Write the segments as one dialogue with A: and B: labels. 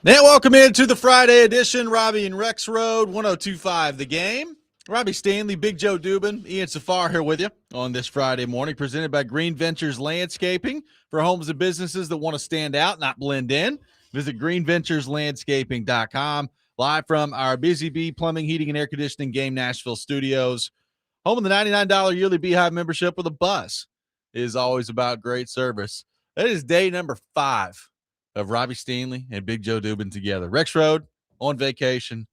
A: And welcome into the Friday edition, Robby and Rexrode, 102.5 The Game. Robbie Stanley, Big Joe Dubin, Ian Safar here with you on this Friday morning, presented by Green Ventures Landscaping for homes and businesses that want to stand out, not blend in. Visit greenventureslandscaping.com, live from our Busy Bee Plumbing, Heating, and Air Conditioning Game Nashville studios. Home of the $99 yearly Beehive membership with a bus is always about great service. That is day number 5 of Robbie Stanley and Big Joe Dubin together. Rexrode on vacation.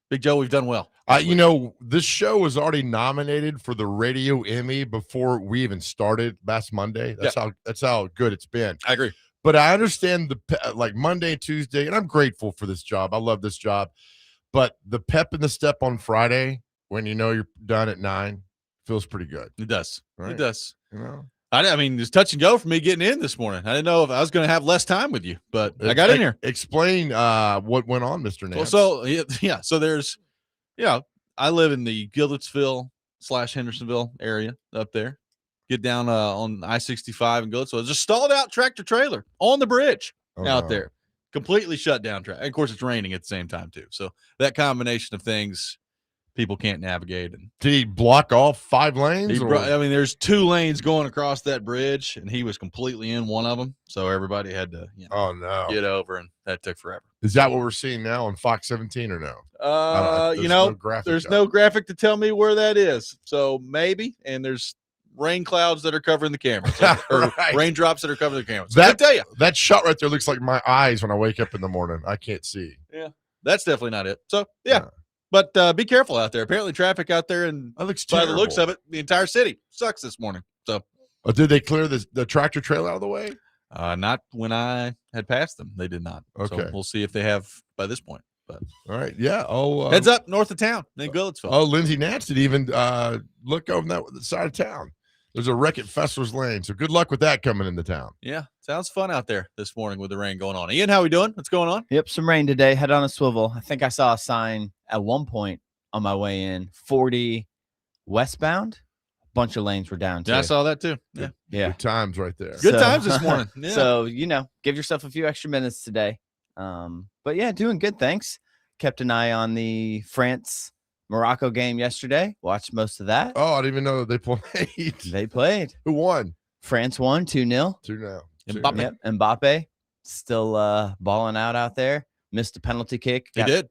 A: Big Joe, we've done well.
B: This show was already nominated for the Radio Emmy before we even started last Monday. That's how good it's been.
A: I agree.
B: But I understand the Monday, Tuesday, and I'm grateful for this job. I love this job. But the pep and the step on Friday, when you know you're done at 9, feels pretty good.
A: It does. Right? It does.
B: I
A: mean, it's touch and go for me getting in this morning. I didn't know if I was going to have less time with you, but I got in here.
B: Explain what went on, Mr. Nance.
A: So there's, I live in the Gildertsville/Hendersonville area up there. Get down on I-65 and go. So it's a stalled out tractor trailer on the bridge there. Completely shut down track. And of course, it's raining at the same time, too. So that combination of things, people can't navigate. And
B: did he block all 5 lanes?
A: There's 2 lanes going across that bridge, and he was completely in one of them. So everybody had to get over, and that took forever.
B: Is that what we're seeing now on Fox 17 or no?
A: There's no graphic to tell me where that is. So maybe, and there's rain clouds that are covering the cameras, or raindrops that are covering the cameras. So I tell you,
B: that shot right there looks like my eyes when I wake up in the morning. I can't see.
A: Yeah, that's definitely not it. So But be careful out there. Apparently, traffic out there, and by the looks of it, the entire city sucks this morning. So,
B: did they clear the tractor trailer out of the way?
A: Not when I had passed them. They did not.
B: Okay,
A: so we'll see if they have by this point. But
B: all right, yeah.
A: Heads up north of town in Gildertsville.
B: Oh, Lindsay Nance didn't even look over that side of town. There's a wreck at Fessler's Lane. So good luck with that coming into town.
A: Yeah, sounds fun out there this morning with the rain going on. Ian, how we doing? What's going on?
C: Yep, some rain today. Head on a swivel. I think I saw a sign at one point on my way in, 40 westbound. A bunch of lanes were down too.
A: Yeah, I saw that too. Yeah.
B: Good times right there.
A: Good times this morning. Yeah.
C: So, give yourself a few extra minutes today. But yeah, doing good. Thanks. Kept an eye on the France-Morocco game yesterday. Watched most of that.
B: Oh, I didn't even know they played.
C: They played.
B: Who won?
C: France won 2-0.
B: 2-0.
A: Mbappe.
C: Yep. Mbappe still balling out there. Missed a penalty kick.
A: He did.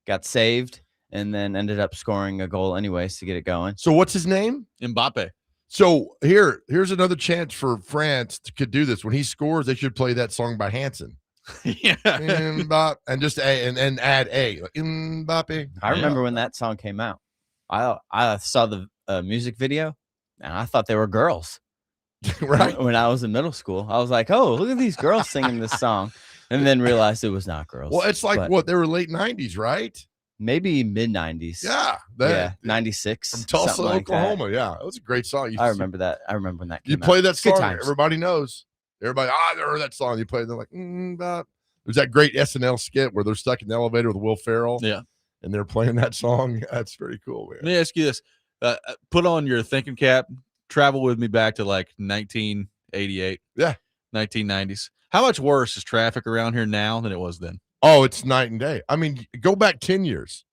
C: Got saved. And then ended up scoring a goal anyways to get it going.
B: So what's his name?
A: Mbappe.
B: So here's another chance for France to do this. When he scores, they should play that song by Hanson.
A: Yeah.
B: Mbappe, and just and add a Mbappe.
C: I remember when that song came out. I saw the music video, and I thought they were girls.
B: Right.
C: When I was in middle school, I was like, "Oh, look at these girls singing this song," and then realized it was not girls.
B: Well, it's like they were late 90s, right?
C: Maybe mid 90s.
B: Yeah,
C: 96
B: from Tulsa, Oklahoma.
C: Like
B: yeah, it was a great song.
C: I remember that. I remember when that came
B: out. You play that song,
C: times.
B: Everybody knows. Everybody, they heard that song. You play, they're like, there's that great SNL skit where they're stuck in the elevator with Will Ferrell.
A: Yeah,
B: and they're playing that song. That's pretty cool, man.
A: Let me ask you this: put on your thinking cap, travel with me back to like 1988.
B: Yeah,
A: 1990s. How much worse is traffic around here now than it was then?
B: Oh, it's night and day. I mean, go back 10 years.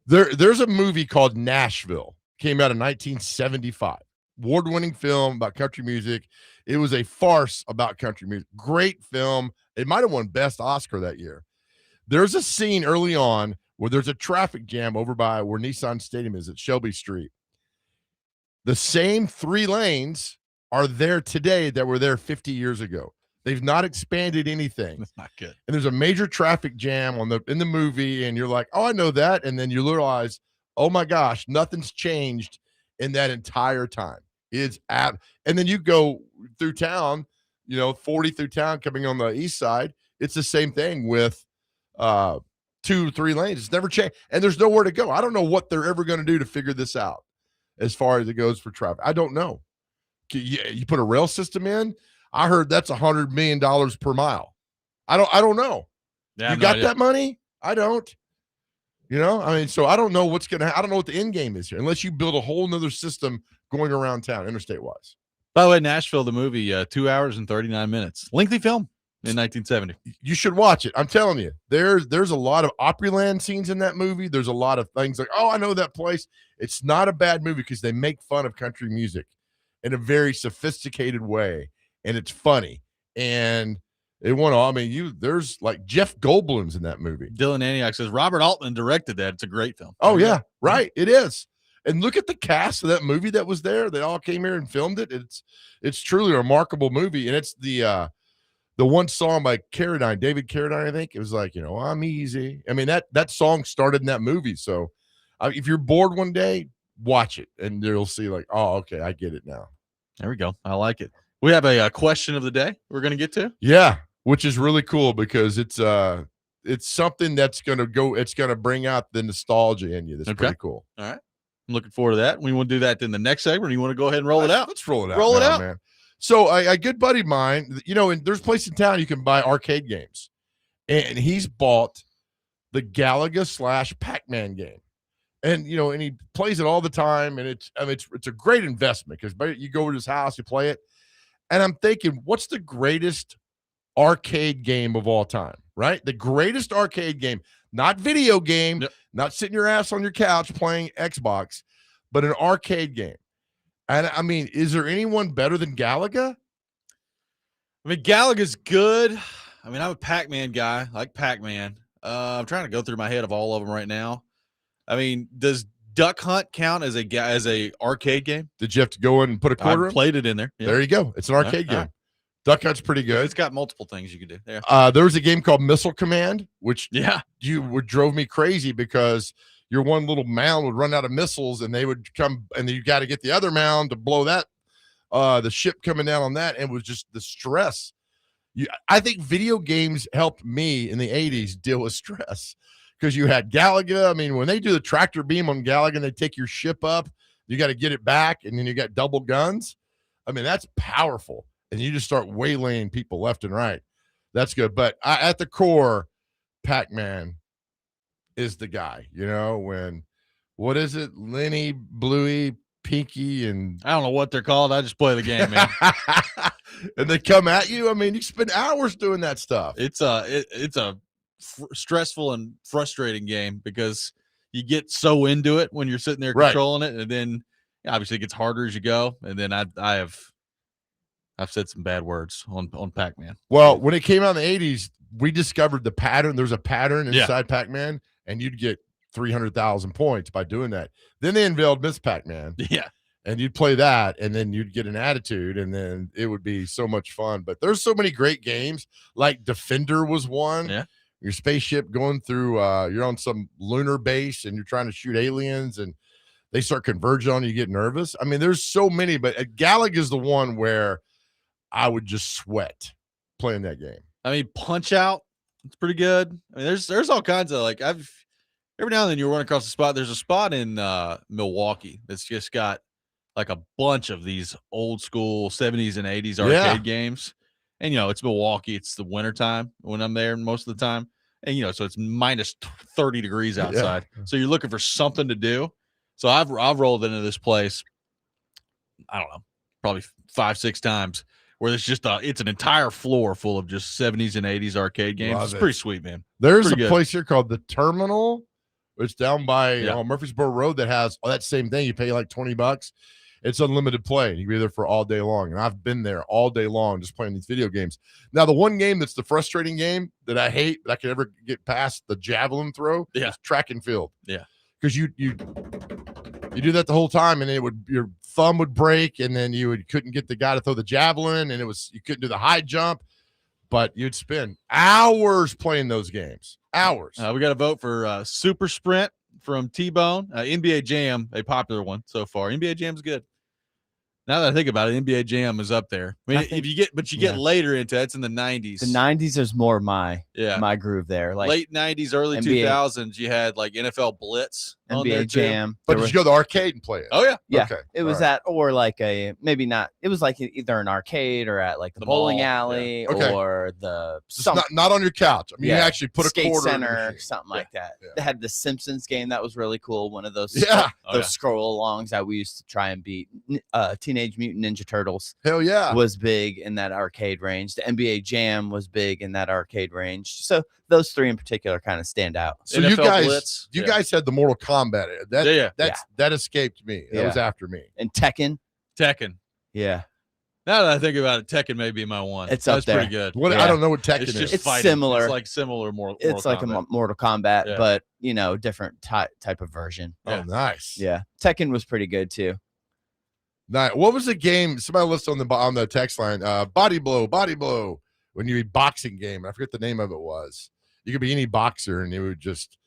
B: There's a movie called Nashville. Came out in 1975. Award-winning film about country music. It was a farce about country music. Great film. It might have won Best Oscar that year. There's a scene early on where there's a traffic jam over by where Nissan Stadium is at Shelby Street. The same 3 lanes are there today that were there 50 years ago. They've not expanded anything.
A: That's not good.
B: And there's a major traffic jam in the movie, and you're like, oh, I know that. And then you realize, oh my gosh, nothing's changed in that entire time. And then you go through town, 40 through town coming on the east side. It's the same thing with 2 or 3 lanes. It's never changed. And there's nowhere to go. I don't know what they're ever going to do to figure this out as far as it goes for traffic. I don't know. You put a rail system in. I heard that's $100 million per mile. I don't know.
A: Yeah,
B: you got that money? I don't. So I don't know what's going to I don't know what the end game is here unless you build a whole nother system going around town interstate wise.
A: By the way, Nashville, the movie, 2 hours and 39 minutes. Lengthy film. in 1970.
B: You should watch it. I'm telling you, there's a lot of Opryland scenes in that movie. There's a lot of things like, oh, I know that place. It's not a bad movie because they make fun of country music in a very sophisticated way, and it's funny. And it went on. I mean, there's like Jeff Goldblum's in that movie.
A: Dylan Antioch says Robert Altman directed that. It's a great film.
B: Oh yeah, right. It is. And look at the cast of that movie that was there. They all came here and filmed it. It's truly a remarkable movie. And it's the one song by David Carradine, I think. It was like, I'm easy. I mean, that song started in that movie. So if you're bored one day, watch it and you'll see like, oh, okay, I get it now.
A: There we go. I like it. We have a question of the day we're going to get to.
B: Yeah, which is really cool because it's something that's going to bring out the nostalgia in you. That's pretty cool.
A: All right. I'm looking forward to that. We want to do that in the next segment. Or you want to go ahead and roll it out?
B: Let's roll it out.
A: Roll it out,
B: man. So a good buddy of mine, and there's a place in town you can buy arcade games, and he's bought the Galaga / Pac-Man game, and and he plays it all the time, and it's a great investment because you go to his house, you play it, and I'm thinking, what's the greatest arcade game of all time? Right, the greatest arcade game, not video game, not sitting your ass on your couch playing Xbox, but an arcade game. And I mean, is there anyone better than Galaga?
A: I mean, Galaga's good. I mean, I'm a Pac-Man guy. I like Pac-Man. I'm trying to go through my head of all of them right now. I mean, does Duck Hunt count as a arcade game?
B: Did you have to go in and put a quarter?
A: I played it in there. Yeah.
B: There you go. It's an arcade game. Right. Duck Hunt's pretty good.
A: It's got multiple things you can do. Yeah.
B: There was a game called Missile Command, which drove me crazy because your one little mound would run out of missiles and they would come and you got to get the other mound to blow that, the ship coming down on that. And it was just the stress. I think video games helped me in the 80s deal with stress because you had Galaga. I mean, when they do the tractor beam on Galaga and they take your ship up, you got to get it back. And then you got double guns. I mean, that's powerful. And you just start waylaying people left and right. That's good. But at the core, Pac-Man is the guy, what is it? Lenny, Bluey, Pinky, and
A: I don't know what they're called. I just play the game, man.
B: And they come at you. I mean, you spend hours doing that stuff.
A: It's a stressful and frustrating game because you get so into it when you're sitting there controlling it. And then obviously it gets harder as you go. And then I've said some bad words on Pac-Man.
B: Well, when it came out in the 80s, we discovered the pattern. There's a pattern inside Pac-Man, and you'd get 300,000 points by doing that. Then they unveiled Miss Pac-Man.
A: Yeah.
B: And you'd play that, and then you'd get an attitude, and then it would be so much fun. But there's so many great games. Like Defender was one.
A: Yeah.
B: Your spaceship going through, you're on some lunar base, and you're trying to shoot aliens, and they start converging on you, get nervous. I mean, there's so many, but Galaga is the one where I would just sweat playing that game.
A: I mean, Punch Out, it's pretty good. I mean, there's all kinds of every now and then you run across a spot. There's a spot in Milwaukee that's just got like a bunch of these old school 70s and 80s arcade games. And, it's Milwaukee. It's the wintertime when I'm there most of the time. And, so it's minus 30 degrees outside. Yeah. So you're looking for something to do. So I've rolled into this place, I don't know, probably 5-6 times where it's just it's an entire floor full of just 70s and 80s arcade games. It's pretty sweet, man.
B: There's a place here called The Terminal. It's down by Murfreesboro Road that has that same thing. You pay like $20. It's unlimited play. You can be there for all day long. And I've been there all day long just playing these video games. Now, the one game that's the frustrating game that I hate, that I can never get past the javelin throw, is track and field.
A: Yeah.
B: Because you do that the whole time, and your thumb would break, and then you couldn't get the guy to throw the javelin, and you couldn't do the high jump, but you'd spend hours playing those games. Hours.
A: We got a vote for Super Sprint from T-Bone. NBA Jam, a popular one so far. NBA Jam's good. Now that I think about it, NBA Jam is up there. I mean, if you get later into it, it's in the 90s.
C: The 90s is more my groove there. Like
A: late 90s, early NBA. 2000s, you had like NFL Blitz. on there
C: NBA
A: too.
C: Jam.
B: But
C: There
B: did
C: was-
B: you go to the arcade and play it?
A: Oh yeah,
C: Yeah,
B: Okay,
C: it was
B: all right.
C: at or like a maybe not. It was like either an arcade or at like the
A: The
C: bowling
A: mall, yeah.
C: alley
B: Okay.
C: or the
B: Just not on your couch. I mean, you
C: yeah,
B: actually put a
C: skate
B: quarter in the
C: center,
B: machine.
C: something
A: Yeah,
C: like that.
B: yeah.
C: They had the Simpsons game that was really cool. One of those
B: Yeah.
A: Oh,
C: those
A: yeah.
C: scroll alongs that we used to try and beat. Teenage Mutant Ninja Turtles
B: Hell yeah.
C: was big in that arcade range. The NBA Jam was big in that arcade range. So those three in particular kind of stand out.
B: So you
A: NFL
B: guys,
A: Blitz.
B: you
A: Yeah.
B: guys had the Mortal Kombat.
A: Yeah.
B: That escaped me. That was
C: Yeah.
B: after me.
C: And Tekken,
A: Tekken.
C: yeah,
A: Now that I think about it, Tekken may be my one.
C: It's up
A: That's pretty
C: there.
A: good.
B: What
C: Yeah.
B: I don't know what Tekken
A: It's
B: is.
A: just
C: It's
A: fighting.
C: similar.
A: It's like similar.
C: it's like
A: Kombat.
C: a Mortal Kombat,
A: Yeah.
C: but different type of version.
B: Oh,
A: Yeah.
B: nice.
C: Yeah, Tekken was pretty good too.
B: Nice. What was the game? Somebody listed on the text line. Body blow. When you boxing game, I forget the name of it was. You could be any boxer, and it would just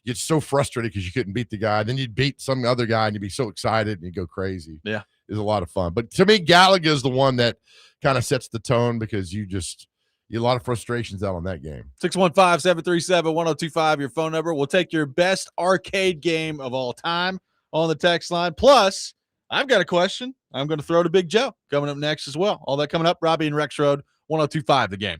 B: get so frustrated because you couldn't beat the guy. Then you'd beat some other guy, and you'd be so excited, and you'd go crazy.
A: Yeah.
B: It was a lot of fun. But to me, Galaga is the one that kind of sets the tone because you a lot of frustrations out on that game.
A: 615-737-1025, your phone number. We'll take your best arcade game of all time on the text line. Plus, I've got a question I'm going to throw to Big Joe coming up next as well. All that coming up. Robby and Rexrode, 1025 The Game.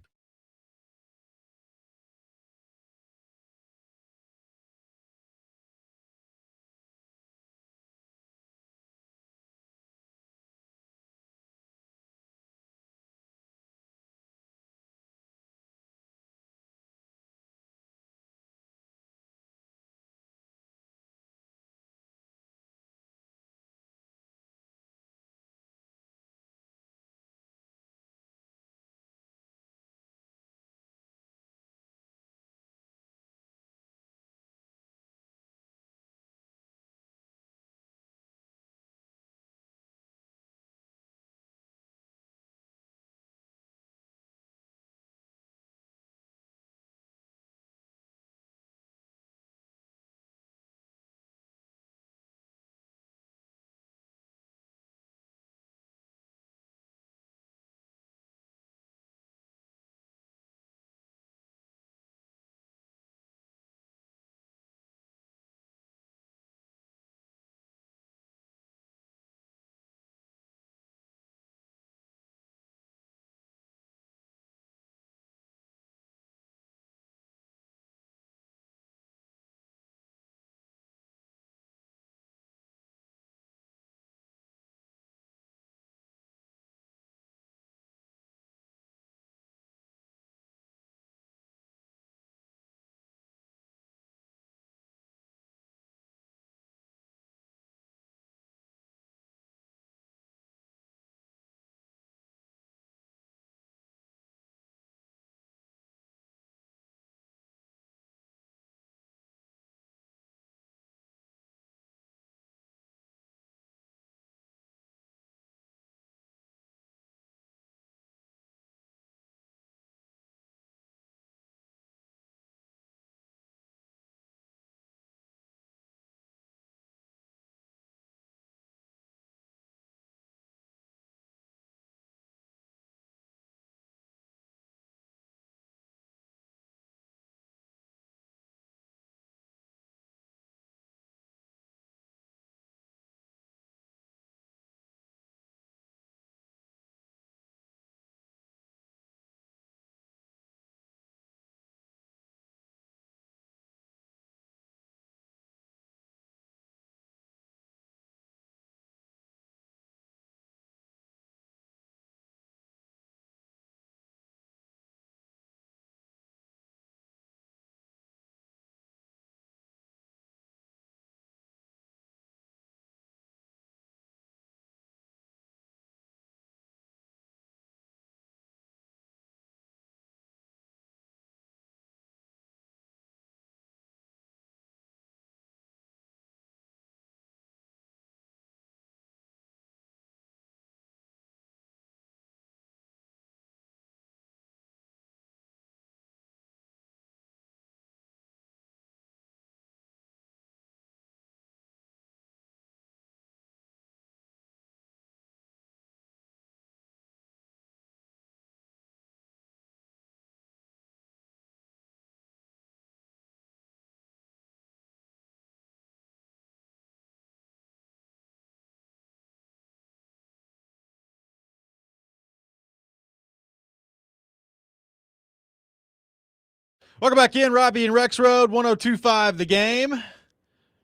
A: Welcome back in, Robby and Rexrode, 102.5 The Game.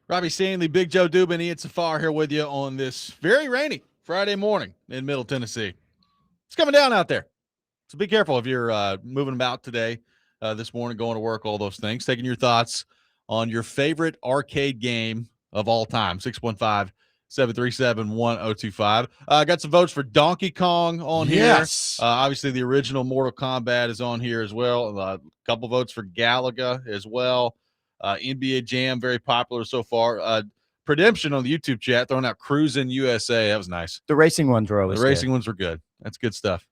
A: Robbie Stanley, Big Joe Dubin, Ian Safar here with you on this very rainy Friday morning in Middle Tennessee. It's coming down out there, so be careful if you're moving about today, this morning, going to work, all those things. Taking your thoughts on your favorite arcade game of all time, 615-737-1025. Got some votes for Donkey Kong on here. Obviously, the original Mortal Kombat is on here as well. A couple votes for Galaga as well. NBA Jam, very popular so far. Redemption on the YouTube chat, throwing out Cruisin' USA. That was nice.
C: The racing ones were always
A: The racing
C: good.
A: ones were good. That's good stuff.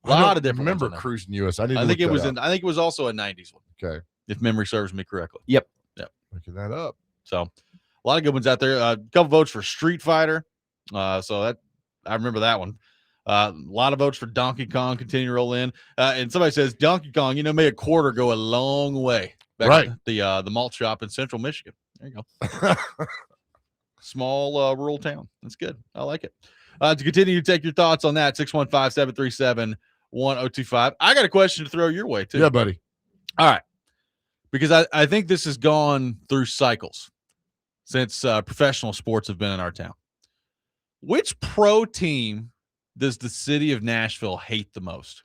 A: A
B: I
A: lot of different
B: remember
A: ones on
B: Cruising US. I
A: think it was I think it was also a 90s one.
B: Okay.
A: If memory serves me correctly.
C: Yep.
B: Looking that up.
A: So a lot of good ones out there. A couple votes for Street Fighter. So that I remember that one. A lot of votes for Donkey Kong. Continue to roll in. And somebody says Donkey Kong, made a quarter go a long way. Back at the malt shop in Central Michigan. There you go. Small rural town. That's good. I like it. To continue to take your thoughts on that, 615-737-1025. I got a question to throw your way, too.
B: Yeah, buddy.
A: All right. Because I think this has gone through cycles since professional sports have been in our town. Which pro team does the city of Nashville hate the most?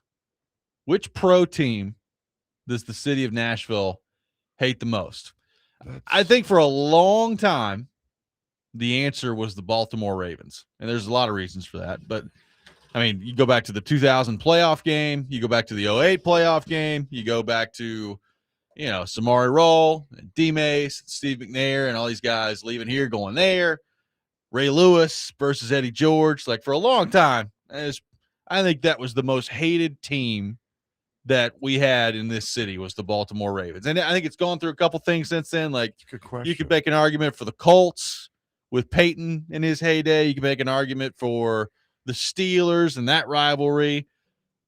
A: Which pro team does the city of Nashville hate the most? I think for a long time, the answer was the Baltimore Ravens. And there's a lot of reasons for that. But, I mean, you go back to the 2000 playoff game. You go back to the 08 playoff game. You go back to, Samari Roll, and D-Mace, Steve McNair, and all these guys leaving here, going there. Ray Lewis versus Eddie George. Like, for a long time, I think that was the most hated team that we had in this city was the Baltimore Ravens. And I think it's gone through a couple things since then. Like,
B: Good question.
A: you could make an argument for the Colts with Peyton in his heyday. You can make an argument for the Steelers and that rivalry.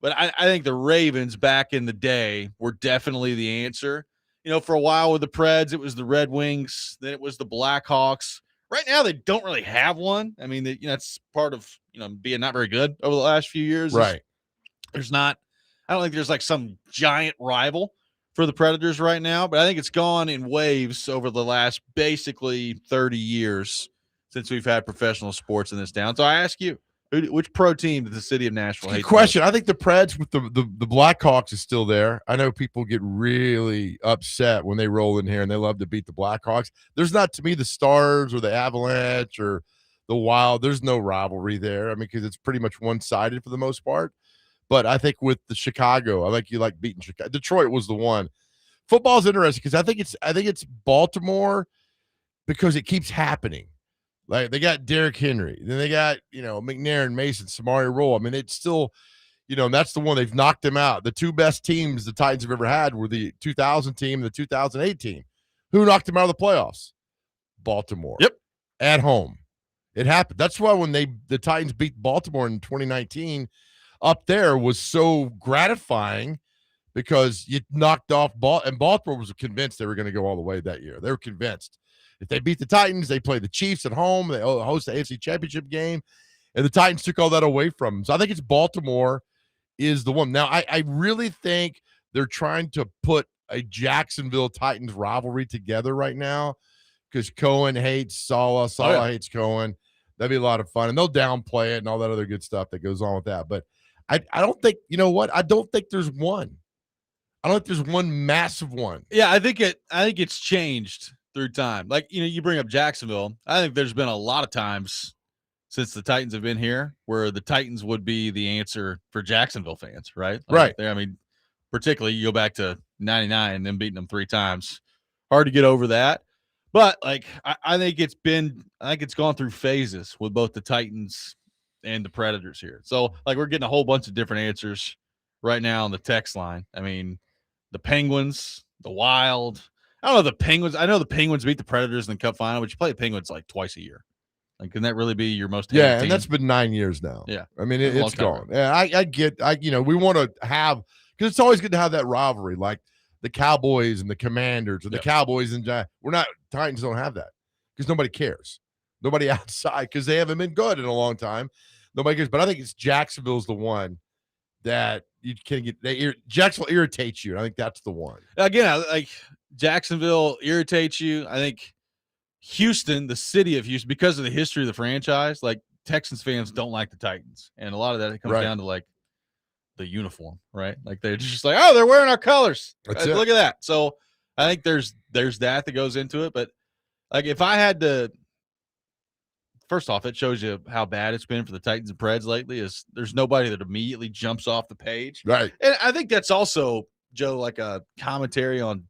A: But I think the Ravens back in the day were definitely the answer. For a while with the Preds, it was the Red Wings. Then it was the Blackhawks. Right now, they don't really have one. I mean, that's part of, being not very good over the last few years.
B: Right.
A: I don't think there's like some giant rival for the Predators right now, but I think it's gone in waves over the last basically 30 years since we've had professional sports in this town. So I ask you, which pro team does the city of Nashville hate?
B: Good question. I think the Preds with the Blackhawks is still there. I know people get really upset when they roll in here and they love to beat the Blackhawks. There's not, to me, the Stars or the Avalanche or the Wild. There's no rivalry there. I mean, because it's pretty much one-sided for the most part. But I think with the Chicago, you like beating Chicago. Detroit was the one. Football's interesting because I think it's Baltimore because it keeps happening. Like, they got Derrick Henry. Then they got, McNair and Mason, Samari Roll. I mean, it's still, and that's the one they've knocked them out. The two best teams the Titans have ever had were the 2000 team and the 2008 team. Who knocked them out of the playoffs? Baltimore.
A: Yep.
B: At home. It happened. That's why when the Titans beat Baltimore in 2019 up there was so gratifying because you knocked off and Baltimore was convinced they were going to go all the way that year. They were convinced. If they beat the Titans, they play the Chiefs at home. They host the AFC Championship game, and the Titans took all that away from them. So I think it's Baltimore is the one. Now, I really think they're trying to put a Jacksonville Titans rivalry together right now because Cohen hates Saleh. Saleh hates Cohen. That'd be a lot of fun, and they'll downplay it and all that other good stuff that goes on with that. But I don't think, I don't think there's one. I don't think there's one massive one.
A: Yeah, I think it's changed through time. Like, you bring up Jacksonville. I think there's been a lot of times since the Titans have been here where the Titans would be the answer for Jacksonville fans, right?
B: Right.
A: I mean, particularly you go back to 99 and then beating them 3 times. Hard to get over that. But I think it's gone through phases with both the Titans and the Predators here. So we're getting a whole bunch of different answers right now on the text line. I mean, the Penguins, the Wild. I don't know the Penguins. I know the Penguins beat the Predators in the Cup final, but you play the Penguins twice a year. Can that really be your most hated team?
B: And that's been 9 years now.
A: Yeah.
B: I mean, it's gone. Yeah, we want to have, because it's always good to have that rivalry, like the Cowboys and the Commanders, or the Cowboys and Titans don't have that because nobody cares. Nobody outside, because they haven't been good in a long time. Nobody cares. But I think it's Jacksonville's the one that you can get. Jacksonville irritates you. And I think that's the one.
A: Again, like Jacksonville irritates you. I think Houston, the city of Houston, because of the history of the franchise, like Texans fans don't like the Titans, and a lot of that comes down to like the uniform, right? Like they're just like, oh, they're wearing our colors. Look at that. So I think there's that goes into it. But like if I had to, first off, it shows you how bad it's been for the Titans and Preds lately. Is there's nobody that immediately jumps off the page,
B: right?
A: And I think that's also, Joe, like a commentary on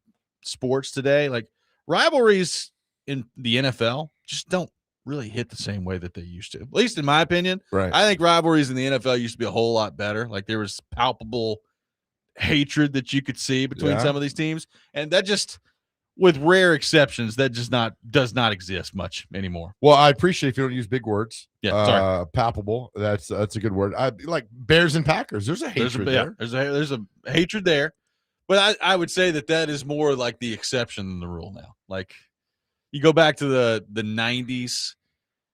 A: sports today. Like rivalries in the NFL just don't really hit the same way that they used to, at least in my opinion.
B: Right.
A: I think rivalries in the NFL used to be a whole lot better. Like there was palpable hatred that you could see between some of these teams, and that just, with rare exceptions, that just does not exist much anymore.
B: Well, I appreciate if you don't use big words.
A: Yeah, sorry.
B: Palpable. That's a good word. I like Bears and Packers. There's a hatred there.
A: There's a hatred there, but I would say that is more like the exception than the rule now. Like you go back to the 90s,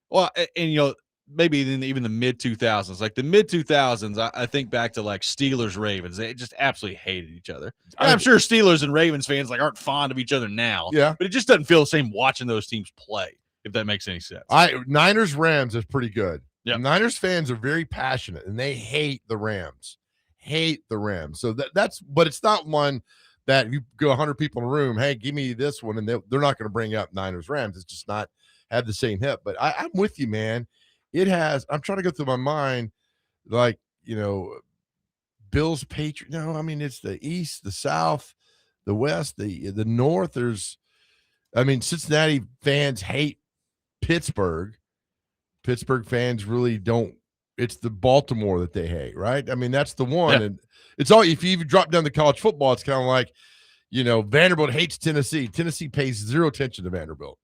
A: well, and maybe even the mid 2000s. Like the mid 2000s, I think back to like Steelers Ravens. They just absolutely hated each other. And I'm sure Steelers and Ravens fans like aren't fond of each other now.
B: Yeah,
A: but it just doesn't feel the same watching those teams play, if that makes any sense.
B: Niners Rams is pretty good.
A: Yeah,
B: Niners fans are very passionate and they hate the Rams. So that's, but it's not one that you go 100 people in a room, hey, give me this one, and they're not going to bring up Niners Rams. It's just not have the same hit. But I'm with you, man. It has. I'm trying to go through my mind, like Bills, Patriots. No, I mean it's the East, the South, the West, the North. Cincinnati fans hate Pittsburgh. Pittsburgh fans really don't. It's the Baltimore that they hate, right? I mean, that's the one. Yeah. And it's all, if you even drop down to college football, it's kind of like, Vanderbilt hates Tennessee. Tennessee pays zero attention to Vanderbilt.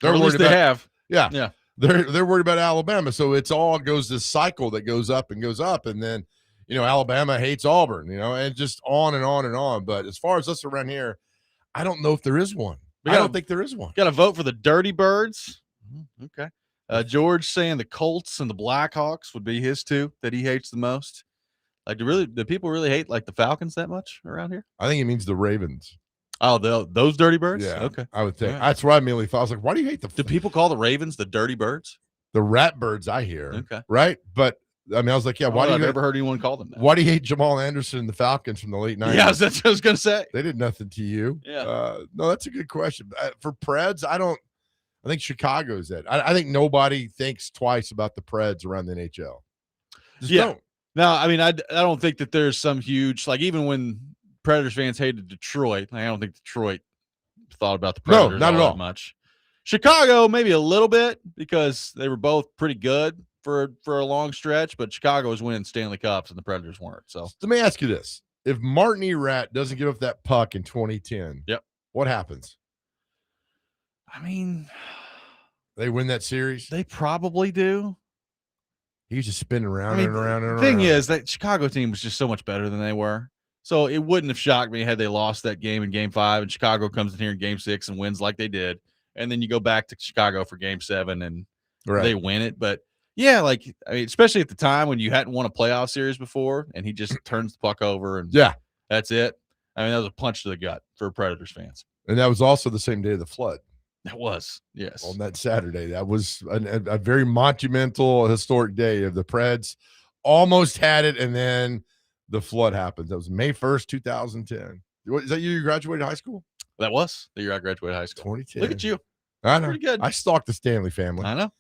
A: At least they have.
B: Yeah. Yeah. They're worried about Alabama. So it's all goes this cycle that goes up. And then, Alabama hates Auburn, and just on and on and on. But as far as us around here, I don't know if there is one. I don't think there is one.
A: Got to vote for the Dirty Birds. Okay. George saying the Colts and the Blackhawks would be his two that he hates the most. Like, do people really hate like the Falcons that much around here?
B: I think it means the Ravens.
A: Oh, those Dirty Birds?
B: Yeah.
A: Okay.
B: I would think. Right. That's what I immediately thought. I was like, why do you hate
A: Do people call the Ravens the Dirty Birds?
B: The Rat Birds, I hear.
A: Okay.
B: Right? But I was like, yeah, why do you
A: never heard anyone call them that?
B: Why do you hate Jamal Anderson and the Falcons from the late 90s?
A: Yeah, that's what I was going to say.
B: They did nothing to you.
A: Yeah.
B: No, that's a good question. For Preds, I think Chicago's it. I think nobody thinks twice about the Preds around the NHL. Just don't.
A: No, I don't think that there's some huge, like, even when Predators fans hated Detroit, I don't think Detroit thought about the Predators
B: not at all
A: that much. Chicago, maybe a little bit, because they were both pretty good for a long stretch, but Chicago was winning Stanley Cups and the Predators weren't. So
B: let me ask you this. If Martin Erat doesn't give up that puck in 2010, what happens? They win that series?
A: They probably do.
B: He's just spinning around and around and around.
A: The thing is, that Chicago team was just so much better than they were. So it wouldn't have shocked me had they lost that game in Game 5 and Chicago comes in here in Game 6 and wins like they did. And then you go back to Chicago for Game 7 and they win it. But, yeah, especially at the time when you hadn't won a playoff series before and he just turns the puck over and that's it. That was a punch to the gut for Predators fans.
B: And that was also the same day of the flood.
A: That was, yes.
B: On that Saturday. That was a very monumental, historic day of the Preds. Almost had it, and then the flood happened. That was May 1st, 2010. Is that year you graduated high school?
A: That was the year I graduated high school.
B: 2010.
A: Look at you.
B: I know.
A: Pretty good.
B: I stalked the Stanley family.
A: I know.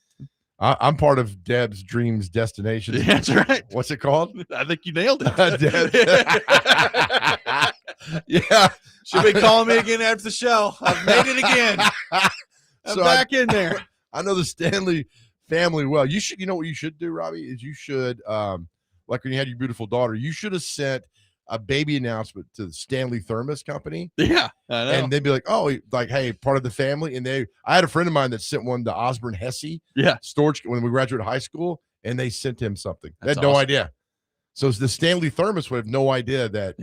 B: I'm part of Deb's Dreams Destination.
A: Yeah, that's right.
B: What's it called?
A: I think you nailed it.
B: Yeah.
A: Should be calling me again after the show. I've made it again. I'm back in there.
B: I know the Stanley family well. You know what you should do, Robbie, is you should, like when you had your beautiful daughter, you should have sent a baby announcement to the Stanley Thermos Company.
A: Yeah, I know.
B: And they'd be like, oh, like, hey, part of the family. And I had a friend of mine that sent one to Osborne Hesse storage when we graduated high school, and they sent him something. They had no idea. So the Stanley Thermos would have no idea that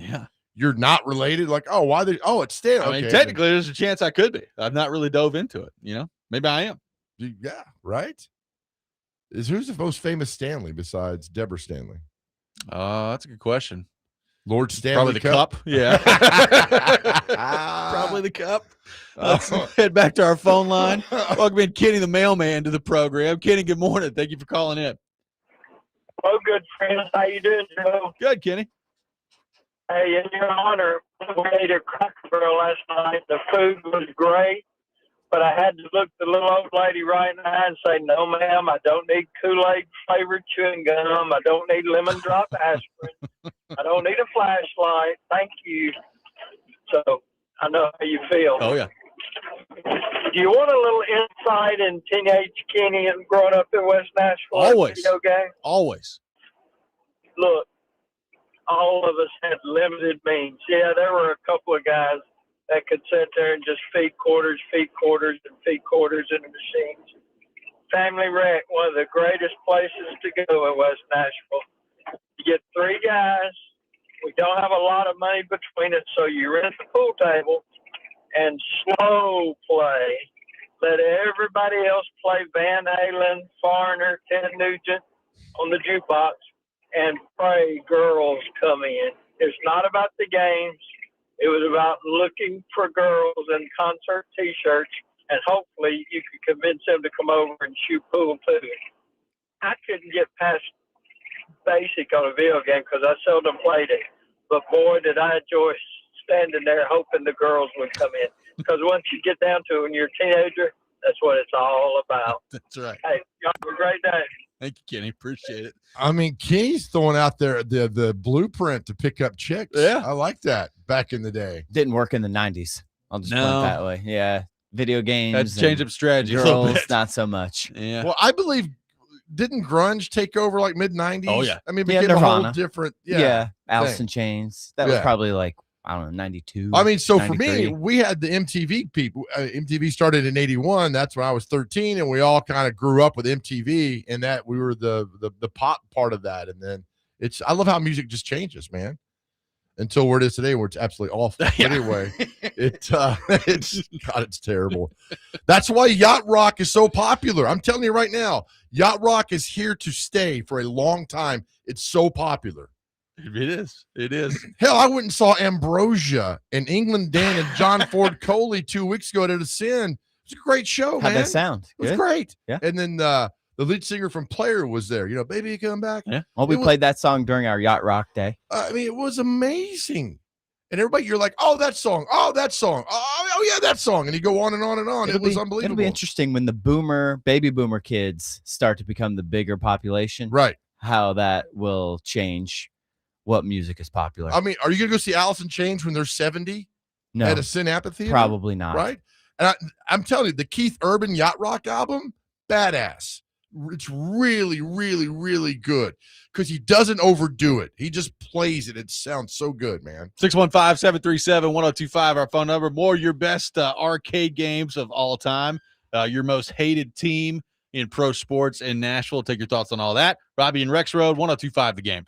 B: you're not related. Like, oh, why? It's Stanley.
A: Technically, there's a chance I could be. I've not really dove into it. Maybe I am.
B: Yeah, right. Who's the most famous Stanley besides Deborah Stanley?
A: That's a good question.
B: Lord Stanley
A: Probably the cup. Yeah. Probably the cup. Let's head back to our phone line. Welcome in Kenny the mailman to the program. Kenny, good morning. Thank you for calling in.
D: Oh, good friends. How you doing, Joe?
A: Good, Kenny.
D: Hey, in your honor, we ate at Cracker Barrel last night. The food was great, but I had to look the little old lady right in the eye and say, no, ma'am, I don't need Kool-Aid flavored chewing gum. I don't need lemon drop aspirin. I don't need a flashlight. Thank you. So I know how you feel.
A: Oh, yeah.
D: Do you want a little insight in teenage Kenny and growing up in West Nashville?
A: Always.
D: Video game?
A: Always.
D: Look, all of us had limited means. Yeah, there were a couple of guys that could sit there and just feed quarters, and feed quarters into machines. Family Rec, one of the greatest places to go in West Nashville. You get three guys. We don't have a lot of money between us, so you rent the pool table and slow play. Let everybody else play Van Halen, Foreigner, Ted Nugent on the jukebox, and pray girls come in. It's not about the games. It was about looking for girls in concert T-shirts, and hopefully you could convince them to come over and shoot pool too. I couldn't get past basic on a video game because I seldom played it. But boy, did I enjoy standing there hoping the girls would come in. Because once you get down to it when you're a teenager, that's what it's all about.
A: That's right.
D: Hey, y'all have a great day.
A: Thank you, Kenny. Appreciate it.
B: I mean, Kenny's throwing out there the blueprint to pick up chicks.
A: Yeah.
B: I like that back in the day.
C: Didn't work in the 90s. I'll just put
A: No.
C: it that way. Yeah. Video games.
A: Had to change
C: and
A: up strategy a little
C: Girls,
A: bit.
C: not so much.
A: Yeah.
B: Well, I believe, didn't grunge take over like mid-90s?
A: Oh, yeah.
B: I mean,
C: Yeah,
B: became a whole
C: Nirvana.
B: different.
C: Yeah. Alice
B: thing.
C: in Chains. That was
B: Yeah.
C: probably like, I don't know, 92.
B: I mean, so for me,
C: 93.
B: we had the MTV people. MTV started in '81. That's when I was 13, and we all kind of grew up with MTV, and that we were the pop part of that. And then I love how music just changes, man. Until where it is today, where it's absolutely awful. But anyway, it's terrible. That's why yacht rock is so popular. I'm telling you right now, yacht rock is here to stay for a long time. It's so popular.
A: It is. It is.
B: Hell, I went and saw Ambrosia and England Dan and John Ford Coley 2 weeks ago at Sin. It was a great show,
C: How'd
B: man.
C: that sound?
B: It was
C: Good?
B: great.
C: Yeah.
B: And then the lead singer from Player was there. You know, baby, you come back.
A: Yeah.
C: Well, we
B: It was-
C: played that song during our Yacht Rock Day.
B: I mean, it was amazing. And everybody, you're like, oh, that song. Oh, that song. Oh yeah, that song. And you go on and on and on. It was unbelievable.
C: It'll be interesting when the baby boomer kids start to become the bigger population.
B: Right.
C: How that will change what music is popular.
B: I mean, are you going to go see Alice in Chains when they're 70
C: No,
B: at a Sin Amphitheater?
C: probably not.
B: Right. And I'm telling you, the Keith Urban Yacht Rock album, badass. It's really, really, really good because he doesn't overdo it. He just plays it. It sounds so good, man.
A: 615-737-1025, our phone number. More your best arcade games of all time. Your most hated team in pro sports in Nashville. Take your thoughts on all that. Robby and Rexrode, 1025 The Game.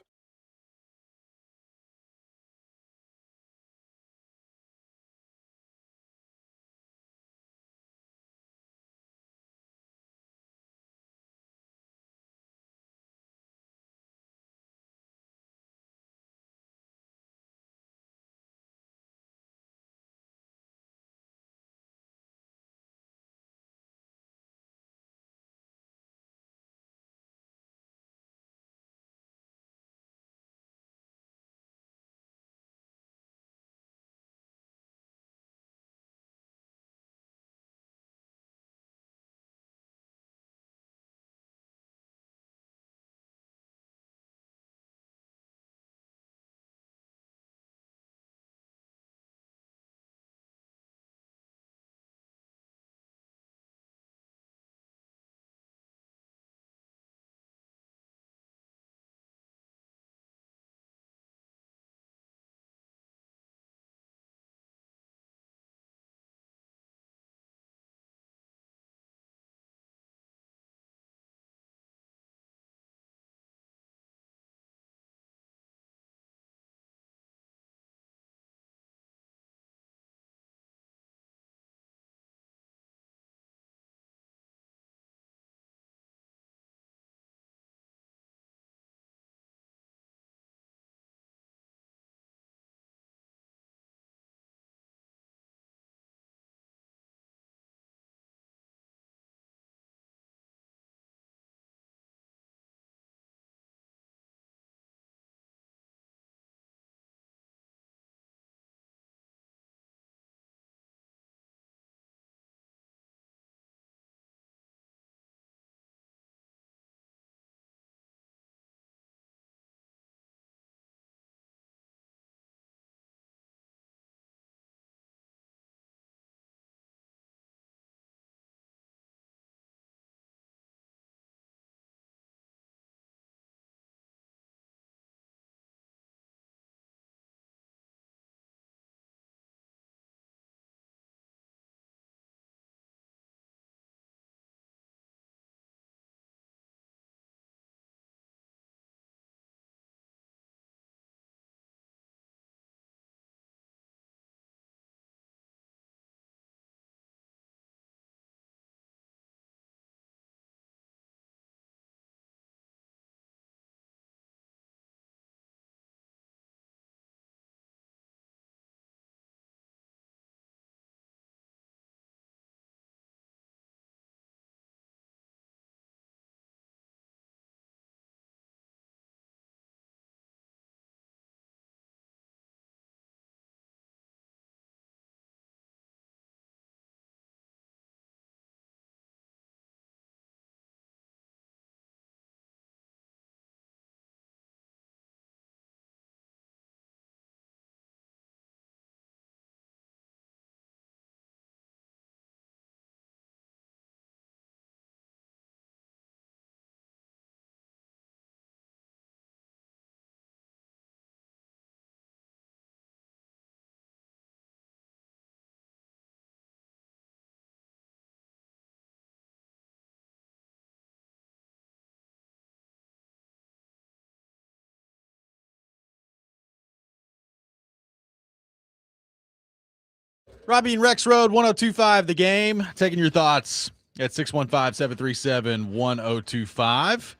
A: Robby and Rexrode, 1025 The Game. Taking your thoughts at 615-737-1025.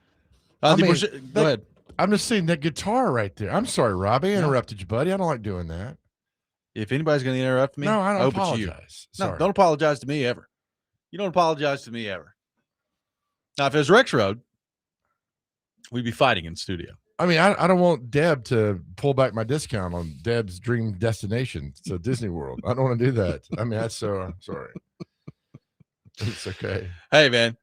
B: I mean,
A: Go ahead.
B: I'm just seeing that guitar right there. I'm sorry, Robbie. I interrupted you, buddy. I don't like doing that.
A: If anybody's going to interrupt me,
B: no, I don't
A: hope
B: apologize.
A: it's you.
B: Sorry.
A: No, don't apologize to me ever. You don't apologize to me ever. Now, if it was Rexrode, we'd be fighting in studio.
B: I mean, I don't want Deb to pull back my discount on Deb's dream destination, so Disney World. I don't want to do that. I mean, that's so I'm sorry. It's okay.
A: Hey, man,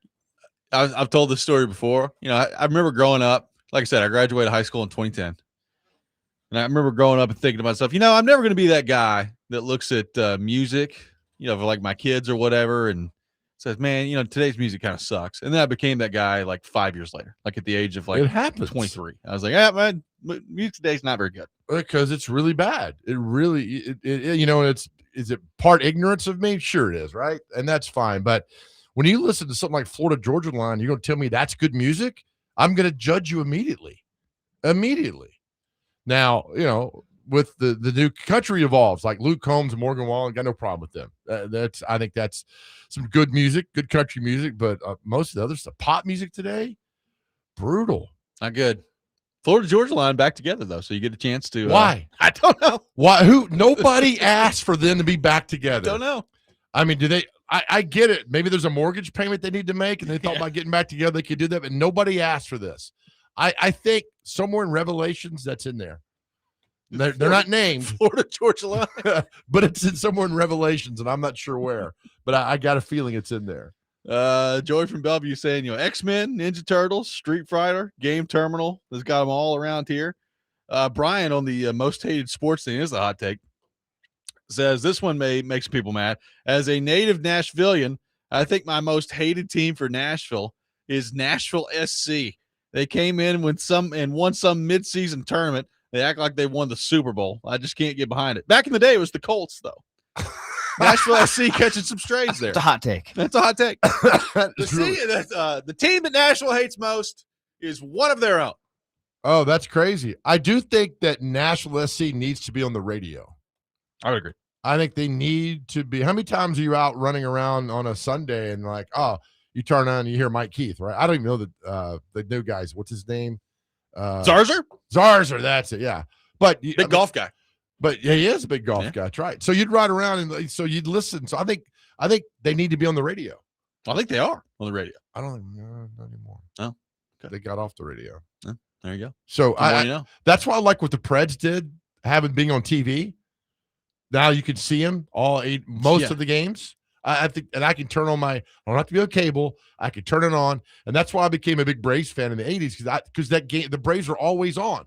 A: I've told this story before. You know, I remember growing up. Like I said, I graduated high school in 2010, and I remember growing up and thinking to myself, you know, I'm never going to be that guy that looks at music, you know, for like my kids or whatever, and says, man, you know, today's music kind of sucks. And then I became that guy like 5 years later, like at the age of like
B: it happens.
A: 23. I was like, yeah, man, music today's not very good.
B: Because it's really bad. It really, you know, is it part ignorance of me? Sure it is, right? And that's fine. But when you listen to something like Florida Georgia Line, you're going to tell me that's good music? I'm going to judge you immediately. Now, you know, with the new country evolves, like Luke Combs and Morgan Wallen, got no problem with them. I think that's some good music, good country music, but most of the other stuff, pop music today, brutal.
A: Not good. Florida Georgia Line back together though, so you get a chance to.
B: Why?
A: I don't know.
B: Why? Who? Nobody asked for them to be back together.
A: Don't know.
B: I mean, do they? I get it. Maybe there's a mortgage payment they need to make, and they thought about getting back together. They could do that, but nobody asked for this. I think somewhere in Revelations that's in there. They're not named
A: Florida Georgia Line,
B: but it's in somewhere in Revelations, and I'm not sure where. But I got a feeling it's in there.
A: Joy from Bellevue saying, you know, X-Men, Ninja Turtles, Street Fighter, Game Terminal has got them all around here. Brian on the most hated sports thing is the hot take. Says this one makes people mad. As a native Nashvilleian, I think my most hated team for Nashville is Nashville SC. They came in won some midseason tournament. They act like they won the Super Bowl. I just can't get behind it. Back in the day, it was the Colts, though. Nashville SC catching some strays there.
C: It's a hot take.
A: That's a hot take. The team that Nashville hates most is one of their own.
B: Oh, that's crazy. I do think that Nashville SC needs to be on the radio.
A: I would agree.
B: I think they need to be. How many times are you out running around on a Sunday and like, oh, you turn on and you hear Mike Keith, right? I don't even know the new guys. What's his name? Zarzer, that's it. Yeah. But
A: big golf guy.
B: But yeah, he is a big golf guy. That's right. So you'd ride around and so you'd listen. So I think they need to be on the radio.
A: I think they are on the radio.
B: I don't know, not anymore.
A: Oh, okay.
B: They got off the radio.
A: Oh, there you go.
B: So that's why I like what the Preds did, being on TV. Now you can see them most of the games. I think, and I can turn on I don't have to be on cable. I can turn it on, and that's why I became a big Braves fan in the '80s because that game, the Braves were always on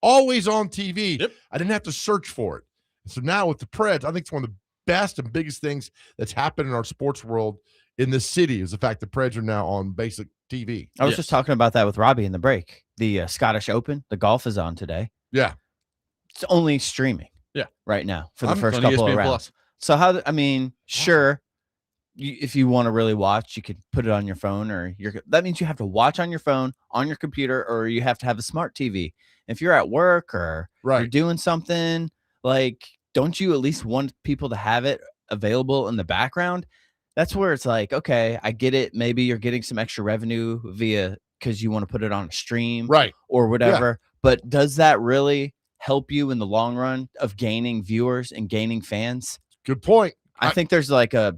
B: TV.
A: Yep.
B: I didn't have to search for it. So now with the Preds, I think it's one of the best and biggest things that's happened in our sports world in this city is the fact the Preds are now on basic TV.
C: I was just talking about that with Robbie in the break. The Scottish Open, the golf is on today.
B: Yeah,
C: it's only streaming.
A: Yeah,
C: right now for the first couple of rounds.
A: Plus.
C: So sure. If you want to really watch, you could put it on your phone that means you have to watch on your phone, on your computer, or you have to have a smart TV. If you're at work or you're doing something, like, don't you at least want people to have it available in the background? That's where it's like, okay, I get it. Maybe you're getting some extra revenue because you want to put it on a stream or whatever. Yeah. But does that really help you in the long run of gaining viewers and gaining fans?
B: Good point.
C: I think there's like a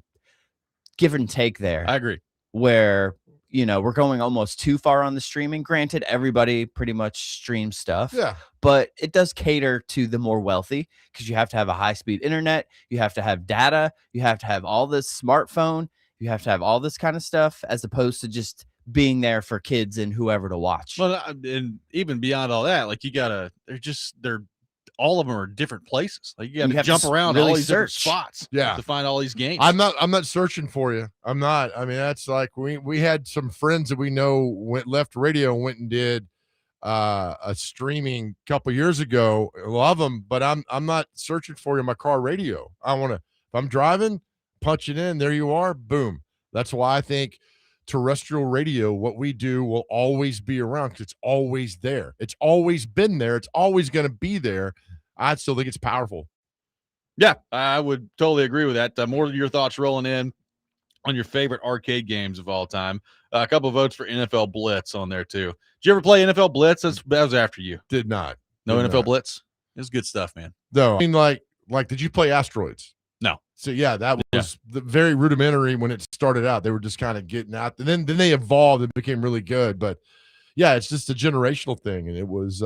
C: give and take there.
A: I agree.
C: Where, we're going almost too far on the streaming. Granted, everybody pretty much streams stuff.
B: Yeah.
C: But it does cater to the more wealthy because you have to have a high-speed internet. You have to have data. You have to have all this smartphone. You have to have all this kind of stuff as opposed to just being there for kids and whoever to watch.
A: Well, and even beyond all that, like they're all of them are different places. Like you got to jump around really all these different spots to find all these games.
B: I'm not searching for you. I'm not. I mean, that's like we had some friends that we know left radio and went and did a streaming a couple years ago. Love them, but I'm not searching for you in my car radio. If I'm driving, punch it in, there you are, boom. That's why I think terrestrial radio, what we do, will always be around because it's always there. It's always been there. It's always going to be there. I still think it's powerful.
A: Yeah, I would totally agree with that. More of your thoughts rolling in on your favorite arcade games of all time. A couple of votes for NFL Blitz on there too. Did you ever play NFL Blitz? That was after you.
B: Did not.
A: No
B: Did
A: NFL
B: not.
A: Blitz. It was good stuff, man.
B: No, I mean, like, did you play Asteroids?
A: No.
B: So yeah, that was the very rudimentary when it started out. They were just kind of getting out, and then they evolved and became really good. But yeah, it's just a generational thing, and it was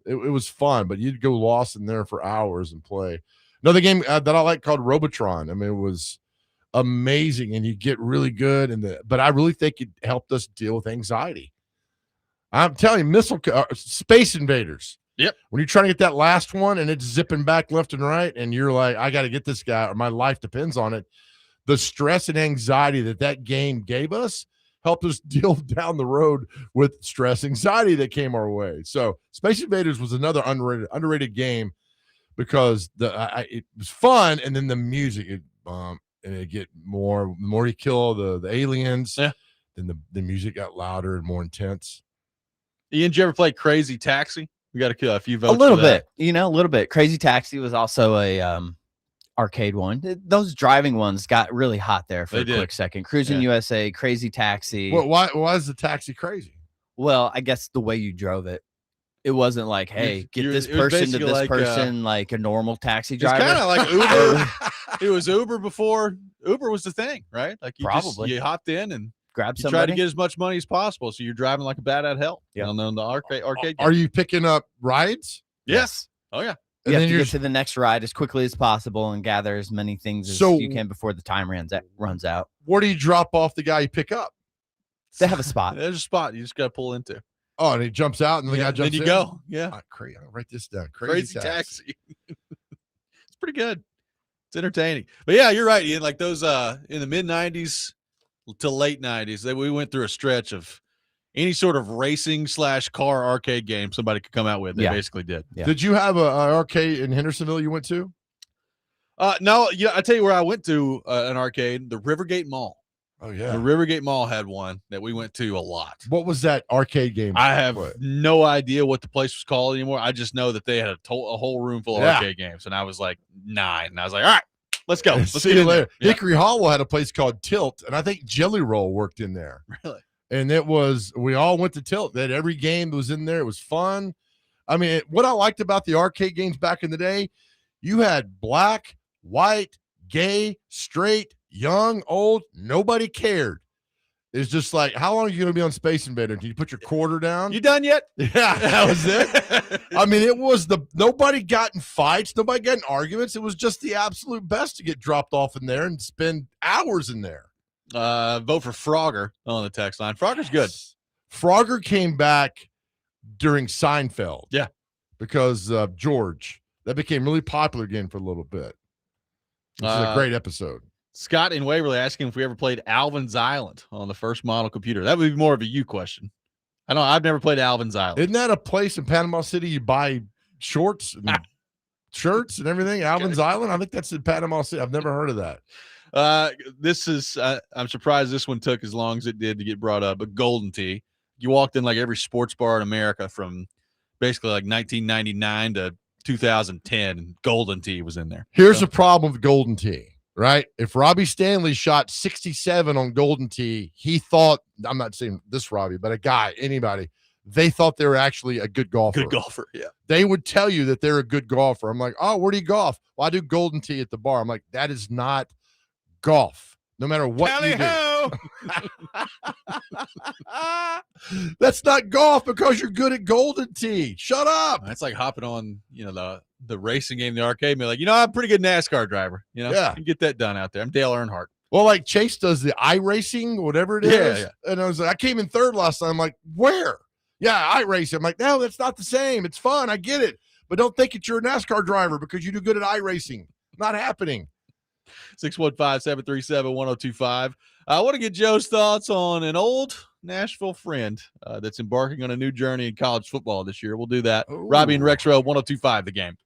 B: it was fun. But you'd go lost in there for hours and play. Another game that I like called Robotron. I mean, it was amazing, and you get really good. But I really think it helped us deal with anxiety. I'm telling you, Space Invaders.
A: Yep.
B: When you're trying to get that last one and it's zipping back left and right, and you're like, I got to get this guy or my life depends on it. The stress and anxiety that game gave us helped us deal down the road with stress, anxiety that came our way. So Space Invaders was another underrated game because it was fun, and then the music, and it get more, the more you kill the aliens, then the music got louder and more intense.
A: Ian, did you ever play Crazy Taxi? We got a few votes.
C: A little bit, a little bit. Crazy Taxi was also a arcade one. Those driving ones got really hot there for a quick second. Cruising USA, Crazy Taxi.
B: Well, why is the taxi crazy?
C: Well, I guess the way you drove it. It wasn't like, hey, get this person to this person like a normal taxi driver.
A: It's kind of like Uber. It was Uber before Uber was the thing, right? Like you hopped in and
C: grab somebody.
A: Try to get as much money as possible, so you're driving like a bat out of hell.
C: Yeah,
A: on the arcade.
B: Are you picking up rides?
A: Yes. Oh yeah.
C: You have to get to the next ride as quickly as possible and gather as many things as you can before the time runs out.
B: Where do you drop off the guy you pick up?
C: They have a spot.
A: There's a spot you just got to pull into.
B: Oh, and he jumps out, and the guy jumps in.
A: Then you go. Yeah.
B: Oh, crazy. I'll write this down.
A: Crazy taxi. It's pretty good. It's entertaining. But yeah, you're right, Ian. Like those in the mid 90s to late 90s, we went through a stretch of any sort of racing / car arcade game somebody could come out with. They basically did.
B: Yeah. Did you have an arcade in Hendersonville you went to?
A: No, I tell you where I went to an arcade, the Rivergate Mall.
B: Oh yeah,
A: the Rivergate Mall had one that we went to a lot.
B: What was that arcade game?
A: I have no idea what the place was called anymore. I just know that they had a whole room full of arcade games, and I was like 9, and I was like, all right, let's go. Let's
B: see you later. Hickory Hollow had a place called Tilt, and I think Jelly Roll worked in there.
A: Really?
B: And we all went to Tilt. That every game that was in there, it was fun. I mean, what I liked about the arcade games back in the day, you had black, white, gay, straight, young, old, nobody cared. It's just like, how long are you going to be on Space Invader? Did you put your quarter down?
A: You done yet?
B: Yeah, that was it. I mean, it was nobody got in fights, nobody got in arguments. It was just the absolute best to get dropped off in there and spend hours in there.
A: Vote for Frogger on the text line. Frogger's good.
B: Frogger came back during Seinfeld.
A: Yeah.
B: Because George. That became really popular again for a little bit. This is a great episode.
A: Scott in Waverly asking if we ever played Alvin's Island on the first model computer. That would be more of a you question. I've never played Alvin's Island.
B: Isn't that a place in Panama City you buy shorts and shirts and everything? Alvin's Island? I think that's in Panama City. I've never heard of that.
A: This is I'm surprised this one took as long as it did to get brought up. But Golden Tee, you walked in like every sports bar in America from basically like 1999 to 2010, and Golden Tee was in there.
B: Here's the problem with Golden Tee, right? If Robbie Stanley shot 67 on Golden Tee, he thought, I'm not saying this Robbie, but a guy, anybody, they thought they were actually a good golfer.
A: Good golfer, yeah.
B: They would tell you that they're a good golfer. I'm like, oh, where do you golf? Well, I do Golden Tee at the bar. I'm like, that is not golf. No matter what
A: Tally
B: you do.
A: ho!
B: That's not golf because you're good at Golden Tee. Shut up.
A: That's like hopping on, the racing game, the arcade, and be like, I'm a pretty good NASCAR driver.
B: Yeah.
A: You can get that done out there. I'm Dale Earnhardt.
B: Well, like Chase does the iRacing, whatever it is.
A: Yeah.
B: And I was like, I came in third last time. I'm like, where? Yeah, iRacing. I'm like, no, that's not the same. It's fun. I get it. But don't think that you're a NASCAR driver because you do good at iRacing. Not happening.
A: 615-737-1025. I want to get Joe's thoughts on an old Nashville friend that's embarking on a new journey in college football this year. We'll do that.
B: Ooh.
A: Robby and Rexrode, 1025 The Game.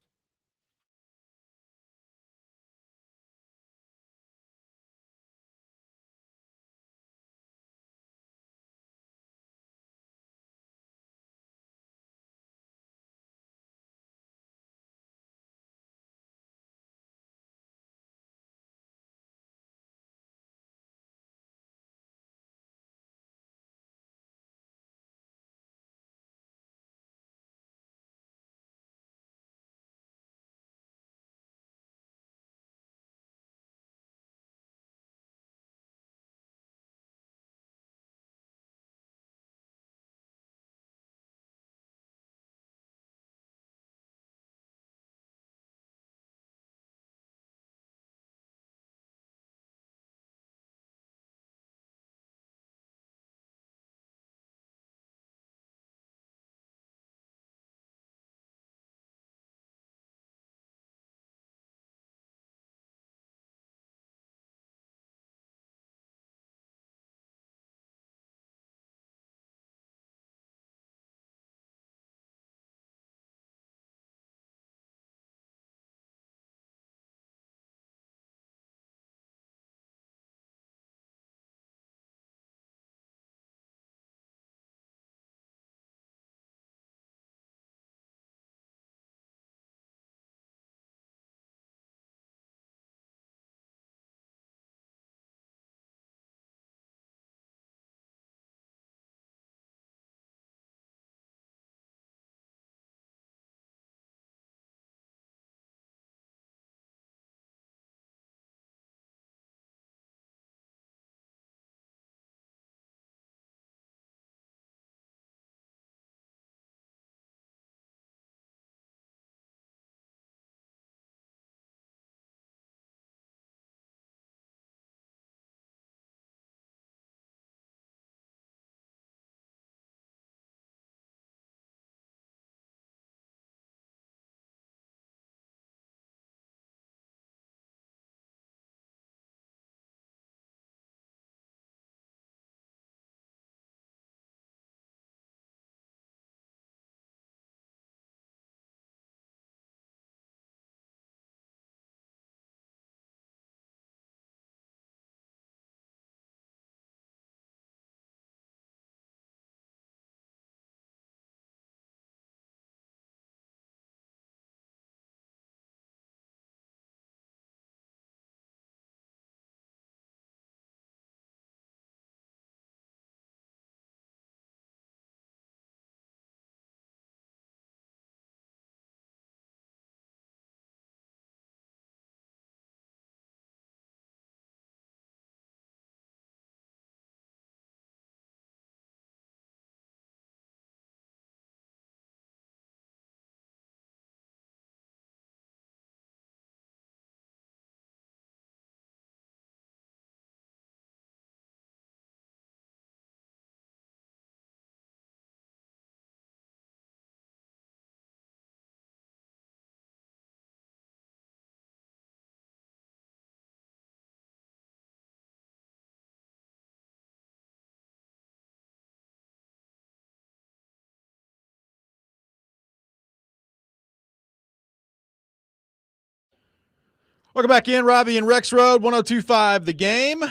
A: Welcome back in, Robby and Rexrode, 102.5 The Game.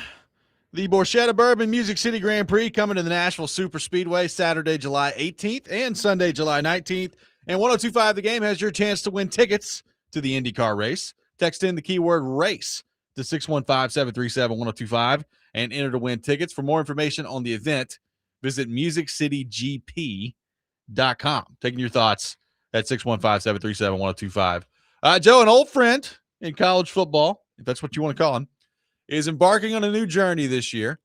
A: The Borchetta Bourbon Music City Grand Prix coming to the Nashville Super Speedway Saturday, July 18th and Sunday, July 19th. And 102.5 The Game has your chance to win tickets to the IndyCar race. Text in the keyword RACE to 615-737-1025 and enter to win tickets. For more information on the event, visit musiccitygp.com. Taking your thoughts at 615-737-1025. Joe, an old friend in college football, if that's what you want to call him, is embarking on a new journey this year.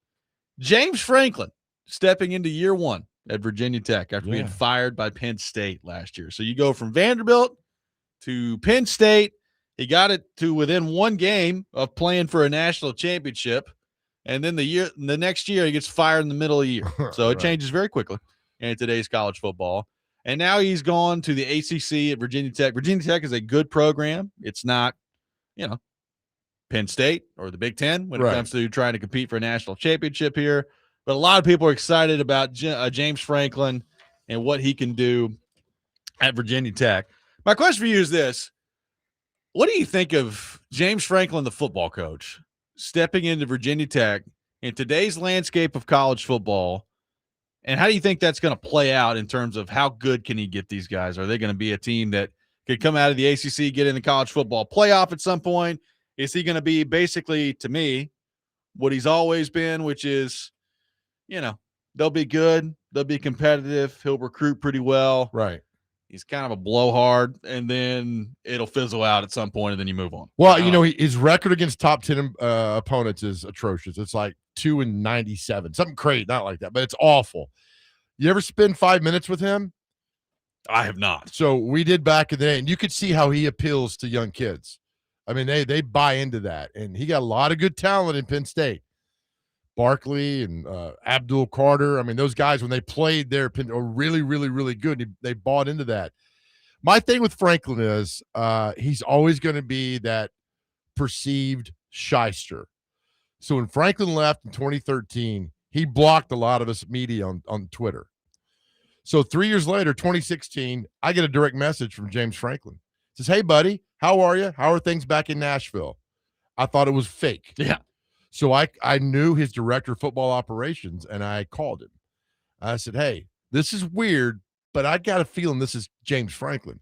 A: James Franklin stepping into year one at Virginia Tech after being fired by Penn State last year. So you go from Vanderbilt to Penn State. He got it to within one game of playing for a national championship. And then the next year he gets fired in the middle of the year. So it changes very quickly in today's college football. And now he's gone to the ACC at Virginia Tech. Virginia Tech is a good program. It's not, Penn State or the Big Ten when it comes to trying to compete for a national championship here. But a lot of people are excited about James Franklin and what he can do at Virginia Tech. My question for you is this. What do you think of James Franklin, the football coach, stepping into Virginia Tech in today's landscape of college football? And how do you think that's going to play out in terms of how good can he get these guys? Are they going to be a team that could come out of the ACC, get in the college football playoff at some point? Is he going to be basically, to me, what he's always been, which is, they'll be good. They'll be competitive. He'll recruit pretty well.
B: Right.
A: He's kind of a blowhard, and then it'll fizzle out at some point, and then you move on.
B: Well, his record against top 10 opponents is atrocious. It's like 2-97, something crazy, not like that, but it's awful. You ever spend 5 minutes with him?
A: I have not.
B: So we did back in the day, and you could see how he appeals to young kids. I mean, they buy into that, and he got a lot of good talent in Penn State. Barkley and Abdul Carter. I mean, those guys, when they played there, are really, really, really good. They bought into that. My thing with Franklin is he's always going to be that perceived shyster. So when Franklin left in 2013, he blocked a lot of us media on Twitter. So 3 years later, 2016, I get a direct message from James Franklin. It says, "Hey, buddy, how are you? How are things back in Nashville?" I thought it was fake.
A: Yeah.
B: So I knew his director of football operations, and I called him. I said, "Hey, this is weird, but I got a feeling this is James Franklin."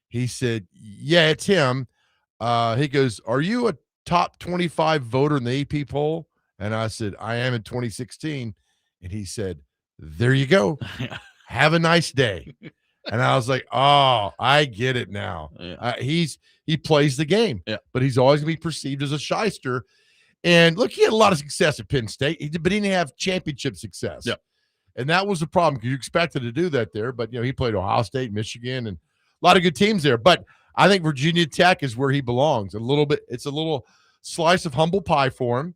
B: He said, "Yeah, it's him." He goes, "Are you a top 25 voter in the AP poll?" And I said, "I am in 2016. And he said, "There you go. Have a nice day." And I was like, "Oh, I get it now."
A: Yeah.
B: He plays the game, but he's always going to be perceived as a shyster. And look, he had a lot of success at Penn State, but he didn't have championship success.
A: Yep.
B: And that was the problem because you expected to do that there. But, he played Ohio State, Michigan, and a lot of good teams there. But I think Virginia Tech is where he belongs a little bit. It's a little slice of humble pie for him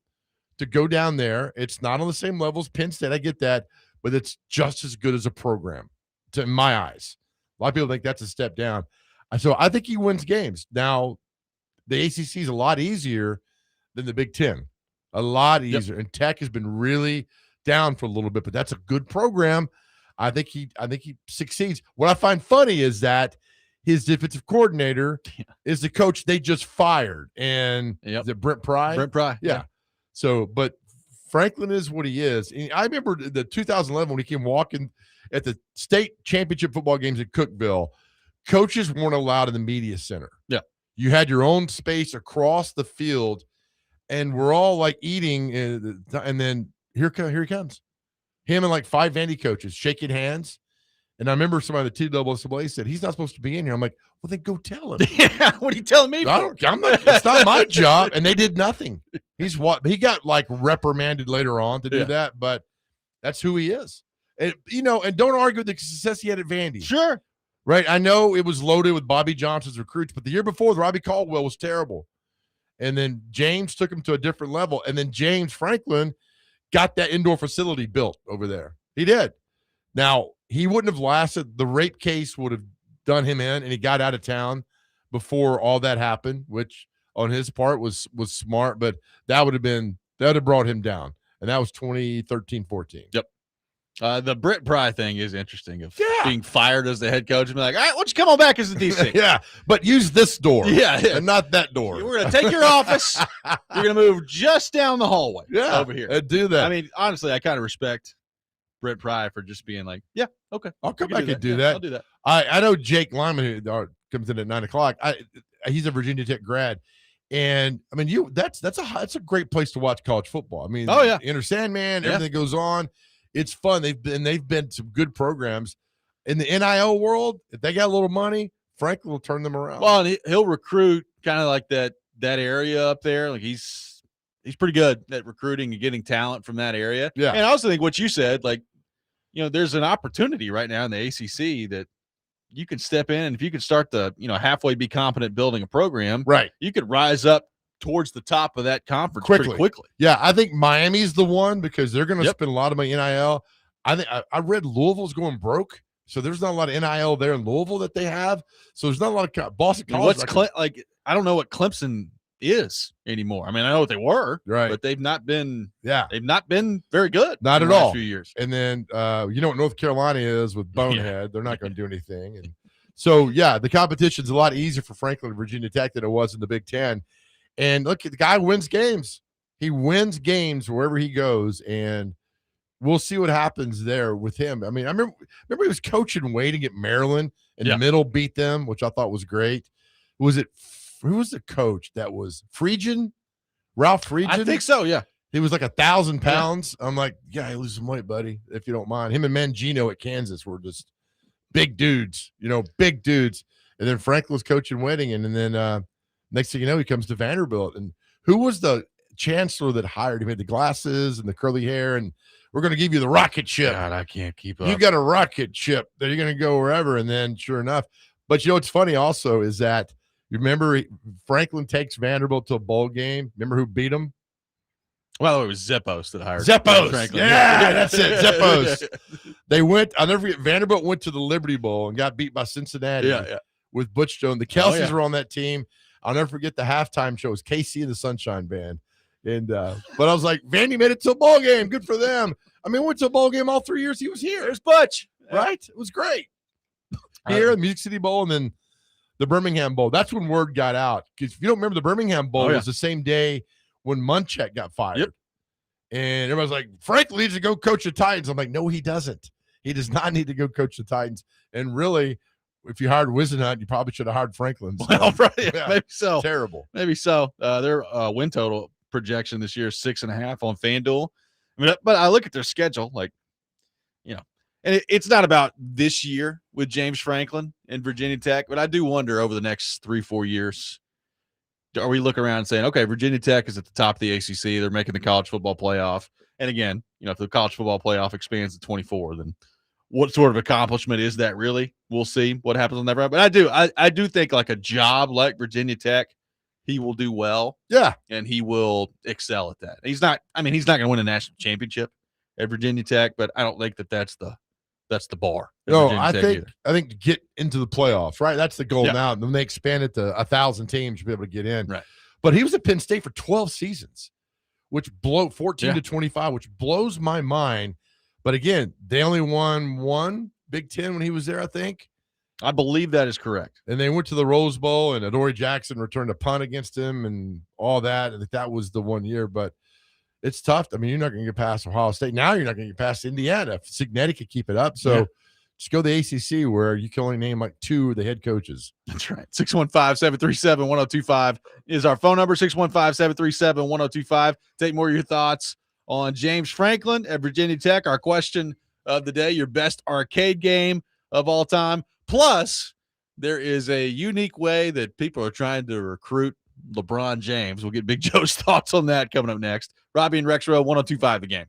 B: to go down there. It's not on the same level as Penn State. I get that, but it's just as good as a program in my eyes. A lot of people think that's a step down. So I think he wins games. Now, the ACC is a lot easier than the Big Ten. A lot easier. And Tech has been really down for a little bit, but that's a good program. I think he succeeds. What I find funny is that his defensive coordinator is the coach they just fired. And is it Brent Pry?
A: Brent Pry.
B: Yeah. So, but Franklin is what he is. And I remember the 2011 when he came walking at the state championship football games at Cookeville, coaches weren't allowed in the media center.
A: Yeah.
B: You had your own space across the field, and we're all like eating, and then here he comes. Him and like 5 Vandy coaches shaking hands. And I remember somebody at the TSSAA said, "He's not supposed to be in here." I'm like, "Well, then go tell him."
A: Yeah, what are you telling me for?
B: It's not my job. And they did nothing. He got like reprimanded later on to do that, but that's who he is. And, and don't argue with the success he had at Vandy.
A: Sure.
B: Right? I know it was loaded with Bobby Johnson's recruits, but the year before, Robbie Caldwell was terrible. And then James took him to a different level. And then James Franklin got that indoor facility built over there. He did. Now, he wouldn't have lasted. The rape case would have done him in, and he got out of town before all that happened, which on his part was smart, but that would have brought him down. And that was 2013-14.
A: Yep. The Britt Pry thing is interesting of
B: Yeah.
A: being fired as the head coach and be like, all right, why don't you come on back as the DC?
B: Yeah, but use this door.
A: Yeah.
B: And not that door.
A: We're going to take your office. You're going to move just down the hallway over here.
B: And do that.
A: I mean, honestly, I kind of respect Britt Pry for just being like, yeah, okay.
B: I'll come back and do
A: Yeah,
B: that.
A: I'll do that.
B: I know Jake Lyman, who comes in at 9:00. He's a Virginia Tech grad. And I mean, that's a great place to watch college football. I mean,
A: Oh, yeah.
B: Enter Sandman, everything that goes on. It's fun. They've been some good programs in the NIL world. If they got a little money, Franklin will turn them around.
A: Well, and he'll recruit kind of like that area up there. Like he's pretty good at recruiting and getting talent from that area.
B: Yeah.
A: And I also think what you said, like, there's an opportunity right now in the ACC that you can step in, and if you could start to, halfway be competent building a program,
B: right,
A: you could rise up towards the top of that conference pretty quickly.
B: Yeah, I think Miami's the one because they're going to spend a lot of money NIL. I think I read Louisville's going broke, so there's not a lot of NIL there in Louisville that they have. So there's not a lot of Boston College.
A: I don't know what Clemson is anymore. I mean, I know what they were,
B: right,
A: but they've not been.
B: Yeah,
A: they've not been very good.
B: Not
A: in
B: at
A: the
B: all.
A: last few years.
B: And then you know what North Carolina is with Bonehead. They're not going to do anything. And so yeah, the competition's a lot easier for Franklin and Virginia Tech than it was in the Big Ten. And look, the guy wins games. He wins games wherever he goes, and we'll see what happens there with him. I mean, I remember he was coaching Waiting at Maryland, and the middle beat them, which I thought was great. Who was the coach that was Friedgen? Ralph Friedgen?
A: I think so, yeah.
B: He was like 1,000 pounds. I'm like, yeah, lose some weight, buddy, if you don't mind. Him and Mangino at Kansas were just big dudes, big dudes. And then Frank was coaching Waiting, and then next thing you know, he comes to Vanderbilt. And who was the chancellor that hired him? He had the glasses and the curly hair, and we're going to give you the rocket ship.
A: God, I can't keep up.
B: You got a rocket ship that you're going to go wherever. And then sure enough, but what's funny also is that you remember Franklin takes Vanderbilt to a bowl game. Remember who beat him?
A: Well, it was Zeppos that hired
B: Zeppos.
A: Franklin.
B: Yeah, that's it. Zeppos. They went, I'll never forget, Vanderbilt went to the Liberty Bowl and got beat by Cincinnati with Butch Jones. The Kelseys were on that team. I'll never forget the halftime show. It was KC and the Sunshine Band. And but I was like, Vandy made it to a bowl game. Good for them. I mean, went to a bowl game all 3 years he was here.
A: There's Butch.
B: Right? It was great. Here, the Music City Bowl, and then the Birmingham Bowl. That's when word got out. Because if you don't remember, the Birmingham Bowl was the same day when Munchak got fired.
A: Yep.
B: And everybody's like, Frank needs to go coach the Titans. I'm like, no, he doesn't. He does not need to go coach the Titans. And really, if you hired Wisenhunt, you probably should have hired Franklin. So,
A: well, right, maybe so.
B: Terrible.
A: Maybe so. Their win total projection this year is 6.5 on FanDuel. I mean, but I look at their schedule, like, and it's not about this year with James Franklin and Virginia Tech, but I do wonder over the next 3-4 years, are we looking around and saying, okay, Virginia Tech is at the top of the ACC, they're making the college football playoff, and again, if the college football playoff expands to 24, then what sort of accomplishment is that really? We'll see what happens on that round. But I do think like a job like Virginia Tech, he will do well.
B: Yeah.
A: And he will excel at that. He's not going to win a national championship at Virginia Tech, but I don't think that's the bar.
B: No, I think to get into the playoffs, right? That's the goal now. And then they expand it to 1,000 teams to be able to get in.
A: Right.
B: But he was at Penn State for 12 seasons, which 14 to 25, which blows my mind. But again, they only won one Big Ten when he was there, I think.
A: I believe that is correct.
B: And they went to the Rose Bowl, and Adoree Jackson returned a punt against him and all that. And that was the 1 year. But it's tough. I mean, you're not going to get past Ohio State. Now you're not going to get past Indiana. If Cignetti could keep it up. So just go to the ACC where you can only name like 2 of the head coaches.
A: That's right. 615-737-1025 is our phone number, 615-737-1025. Take more of your thoughts on James Franklin at Virginia Tech. Our question of the day, your best arcade game of all time. Plus, there is a unique way that people are trying to recruit LeBron James. We'll get Big Joe's thoughts on that coming up next. Robby and Rexrode, 1025 The Game.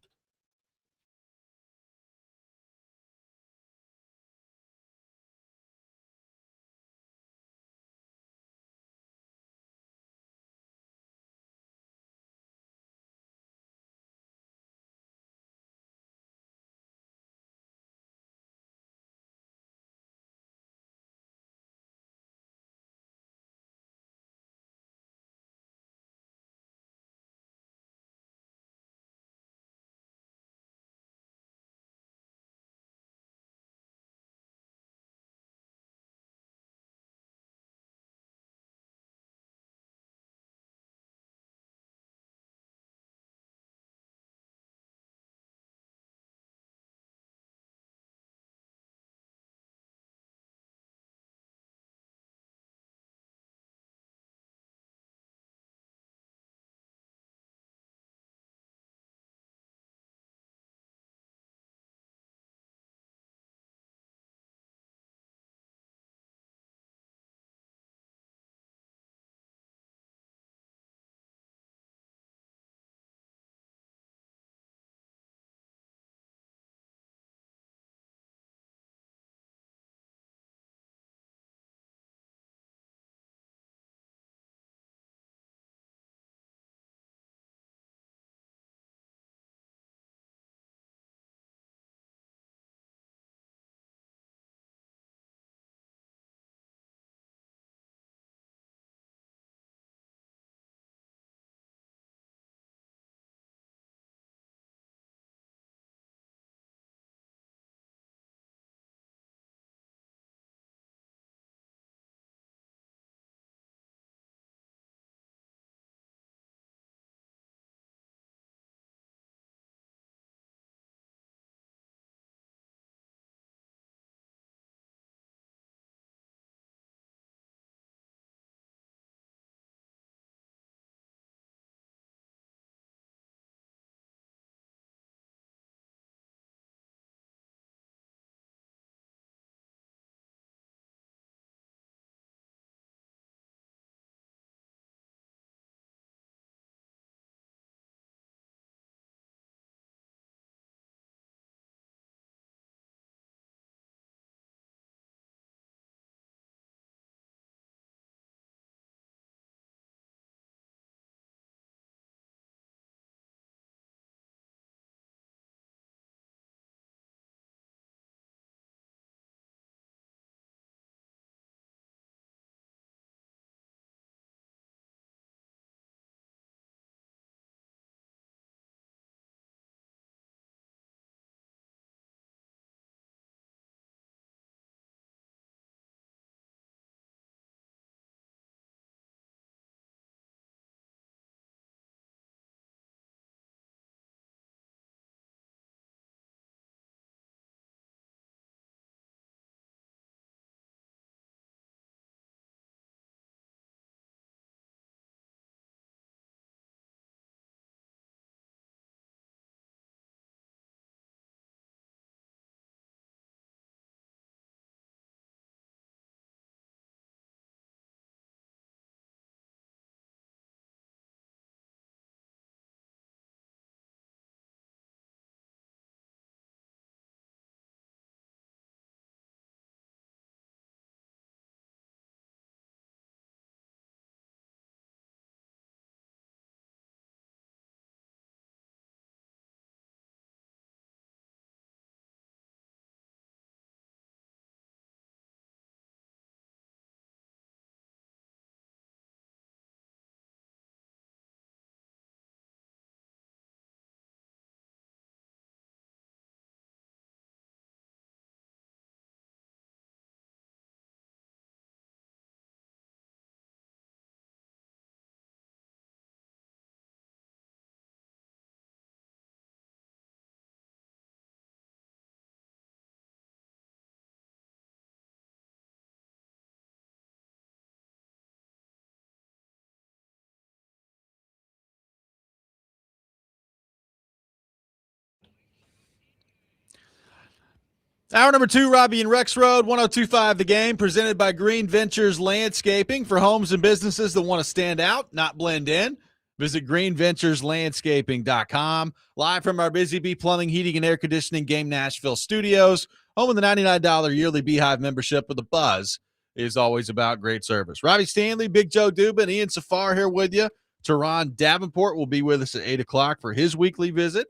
A: Hour number 2, Robby and Rexrode, 102.5 The Game, presented by Green Ventures Landscaping for homes and businesses that want to stand out, not blend in. Visit greenventureslandscaping.com. Live from our Busy Bee Plumbing, Heating, and Air Conditioning Game Nashville studios, home of the $99 yearly Beehive membership with a buzz is always about great service. Robbie Stanley, Big Joe Dubin, Ian Safar here with you. Turron Davenport will be with us at 8 o'clock for his weekly visit.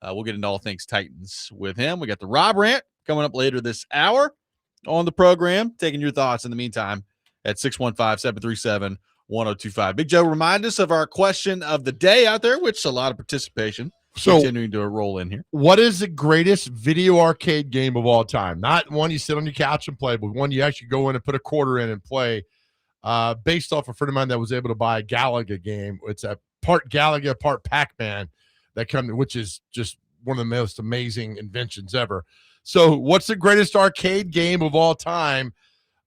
A: We'll get into all things Titans with him. We got the Rob Rant coming up later this hour on the program, taking your thoughts in the meantime at 615-737-1025. Big Joe, remind us of our question of the day out there, which is a lot of participation.
B: So,
A: continuing to roll in here.
B: What is the greatest video arcade game of all time? Not one you sit on your couch and play, but one you actually go in and put a quarter in and play. Based off a friend of mine that was able to buy a Galaga game. It's a part Galaga, part Pac-Man which is just one of the most amazing inventions ever. So what's the greatest arcade game of all time?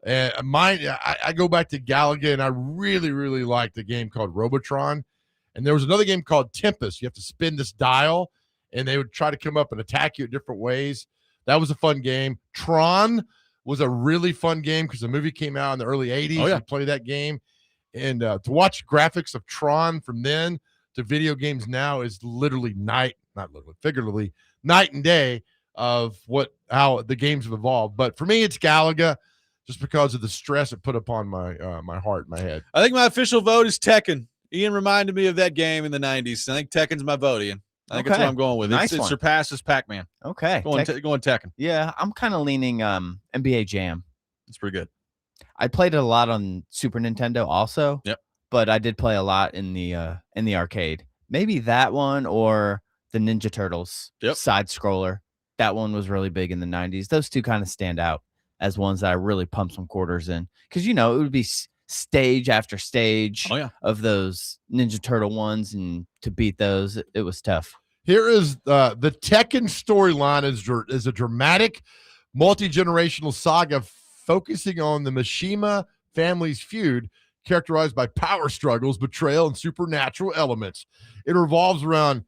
B: I go back to Galaga, and I really, really like the game called Robotron. And there was another game called Tempest. You have to spin this dial, and they would try to come up and attack you in different ways. That was a fun game. Tron was a really fun game because the movie came out in the early 80s.
A: Oh, yeah.
B: You play that game. And to watch graphics of Tron from then to video games now is literally figuratively, night and day of how the games have evolved. But for me, it's Galaga just because of the stress it put upon my heart, my head.
A: I think my official vote is Tekken. Ian reminded me of that game in the 90s. I think Tekken's my vote, Ian. I think that's what I'm going with.
C: Nice
A: it
C: one.
A: surpasses Pac-Man.
C: Okay.
A: Going Tekken.
C: Yeah, I'm kind of leaning NBA Jam.
A: It's pretty good.
C: I played it a lot on Super Nintendo also.
A: Yep.
C: But I did play a lot in the arcade. Maybe that one or the Ninja Turtles side scroller. That one was really big in the 90s. Those two kind of stand out as ones that I really pumped some quarters in. Because, it would be stage after stage of those Ninja Turtle ones. And to beat those, it was tough.
B: Here is the Tekken storyline is a dramatic, multi-generational saga focusing on the Mishima family's feud, characterized by power struggles, betrayal, and supernatural elements. It revolves around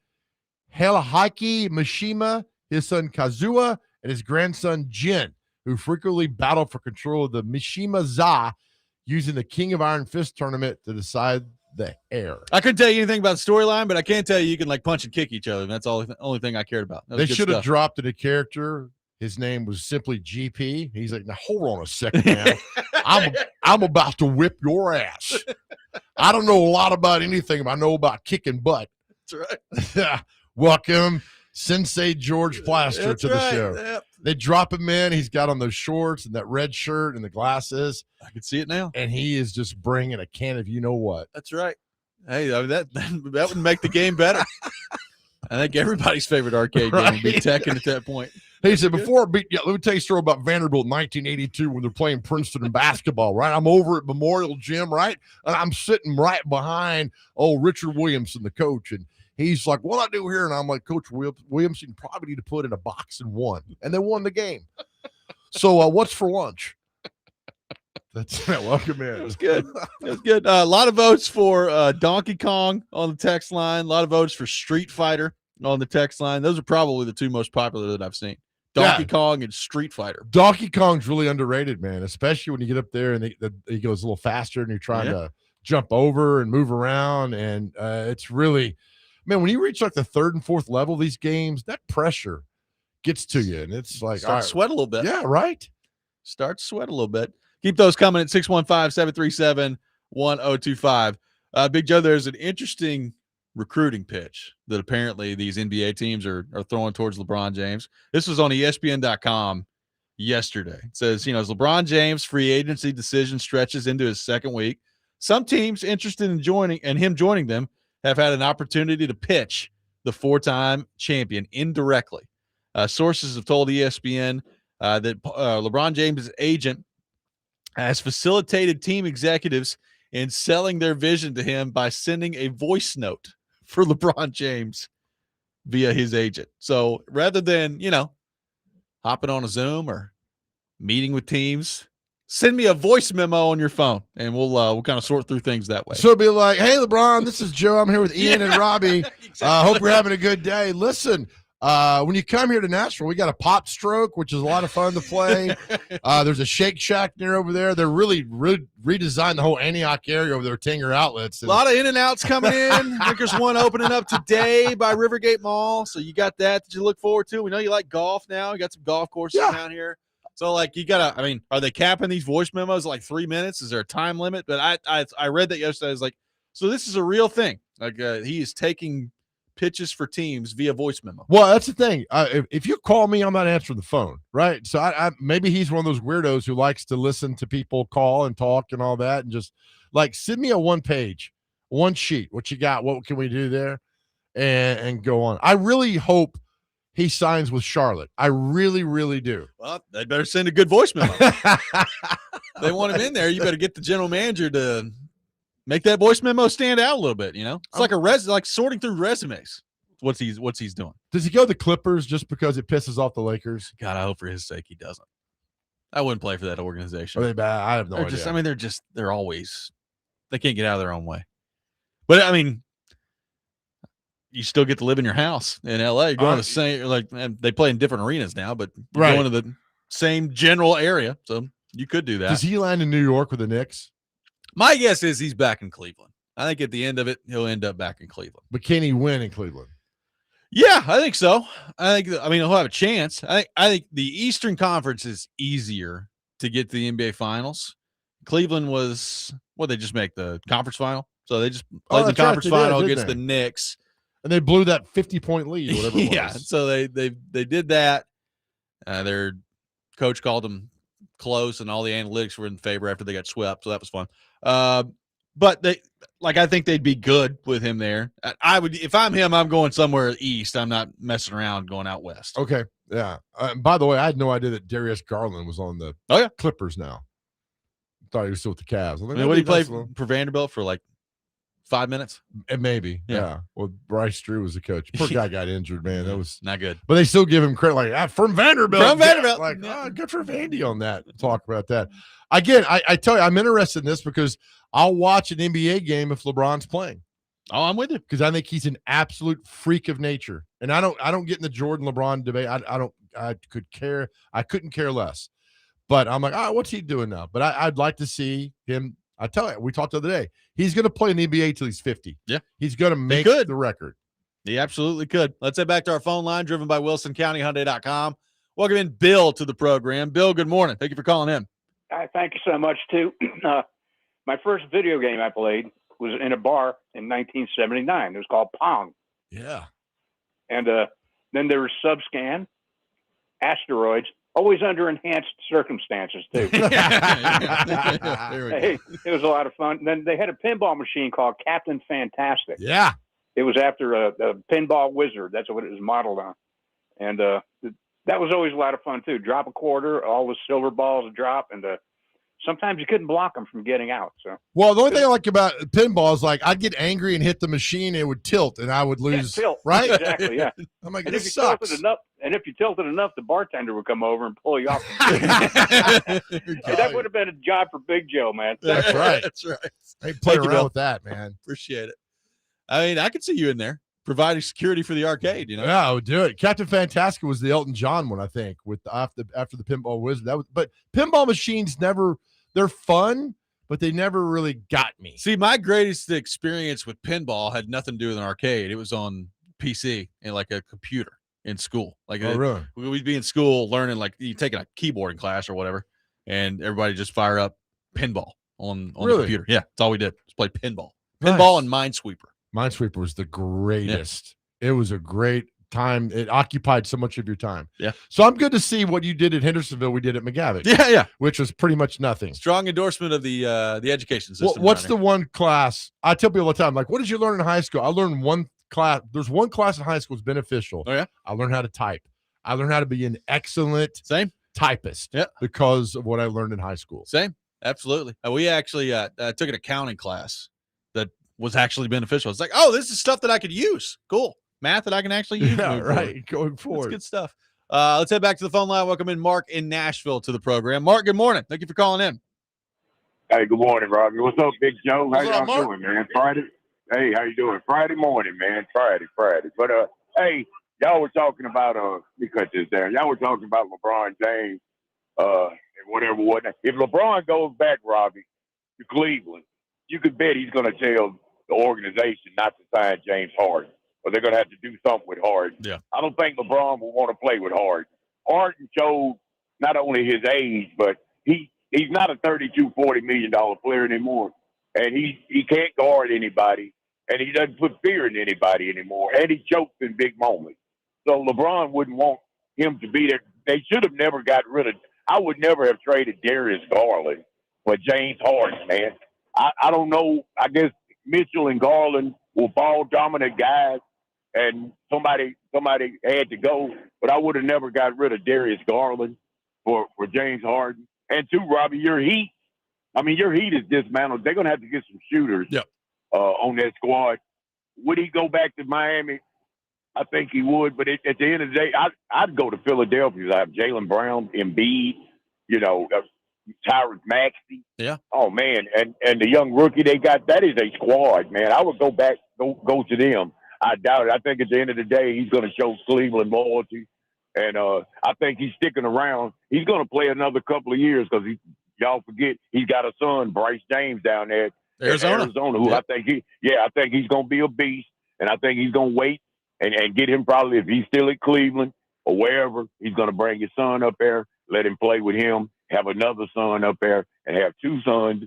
B: Heihachi Mishima, his son Kazuya, and his grandson Jin, who frequently battle for control of the Mishima-za using the King of Iron Fist tournament to decide the heir.
A: I couldn't tell you anything about the storyline, but I can tell you can punch and kick each other. And that's the only thing I cared about.
B: They should have dropped it a character. His name was simply GP. He's like, now hold on a second, man. I'm about to whip your ass. I don't know a lot about anything, but I know about kicking butt.
A: That's right.
B: Welcome, Sensei George Plaster to the show.
A: Yep.
B: They drop him in. He's got on those shorts and that red shirt and the glasses.
A: I can see it now.
B: And he is just bringing a can of you-know-what.
A: That's right. Hey, that would make the game better. I think everybody's favorite arcade game would be Tekken at that point.
B: He said, before I beat you, let me tell you a story about Vanderbilt in 1982 when they're playing Princeton in basketball, right? I'm over at Memorial Gym, right? And I'm sitting right behind Richard Williamson, the coach. And he's like, what do I do here? And I'm like, Coach Williamson, you probably need to put in a box and won. And they won the game. So what's for lunch? That's welcome in.
A: It was good. It was good. A lot of votes for Donkey Kong on the text line. A lot of votes for Street Fighter on the text line. Those are probably the two most popular that I've seen. Donkey Kong and Street Fighter.
B: Donkey Kong's really underrated, man, especially when you get up there and he goes a little faster and you're trying to jump over and move around. And it's really, man, when you reach like the third and fourth level of these games, that pressure gets to you. And it's like,
A: Start to sweat a little bit.
B: Yeah, right.
A: Start to sweat a little bit. Keep those coming at 615-737-1025. Big Joe, there's an interesting recruiting pitch that apparently these NBA teams are throwing towards LeBron James. This was on ESPN.com yesterday. It says, as LeBron James' free agency decision stretches into his second week, some teams interested in him joining them have had an opportunity to pitch the four-time champion indirectly. Sources have told ESPN that LeBron James' agent has facilitated team executives in selling their vision to him by sending a voice note for LeBron James via his agent. So rather than, hopping on a Zoom or meeting with teams, send me a voice memo on your phone and we'll kind of sort through things that way.
B: So it'll be like, hey, LeBron, this is Joe. I'm here with Ian and Robbie.
A: Exactly.
B: Hope you're having a good day. Listen, When you come here to Nashville, we got a Pop Stroke, which is a lot of fun to play. There's a Shake Shack near over there. They're really redesigned the whole Antioch area over there, Tinger Outlets.
A: A lot of In-N-Outs coming in. I think there's one opening up today by Rivergate Mall. So you got that you look forward to. We know you like golf now. You got some golf courses down here. So, like, you got to – I mean, are they capping these voice memos like 3 minutes? Is there a time limit? But I read that yesterday. I was like, so this is a real thing. Like, he is taking – pitches for teams via voice memo.
B: Well, that's the thing. If you call me, I'm not answering the phone, right? So I maybe he's one of those weirdos who likes to listen to people call and talk and all that, and just like send me a 1-page, 1 sheet. What you got? What can we do there? And go on. I really hope he signs with Charlotte. I really, really do.
A: Well, they better send a good voice memo. They want him in there. You better get the general manager to make that voice memo stand out a little bit, you know? It's like like sorting through resumes. What's he's doing.
B: Does he go to the Clippers just because it pisses off the Lakers?
A: God, I hope for his sake he doesn't. I wouldn't play for that organization.
B: Are they bad? I have no idea.
A: They're always – they can't get out of their own way. But, I mean, you still get to live in your house in L.A. Going to the same – like, they play in different arenas now, but going to the same general area. So you could do that.
B: Does he land in New York with the Knicks?
A: My guess is he's back in Cleveland. I think at the end of it, he'll end up back in Cleveland.
B: But can he win in Cleveland?
A: Yeah, I think so. I mean, he'll have a chance. I think the Eastern Conference is easier to get to the NBA Finals. Cleveland was they just make the conference final. So they just played the conference final against the Knicks.
B: And they blew that 50-point lead, whatever it was.
A: Yeah, so they did that. Their coach called them close, and all the analytics were in favor after they got swept, so that was fun. But I think they'd be good with him there. I would, if I'm him, I'm going somewhere east. I'm not messing around going out west.
B: Okay, yeah. By the way, I had no idea that Darius Garland was on the Clippers now. Thought he was still with the Cavs.
A: What did he play for Vanderbilt for, like 5 minutes?
B: Maybe, yeah. Well, Bryce Drew was the coach. Poor guy got injured, man. That was
A: not good.
B: But they still give him credit, like from Vanderbilt.
A: From Vanderbilt,
B: like good for Vandy on that. Talk about that again. I tell you, I'm interested in this because I'll watch an NBA game if LeBron's playing.
A: Oh, I'm with you
B: because I think he's an absolute freak of nature, and I don't get in the Jordan LeBron debate. I couldn't care less. But I'm like, what's he doing now? But I'd like to see him. I tell you, we talked the other day. He's going to play in the NBA till he's 50.
A: Yeah.
B: He's going to make the record.
A: He absolutely could. Let's head back to our phone line, driven by WilsonCountyHyundai.com. Welcome in Bill to the program. Bill, good morning. Thank you for calling in.
E: Thank you so much, too. My first video game I played was in a bar in 1979. It was called Pong.
B: Yeah.
E: And then there was Subscan, Asteroids, always under enhanced circumstances, too. Hey, it was a lot of fun. And then they had a pinball machine called Captain Fantastic.
B: Yeah.
E: It was after a pinball wizard. That's what it was modeled on. And that was always a lot of fun, too. Drop a quarter, all the silver balls drop, and sometimes you couldn't block them from getting out. So,
B: well, the only thing I like about pinball is like I'd get angry and hit the machine, and it would tilt, and I would lose.
E: Yeah, tilt.
B: Right?
E: Exactly. Yeah.
B: I'm like,
E: and
B: this sucks.
E: If you tilted enough, the bartender would come over and pull you off. That would have been a job for Big Joe, man.
B: That's right.
A: That's right.
B: Hey, play around with that, man.
A: Appreciate it. I mean, I could see you in there providing security for the arcade. You know,
B: yeah, I would do it. Captain Fantastic was the Elton John one, I think, with after the pinball wizard. But pinball machines they're fun, but they never really got me.
A: See, my greatest experience with pinball had nothing to do with an arcade. It was on PC and like a computer in school. Like,
B: really?
A: We'd be in school learning, like you taking a keyboarding class or whatever, and everybody just fire up pinball on the computer. Yeah, that's all we did. Just play pinball. Pinball and Minesweeper.
B: Minesweeper was the greatest. Yeah. It was a great time. It occupied so much of your time.
A: Yeah.
B: So I'm good to see what you did at Hendersonville. We did at McGavick.
A: Yeah.
B: Which was pretty much nothing.
A: Strong endorsement of the education system.
B: What's the one class? I tell people all the time, like, what did you learn in high school? I learned one class. There's one class in high school that's beneficial.
A: Oh, yeah?
B: I learned how to type. I learned how to be an excellent typist.
A: Yeah.
B: Because of what I learned in high school.
A: Same. Absolutely. We actually took an accounting class that was actually beneficial. It's like, oh, this is stuff that I could use. Cool. Math that I can actually use.
B: Yeah, right. Going forward.
A: That's good stuff. Let's head back to the phone line. Welcome in Mark in Nashville to the program. Mark, good morning. Thank you for calling in.
F: Hey, good morning, Robbie. What's up, Big Joe? How y'all
B: Mark?
F: doing, man? Friday? Hey, how you doing? Friday morning, man. Friday. But, hey, y'all were talking about let me cut this down. Y'all were talking about LeBron James and whatever. If LeBron goes back, Robbie, to Cleveland, you could bet he's going to tell the organization not to sign James Harden, or they're going to have to do something with Harden.
A: Yeah.
F: I don't think LeBron will want to play with Harden. Harden showed not only his age, but he's not a $32, $40 million player anymore, and he can't guard anybody, and he doesn't put fear in anybody anymore, and he chokes in big moments. So LeBron wouldn't want him to be there. They should have never got rid of. I would never have traded Darius Garland for James Harden, man. I don't know. I guess Mitchell and Garland were ball dominant guys, and somebody had to go. But I would have never got rid of Darius Garland for James Harden. And two, Robbie, your Heat. I mean, your Heat is dismantled. They're gonna have to get some shooters on that squad. Would he go back to Miami? I think he would. But at the end of the day, I'd go to Philadelphia. I have Jaylen Brown, Embiid, Tyrese Maxey.
A: Yeah.
F: Oh man, and the young rookie they got, that is a squad, man. I would go back, go to them. I doubt it. I think at the end of the day, he's going to show Cleveland loyalty, and I think he's sticking around. He's going to play another couple of years because y'all forget he's got a son, Bryce James, down there,
A: Arizona.
F: Who
A: Yep.
F: I think he's going to be a beast, and I think he's going to wait and get him probably if he's still at Cleveland or wherever. He's going to bring his son up there, let him play with him. Have another son up there, and have two sons,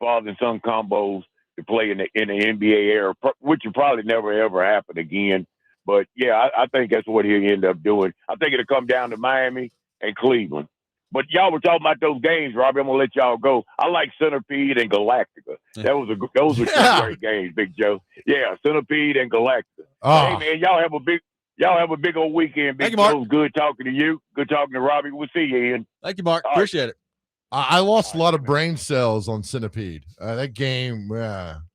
F: father and son combos to play in the NBA era, which will probably never ever happen again. But yeah, I think that's what he'll end up doing. I think it'll come down to Miami and Cleveland. But y'all were talking about those games, Robbie. I'm gonna let y'all go. I like Centipede and Galactica. Those were two great games, Big Joe. Yeah, Centipede and Galactica.
B: Oh.
F: Hey man, y'all have a big old weekend, Big
A: Thank you, Mark.
F: Joe. Good talking to you. Good talking to Robbie. We'll see you, Ian.
A: Thank you, Mark.
F: All right.
A: Appreciate it.
B: I lost a lot of brain cells on Centipede. That game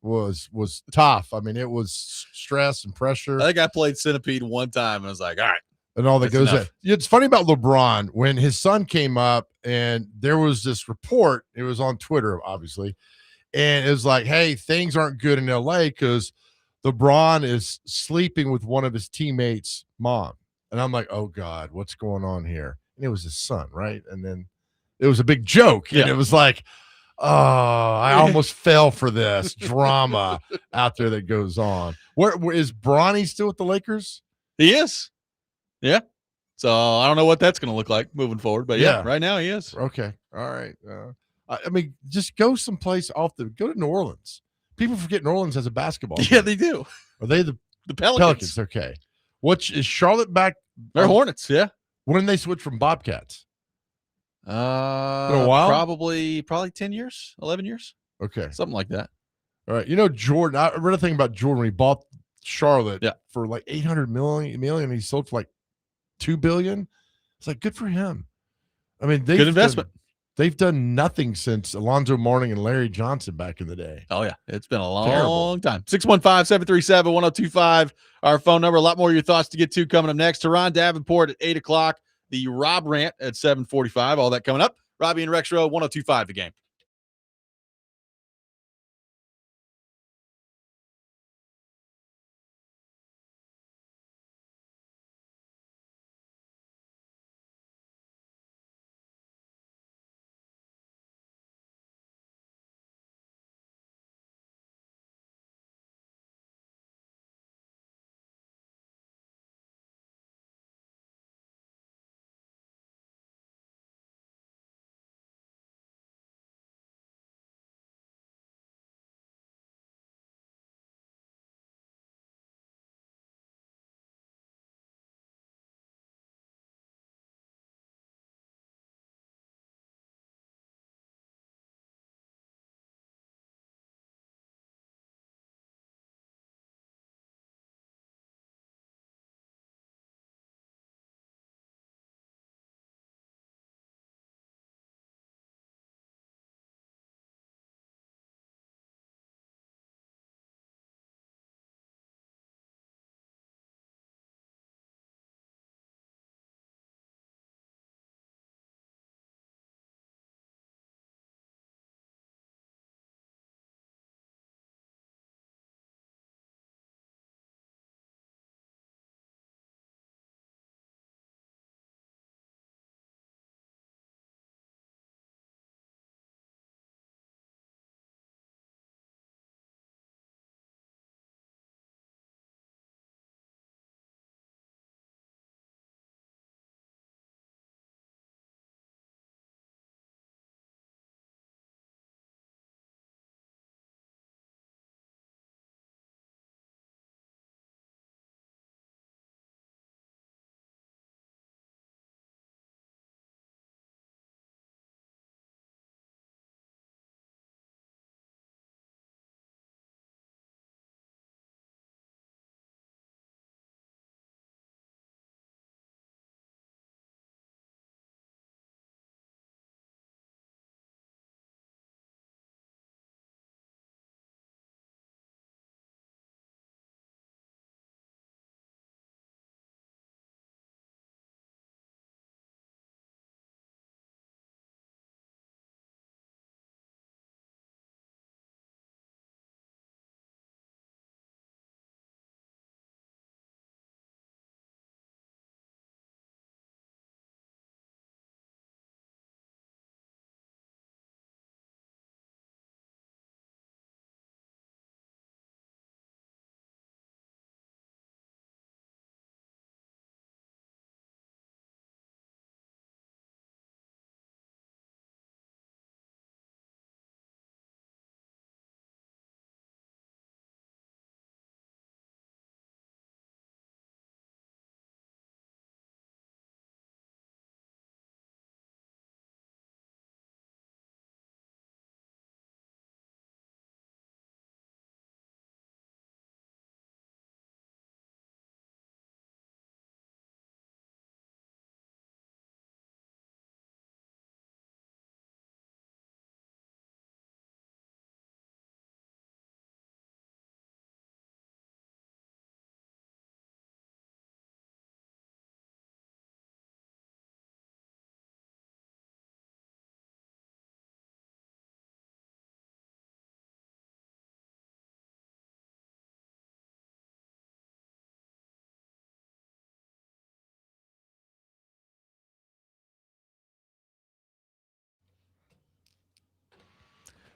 B: was tough. I mean, it was stress and pressure.
A: I think I played Centipede one time and I was like, all right.
B: And all that
A: That's
B: goes
A: enough.
B: in. It's funny about LeBron when his son came up and there was this report. It was on Twitter, obviously. And it was like, hey, things aren't good in LA because LeBron is sleeping with one of his teammates' mom. And I'm like, oh God, what's going on here? And it was his son, right? And then it was a big joke. And it was like, oh, I almost fell for this drama out there that goes on. Where is Bronny still with the Lakers?
A: He is. Yeah. So I don't know what that's going to look like moving forward, but yeah,
B: Yeah.
A: right now he is.
B: Okay. All right. I mean, just go someplace go to New Orleans. People forget New Orleans has a basketball
A: Yeah,
B: team.
A: they do.
B: Are they
A: The Pelicans.
B: Okay. Is Charlotte back?
A: They're Hornets. Yeah.
B: When did they switch from Bobcats?
A: Been
B: a while?
A: Probably 10 years, 11 years,
B: Okay.
A: something like that.
B: All right. Jordan, I read a thing about Jordan when he bought Charlotte for like $800 million. He sold for like $2 billion. It's like, good for him. I mean,
A: Good investment.
B: They've done nothing since Alonzo Mourning and Larry Johnson back in the day.
A: Oh, yeah. It's been a long
B: Terrible.
A: time. 615-737-1025. Our phone number. A lot more of your thoughts to get to coming up next. Turron Davenport at 8 o'clock. The Rob Rant at 7:45. All that coming up. Robby and Rexrode, 1025 The Game.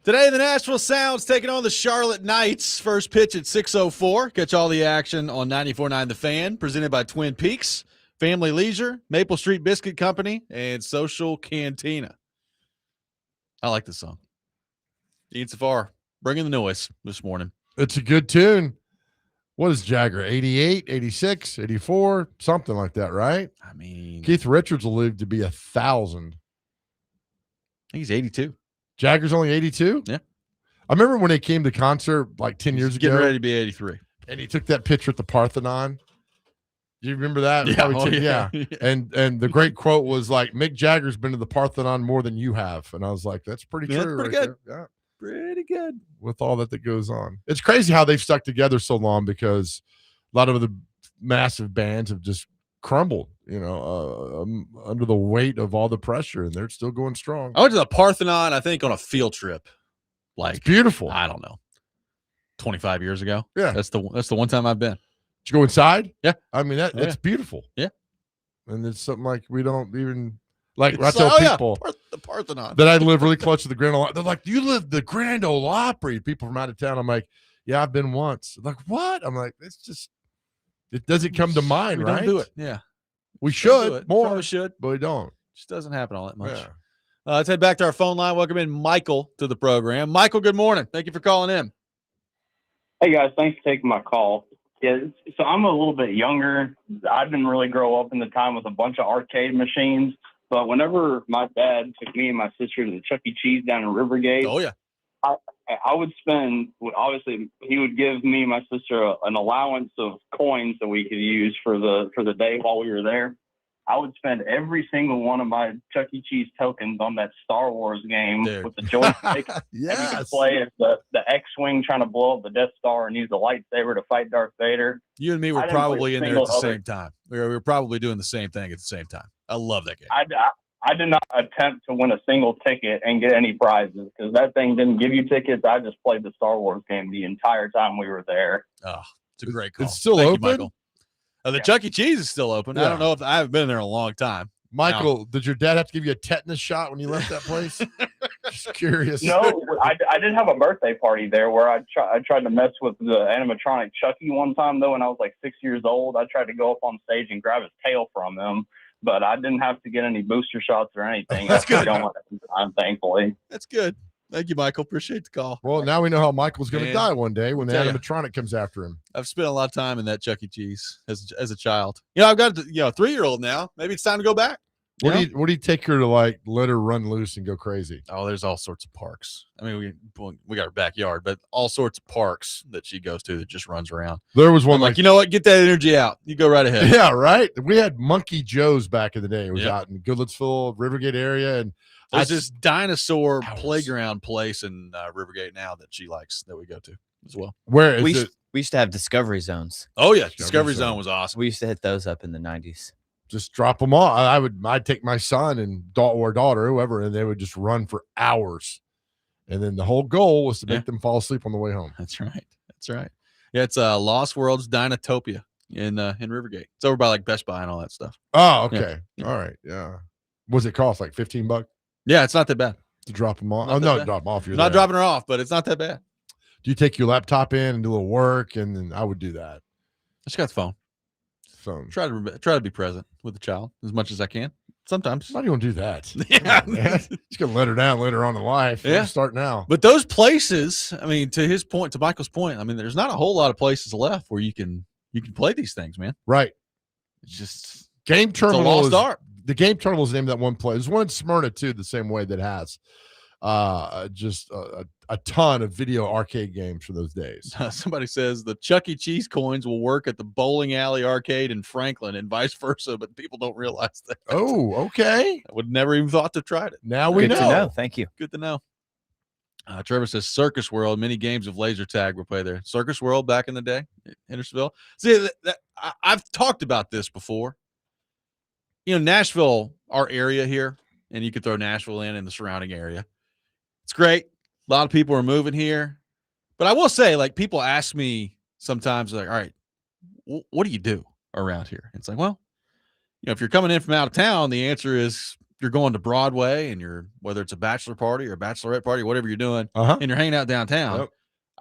A: Today, the Nashville Sounds taking on the Charlotte Knights. First pitch at 6:04. Catch all the action on 94.9 The Fan, presented by Twin Peaks, Family Leisure, Maple Street Biscuit Company, and Social Cantina. I like this song. Ian Safar, bringing the noise this morning.
B: It's a good tune. What is Jagger, 88, 86, 84, something like that, right?
A: I mean,
B: Keith Richards will live to be 1,000.
A: I think he's 82.
B: Jagger's only 82?
A: Yeah.
B: I remember when they came to concert like 10 years ago.
A: Getting ready to be 83.
B: And he took that picture at the Parthenon. Do you remember that?
A: Yeah.
B: Probably yeah. And the great quote was like, Mick Jagger's been to the Parthenon more than you have. And I was like, that's pretty
A: Yeah,
B: true.
A: that's pretty
B: right
A: good.
B: there. Yeah.
A: Pretty good.
B: With all that goes on. It's crazy how they've stuck together so long because a lot of the massive bands have just crumbled, under the weight of all the pressure, and they're still going strong.
A: I went to the Parthenon, I think, on a field trip.
B: It's beautiful.
A: I don't know, 25 years ago.
B: Yeah.
A: That's the one time I've been.
B: Did you go inside?
A: Yeah.
B: I mean,
A: Yeah.
B: it's beautiful.
A: Yeah.
B: And it's something like we don't even like
A: It's
B: I tell
A: like,
B: people
A: the Parthenon.
B: that I live really close to the Grand Ole Opry. They're like, you live the Grand Ole Opry. People from out of town. I'm like, yeah, I've been once. They're like, what? I'm like, it's just it doesn't come to mind,
A: We
B: right?
A: don't do it. Yeah.
B: We
A: Don't do
B: should
A: it.
B: more,
A: Probably should.
B: but we don't.
A: Just doesn't happen all that much.
B: Yeah.
A: Let's head back to our phone line. Welcome in Michael to the program. Michael, good morning. Thank you for calling in.
G: Hey guys, thanks for taking my call. Yeah, so I'm a little bit younger. I didn't really grow up in the time with a bunch of arcade machines, but whenever my dad took me and my sister to the Chuck E. Cheese down in Rivergate,
A: Oh, yeah.
G: I would spend, obviously he would give me and my sister an allowance of coins that we could use for the day while we were there. I would spend every single one of my Chuck E. Cheese tokens on that Star Wars game
A: Dude.
G: with the joystick. And you could
B: Yes.
G: play as the X-Wing trying to blow up the Death Star and use the lightsaber to fight Darth Vader.
A: You and me
G: I
A: were
G: didn't play
A: probably
G: a
A: in there at the
G: single other-
A: same time. We were probably doing the same thing at the same time. I love that game.
G: I did not attempt to win a single ticket and get any prizes because that thing didn't give you tickets. I just played the Star Wars game the entire time we were there.
A: Oh, it's a great call.
B: It's still
A: Thank you,
B: open?
A: Michael. The
G: Yeah.
A: Chuck E. Cheese is still open. I
B: Yeah.
A: don't know if I haven't been there in a long time.
B: Michael, did your dad have to give you a tetanus shot when you left that place? Just curious.
G: No, I did have a birthday party there where I tried to mess with the animatronic Chucky one time, though, when I was like 6 years old. I tried to go up on stage and grab his tail from him, but I didn't have to get any booster shots or anything.
A: That's good.
G: I'm thankfully.
A: That's good. Thank you, Michael. Appreciate the call.
B: Well, now we know how Michael's going to
A: Man,
B: die one day when the
A: tell ya.
B: animatronic comes after him.
A: I've spent a lot of time in that Chuck E. Cheese as a child. I've got a 3-year-old now. Maybe it's time to go back.
B: What do you take her to, like, let her run loose and go crazy?
A: Oh, there's all sorts of parks. I mean, we got our backyard, but all sorts of parks that she goes to that just runs around.
B: There was one
A: I'm like, you know what? Get that energy out. You go right ahead.
B: yeah, right. We had Monkey Joe's back in the day. It was
A: Yep.
B: out in Goodlettsville, Rivergate area, and
A: There's this dinosaur
B: Hours.
A: playground place in Rivergate now that she likes that we go to as well.
B: where is
C: We
B: it?
C: used to have discovery zones.
A: Oh yeah,
B: Discovery
A: Discovery
B: Zone.
A: Zone was awesome.
C: We used to hit those up in the 90s.
B: Just drop them off. I'd take my son and or daughter, whoever, and they would just run for hours. And then the whole goal was to make
A: Yeah.
B: them fall asleep on the way home.
A: That's right. That's right. Yeah, it's Lost World's Dinotopia in Rivergate. It's over by like Best Buy and all that stuff.
B: Oh, okay.
A: Yeah.
B: All right. Yeah. What's it cost? Like $15
A: Yeah, it's not that bad.
B: to drop them off?
A: Not
B: Oh,
A: that
B: no,
A: bad.
B: drop them off. You're
A: Not
B: there.
A: dropping her off, but it's not that bad.
B: Do you take your laptop in and do a little work? And then I would do that.
A: I just got the phone.
B: So
A: Try to be present with the child as much as I can. Sometimes.
B: why do you want to do that?
A: Yeah.
B: Come on, man. Just gonna let her down later on in life.
A: Yeah.
B: Start now.
A: But those places, I mean, to Michael's point, I mean, there's not a whole lot of places left where you can play these things, man.
B: Right.
A: It's just
B: Game
A: it's a
B: Terminal
A: lost
B: is
A: art.
B: the Game Terminal is the name of that one place. There's one in Smyrna too, the same way that has just a ton of video arcade games from those days.
A: Somebody says the Chuck E. Cheese coins will work at the bowling alley arcade in Franklin and vice versa, but people don't realize that.
B: Oh, okay.
A: I would never even thought to try it.
B: Now we
C: Good
B: know.
C: to know. Thank you.
A: Good to know. Trevor says Circus World, many games of laser tag were played there. Circus World back in the day, Hendersonville. See, I've talked about this before. Nashville, our area here, and you could throw Nashville in the surrounding area. It's great. A lot of people are moving here. But I will say, like, people ask me sometimes, like, all right, what do you do around here? It's like, well, if you're coming in from out of town, the answer is you're going to Broadway and whether it's a bachelor party or a bachelorette party, whatever you're doing, and you're hanging out downtown.
B: Yep.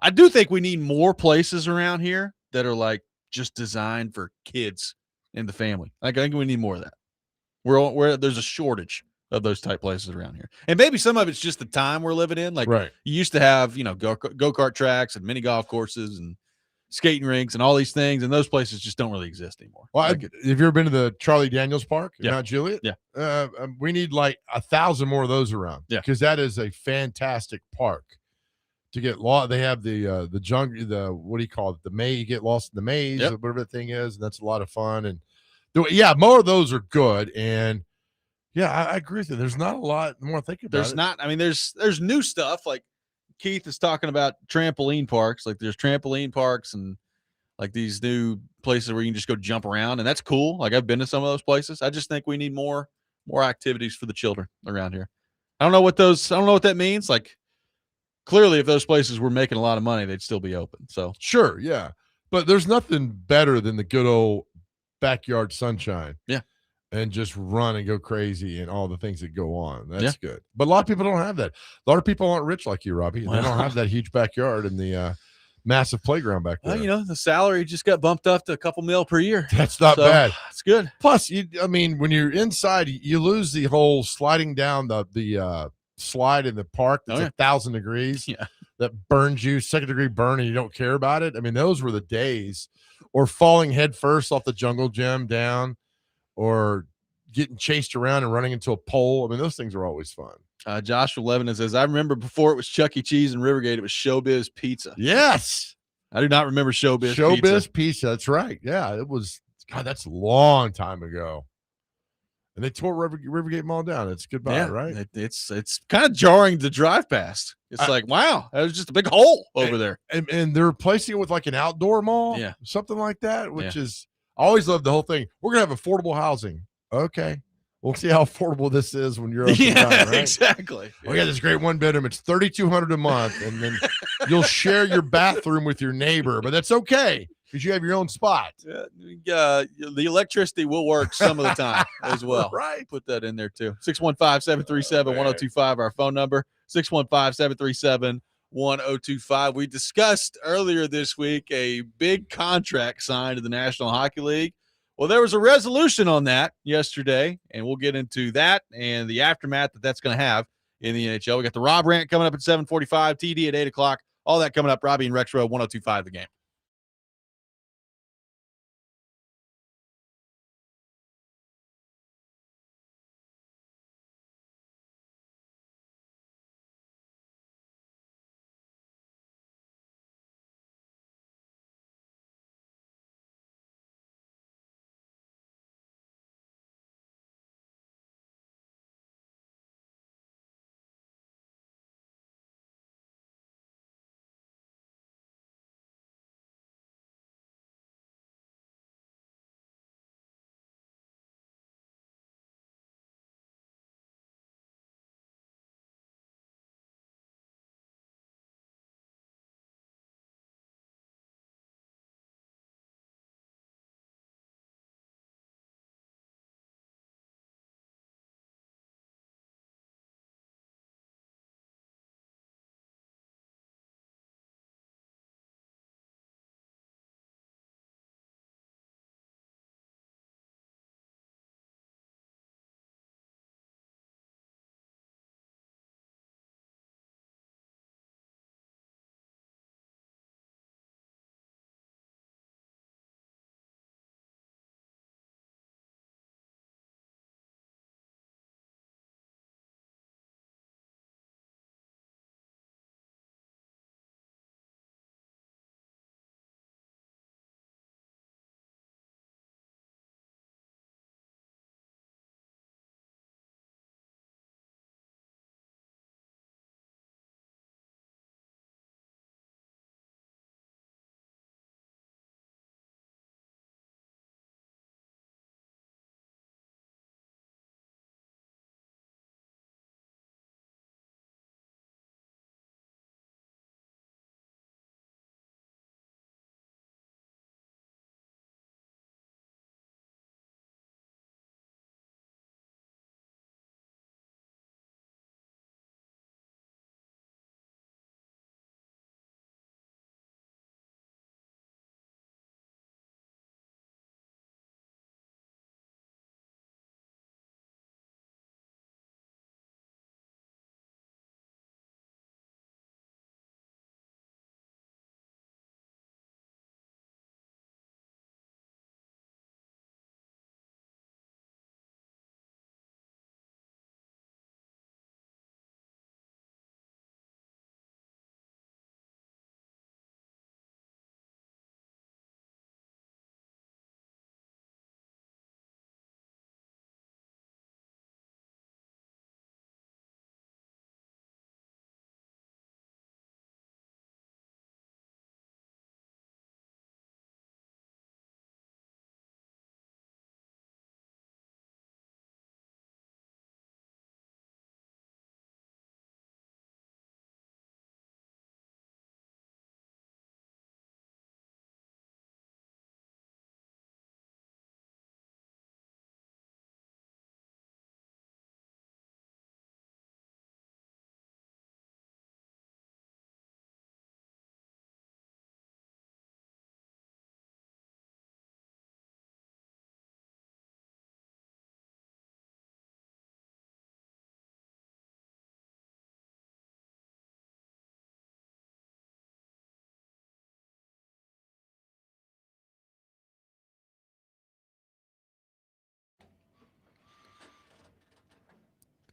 A: I do think we need more places around here that are like just designed for kids and the family. Like, I think we need more of that. Where there's a shortage of those type places around here. And maybe some of it's just the time we're living in. Like,
B: Right.
A: you used to have, go-kart tracks and mini golf courses and skating rinks and all these things, and those places just don't really exist anymore.
B: Well,
A: Like
B: have you ever been to the Charlie Daniels Park in
A: Yeah.
B: Mount Juliet?
A: Yeah.
B: We need like 1,000 more of those around.
A: Yeah.
B: Because that is a fantastic park. To get lost, they have the jungle, what do you call it? The maze. You get lost in the maze,
A: Yep.
B: or whatever the thing is, and that's a lot of fun. And more of those are good. And yeah, I agree with you. There's not a lot more. Think about
A: there's
B: it.
A: not. I mean, there's new stuff. Like Keith is talking about trampoline parks. Like, there's trampoline parks and like these new places where you can just go jump around, and that's cool. Like, I've been to some of those places. I just think we need more activities for the children around here. I don't know what that means. Like, clearly, if those places were making a lot of money, they'd still be open. So
B: Sure, yeah, but there's nothing better than the good old backyard sunshine.
A: Yeah.
B: And just run and go crazy and all the things that go on. That's good. But a lot of people don't have that. A lot of people aren't rich like you, Robbie. They don't have that huge backyard and the massive playground back there.
A: well, the salary just got bumped up to a couple mil per year.
B: That's not bad.
A: It's good.
B: Plus, when you're inside, you lose the whole sliding down the slide in the park that's 1,000 degrees.
A: Yeah.
B: That burns you, second-degree burn, and you don't care about it. I mean, those were the days. Or falling head first off the jungle gym down, or getting chased around and running into a pole. I mean, those things are always fun.
A: Joshua Levin says, I remember before it was Chuck E. Cheese and Rivergate, it was Showbiz Pizza.
B: Yes.
A: I do not remember Showbiz
B: Pizza. That's right. Yeah, it was. God, that's a long time ago. And they tore Rivergate Mall down. It's goodbye, right?
A: It's kind of jarring to drive past. It's like, wow, that was just a big hole over there.
B: And they're replacing it with like an outdoor mall, something like that, which is, I always loved the whole thing. We're going to have affordable housing. Okay. We'll see how affordable this is when you're up and down, right?
A: Exactly.
B: We got this great one bedroom. It's $3,200 a month, and then you'll share your bathroom with your neighbor, but that's okay because you have your own spot.
A: The electricity will work some of the time as well.
B: Right.
A: Put that in there too. 615-737-1025, our phone number. 615-737-1025. We discussed earlier this week a big contract signed to the National Hockey League. Well, there was a resolution on that yesterday, and we'll get into that and the aftermath that's going to have in the NHL. We got the Rob Rant coming up at 7:45, TD at 8 o'clock. All that coming up. Robby and Rexrode, 102.5 The Game.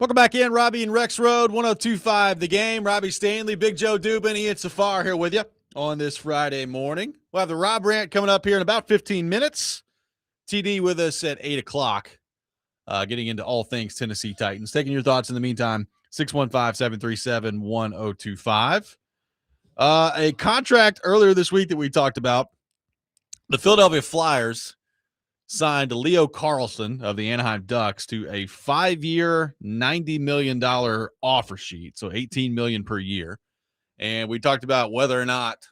A: Welcome back in, Robby and Rexrode, 102.5 The Game. Robbie Stanley, Big Joe Dubin, Ian Safar here with you on this Friday morning. We'll have the Rob Rant coming up here in about 15 minutes. TD with us at 8 o'clock, getting into all things Tennessee Titans. Taking your thoughts in the meantime, 615-737-1025. A contract earlier this week that we talked about, the Philadelphia Flyers signed Leo Carlsson of the Anaheim Ducks to a 5-year, $90 million offer sheet, so $18 million per year. And we talked about whether or not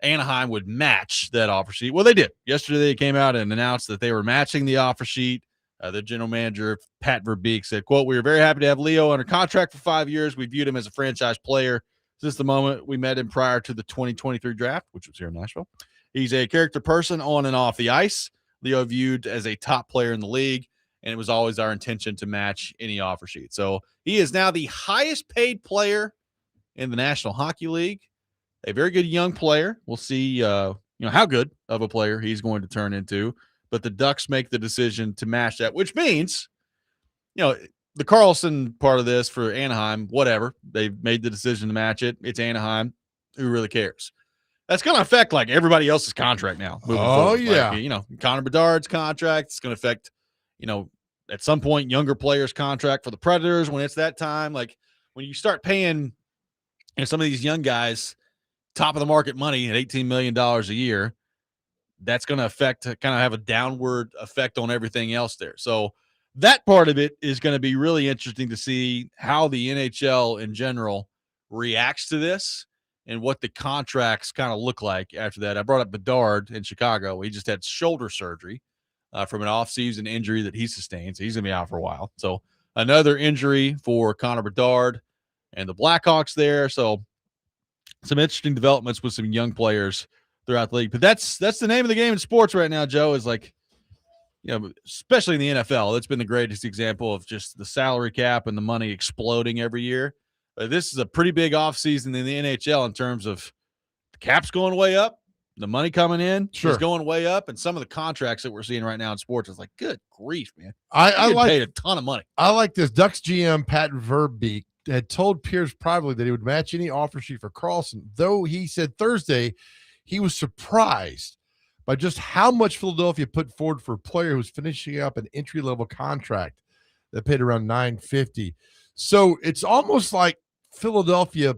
A: Anaheim would match that offer sheet. Well, they did. Yesterday, they came out and announced that they were matching the offer sheet. The general manager, Pat Verbeek, said, quote, "We are very happy to have Leo under contract for 5 years. We viewed him as a franchise player since the moment we met him prior to the 2023 draft, which was here in Nashville. He's a character person on and off the ice. Leo viewed as a top player in the league, and it was always our intention to match any offer sheet." So he is now the highest paid player in the National Hockey League, a very good young player. We'll see how good of a player he's going to turn into, but the Ducks make the decision to match that, which means, the Carlson part of this for Anaheim, whatever. They've made the decision to match it. It's Anaheim. Who really cares? That's going to affect like everybody else's contract now. Forward.
B: Yeah.
A: Like, Connor Bedard's contract. It's going to affect, at some point, younger players' contract for the Predators when it's that time. Like when you start paying some of these young guys top of the market money at $18 million a year, that's going to have a downward effect on everything else there. So that part of it is going to be really interesting to see how the NHL in general reacts to this and what the contracts kind of look like after that. I brought up Bedard in Chicago. He just had shoulder surgery from an offseason injury that he sustained. So he's going to be out for a while. So another injury for Connor Bedard and the Blackhawks there. So some interesting developments with some young players throughout the league. But that's the name of the game in sports right now, Joe, is like, especially in the NFL, that's been the greatest example of just the salary cap and the money exploding every year. This is a pretty big offseason in the NHL in terms of the cap's going way up, the money coming in is going way up, and some of the contracts that we're seeing right now in sports is like, good grief, man.
B: I like
A: paid a ton of money.
B: I like this. Ducks GM Pat Verbeek had told Piers privately that he would match any offer sheet for Carlson, though he said Thursday he was surprised by just how much Philadelphia put forward for a player who was finishing up an entry-level contract that paid around $950. So it's almost like Philadelphia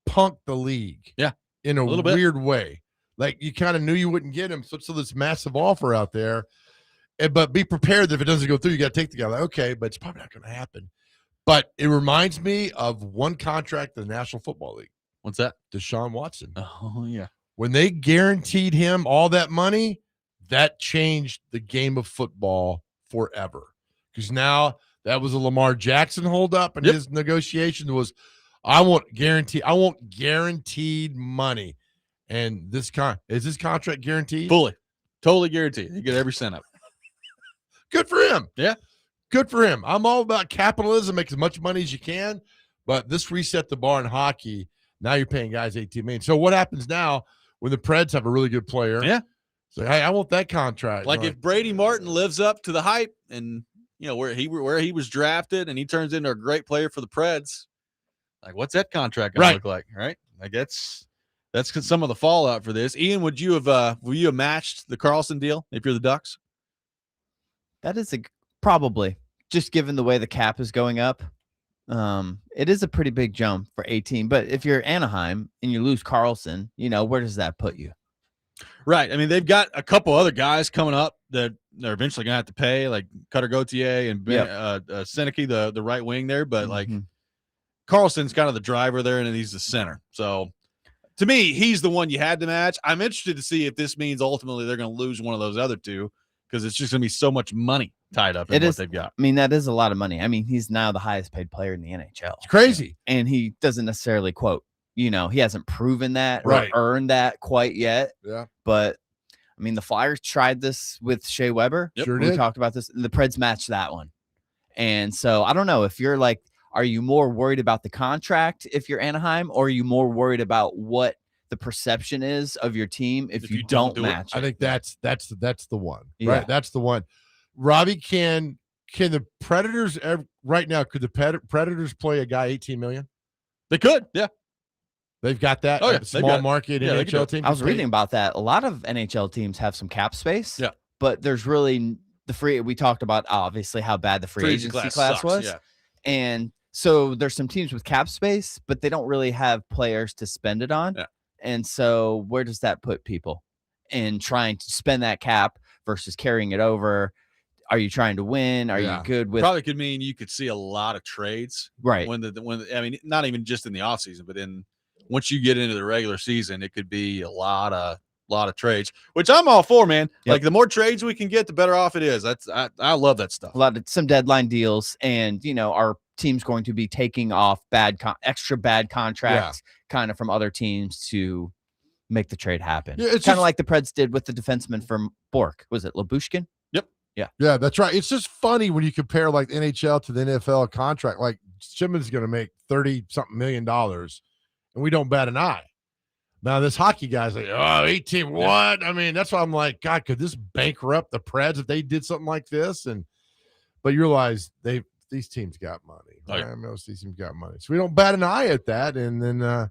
B: punked the league in a weird way. Like you kind of knew you wouldn't get him. So this massive offer out there, but be prepared that if it doesn't go through, you got to take the guy. Like, okay, but it's probably not going to happen. But it reminds me of one contract in the National Football League.
A: What's that?
B: Deshaun Watson.
A: Oh, yeah.
B: When they guaranteed him all that money, that changed the game of football forever. Because now that was a Lamar Jackson holdup, and his negotiation was, I want guaranteed money. And is this contract guaranteed?
A: Fully. Totally guaranteed. You get every cent of it.
B: Good for him.
A: Yeah.
B: Good for him. I'm all about capitalism, make as much money as you can, but this reset the bar in hockey. Now you're paying guys $18 million. So what happens now when the Preds have a really good player?
A: Yeah.
B: So hey, I want that contract.
A: Like if Brady Martin lives up to the hype and where he was drafted and he turns into a great player for the Preds, like what's that contract gonna look like? Right? Like that's some of the fallout for this. Ian, will you have matched the Carlson deal if you're the Ducks?
C: That is probably, just given the way the cap is going up. It is a pretty big jump for 18, but if you're Anaheim and you lose Carlson, where does that put you?
A: Right. I mean, they've got a couple other guys coming up that they're eventually going to have to pay, like Cutter Gauthier and Seneke, the right wing there. But like Carlson's kind of the driver there, and he's the center. So to me, he's the one you had to match. I'm interested to see if this means ultimately they're going to lose one of those other two, because it's just going to be so much money tied up in what they've got.
C: I mean, that is a lot of money. I mean, he's now the highest paid player in the NHL.
B: It's crazy.
C: And he doesn't necessarily quote, he hasn't proven that
B: or
C: earned that quite yet.
B: Yeah.
C: But I mean, the Flyers tried this with Shea Weber.
B: Yep. Sure
C: we
B: did.
C: Talked about this. The Preds matched that one. And so I don't know if you're like, are you more worried about the contract if you're Anaheim, or are you more worried about what the perception is of your team if you don't match it?
B: I think that's the one,
C: Yeah.
B: right? That's the one. Robbie, can Can the Predators right now? Could the Predators play a guy $18 million?
A: They could, yeah.
B: They've got that.
A: Oh, yeah,
B: Small market
A: Yeah, they could do
B: NHL
A: it.
B: team.
C: I was reading about that. A lot of NHL teams have some cap space.
A: Yeah.
C: But there's really we talked about obviously how bad the free agency class
A: sucks,
C: was.
A: yeah.
C: And so there's some teams with cap space, but they don't really have players to spend it on.
A: Yeah.
C: And so where does that put people in trying to spend that cap versus carrying it over? Are you trying to win? Are you good with
A: Probably could mean you could see a lot of trades.
C: Right.
A: When I mean, not even just in the offseason, but once you get into the regular season, it could be a lot of trades, which I'm all for, man.
C: Yep.
A: Like the more trades we can get, the better off it is. I love that stuff.
C: some deadline deals, and our team's going to be taking off extra bad contracts kind of from other teams to make the trade happen.
B: Yeah, it's
C: kind of like the Preds did with the defenseman from Bork. Was it Labushkin?
A: Yep.
B: Yeah, that's right. It's just funny when you compare like NHL to the NFL contract. Like Simmons is going to make $30-something million, and we don't bat an eye. Now this hockey guy's like, 18, what? I mean, that's why I'm like, God, could this bankrupt the Preds if they did something like this? But you realize these teams got money.
A: Oh, yeah.
B: Right? Most of these teams got money, so we don't bat an eye at that. And then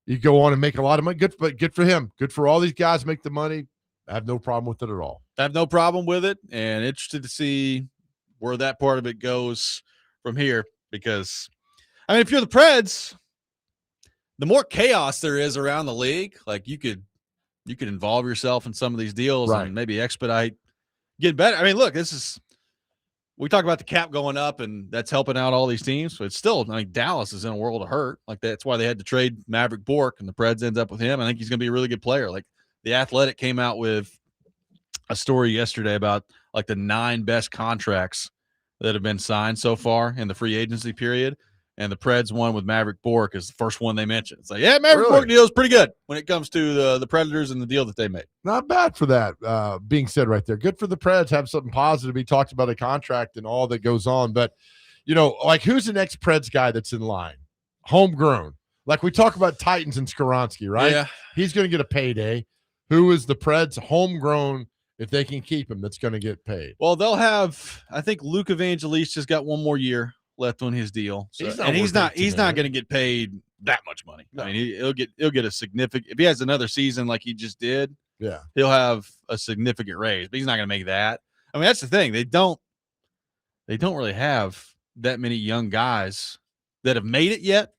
B: you go on and make a lot of money. Good for him. Good for all these guys make the money. I have no problem with it at all.
A: I have no problem with it, and interested to see where that part of it goes from here. Because, I mean, if you're the Preds, the more chaos there is around the league, like you could involve yourself in some of these deals and maybe expedite get better. I mean, look, we talk about the cap going up, and that's helping out all these teams. But it's still, I mean, Dallas is in a world of hurt. Like that's why they had to trade Maverick Bork, and the Preds ends up with him. I think he's going to be a really good player. Like the Athletic came out with a story yesterday about like the 9 best contracts that have been signed so far in the free agency period. And the Preds one with Maverick Bork is the first one they mentioned. It's like, yeah, Maverick Bork deal is pretty good when it comes to the Predators and the deal that they made.
B: Not bad for that being said right there. Good for the Preds. Have something positive. He talked about a contract and all that goes on. But, like who's the next Preds guy that's in line? Homegrown. Like we talk about Titans and Skaronski, right?
A: Yeah.
B: He's going to get a payday. Who is the Preds homegrown, if they can keep him, that's going to get paid?
A: Well, they'll have, I think Luke Evangeliste just got one more year left on his deal. So, he's not going to get paid that much money. No. I mean, he'll get a significant, if he has another season like he just did, he'll have a significant raise, but he's not going to make that. I mean, that's the thing. They don't really have that many young guys that have made it yet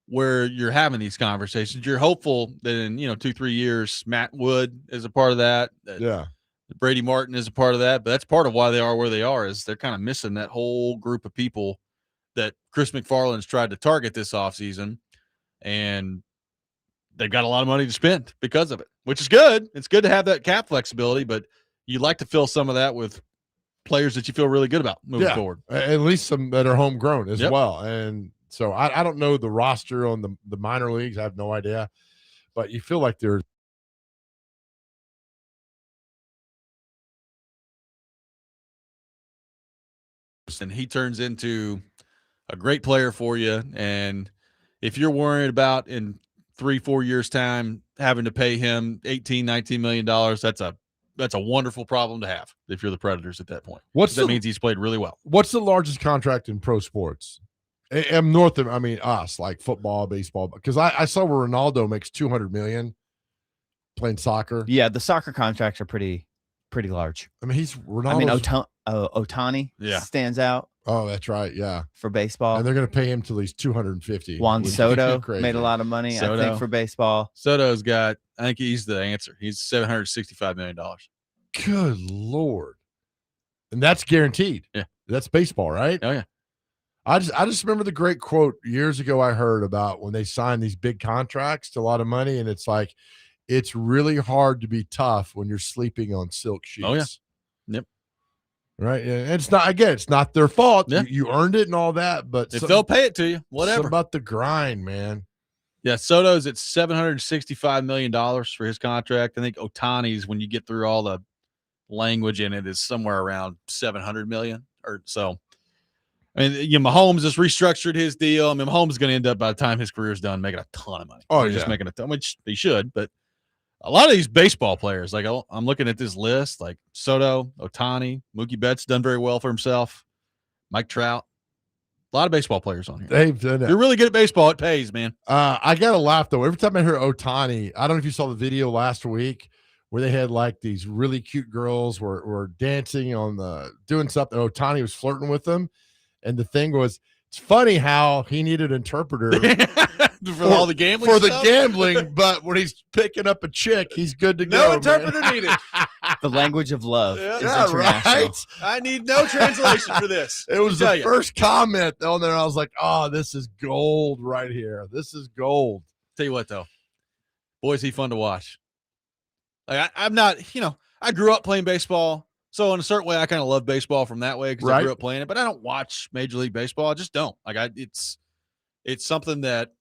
A: where you're having these conversations. You're hopeful that in, 2-3 years, Matt Wood is a part of that. Brady Martin is a part of that, but that's part of why they are where they are, is they're kind of missing that whole group of people that Chris McFarland's tried to target this offseason, and they've got a lot of money to spend because of it, which is good. It's good to have that cap flexibility, but you'd like to fill some of that with players that you feel really good about moving forward.
B: At least some that are homegrown as well. And so I don't know the roster on the minor leagues. I have no idea, but you feel like there's
A: and he turns into a great player for you. And if you're worried about in 3-4 years time having to pay him $18-19 million, that's a wonderful problem to have if you're the Predators at that point. That means he's played really well.
B: What's the largest contract in pro sports? Us, like football, baseball, because I saw where Ronaldo makes $200 million playing soccer.
C: Yeah, the soccer contracts are pretty large.
B: I mean,
C: Ohtani stands out.
B: Oh, that's right. Yeah.
C: For baseball.
B: And they're going to pay him till he's 250.
C: Juan Soto made a lot of money, I think, for baseball.
A: Soto's got, I think he's the answer. He's $765 million.
B: Good Lord. And that's guaranteed.
A: Yeah.
B: That's baseball, right?
A: Oh, yeah.
B: I just remember the great quote years ago I heard about when they signed these big contracts to a lot of money, and it's like, it's really hard to be tough when you're sleeping on silk sheets.
A: Oh, yeah. Yep.
B: Right. And it's not their fault. Yeah. You earned it and all that, but
A: if they'll pay it to you, whatever.
B: It's about the grind, man.
A: Yeah. Soto's at $765 million for his contract. I think Ohtani's, when you get through all the language in it, is somewhere around $700 million or so. I mean, Mahomes just restructured his deal. I mean, Mahomes is going to end up, by the time his career is done, making a ton of money.
B: Oh,
A: just making a ton, which he should. But a lot of these baseball players, like I'm looking at this list, like Soto, Ohtani, Mookie Betts done very well for himself. Mike Trout. A lot of baseball players on here.
B: They've done
A: If
B: that.
A: you're really good at baseball, it pays, man.
B: I gotta laugh though. Every time I hear Ohtani, I don't know if you saw the video last week where they had like these really cute girls were dancing on the doing something. Ohtani was flirting with them, and the thing was, it's funny how he needed an interpreter
A: for all the gambling
B: for
A: stuff?
B: the gambling, but when he's picking up a chick, he's good to go.
A: No interpreter
B: man.
A: needed.
C: The language of love
A: Yeah.
C: is
B: Yeah,
C: international.
B: right.
A: I need no translation for this.
B: It was
A: Let me
B: the
A: tell you.
B: first comment on there. I was like, "Oh, this is gold right here. This is gold."
A: Tell you what, though, boy, is he fun to watch. Like I'm not, I grew up playing baseball, so in a certain way, I kind of love baseball from that way because I
B: Right.
A: grew up playing it. But I don't watch Major League Baseball. I just don't. Like it's something that,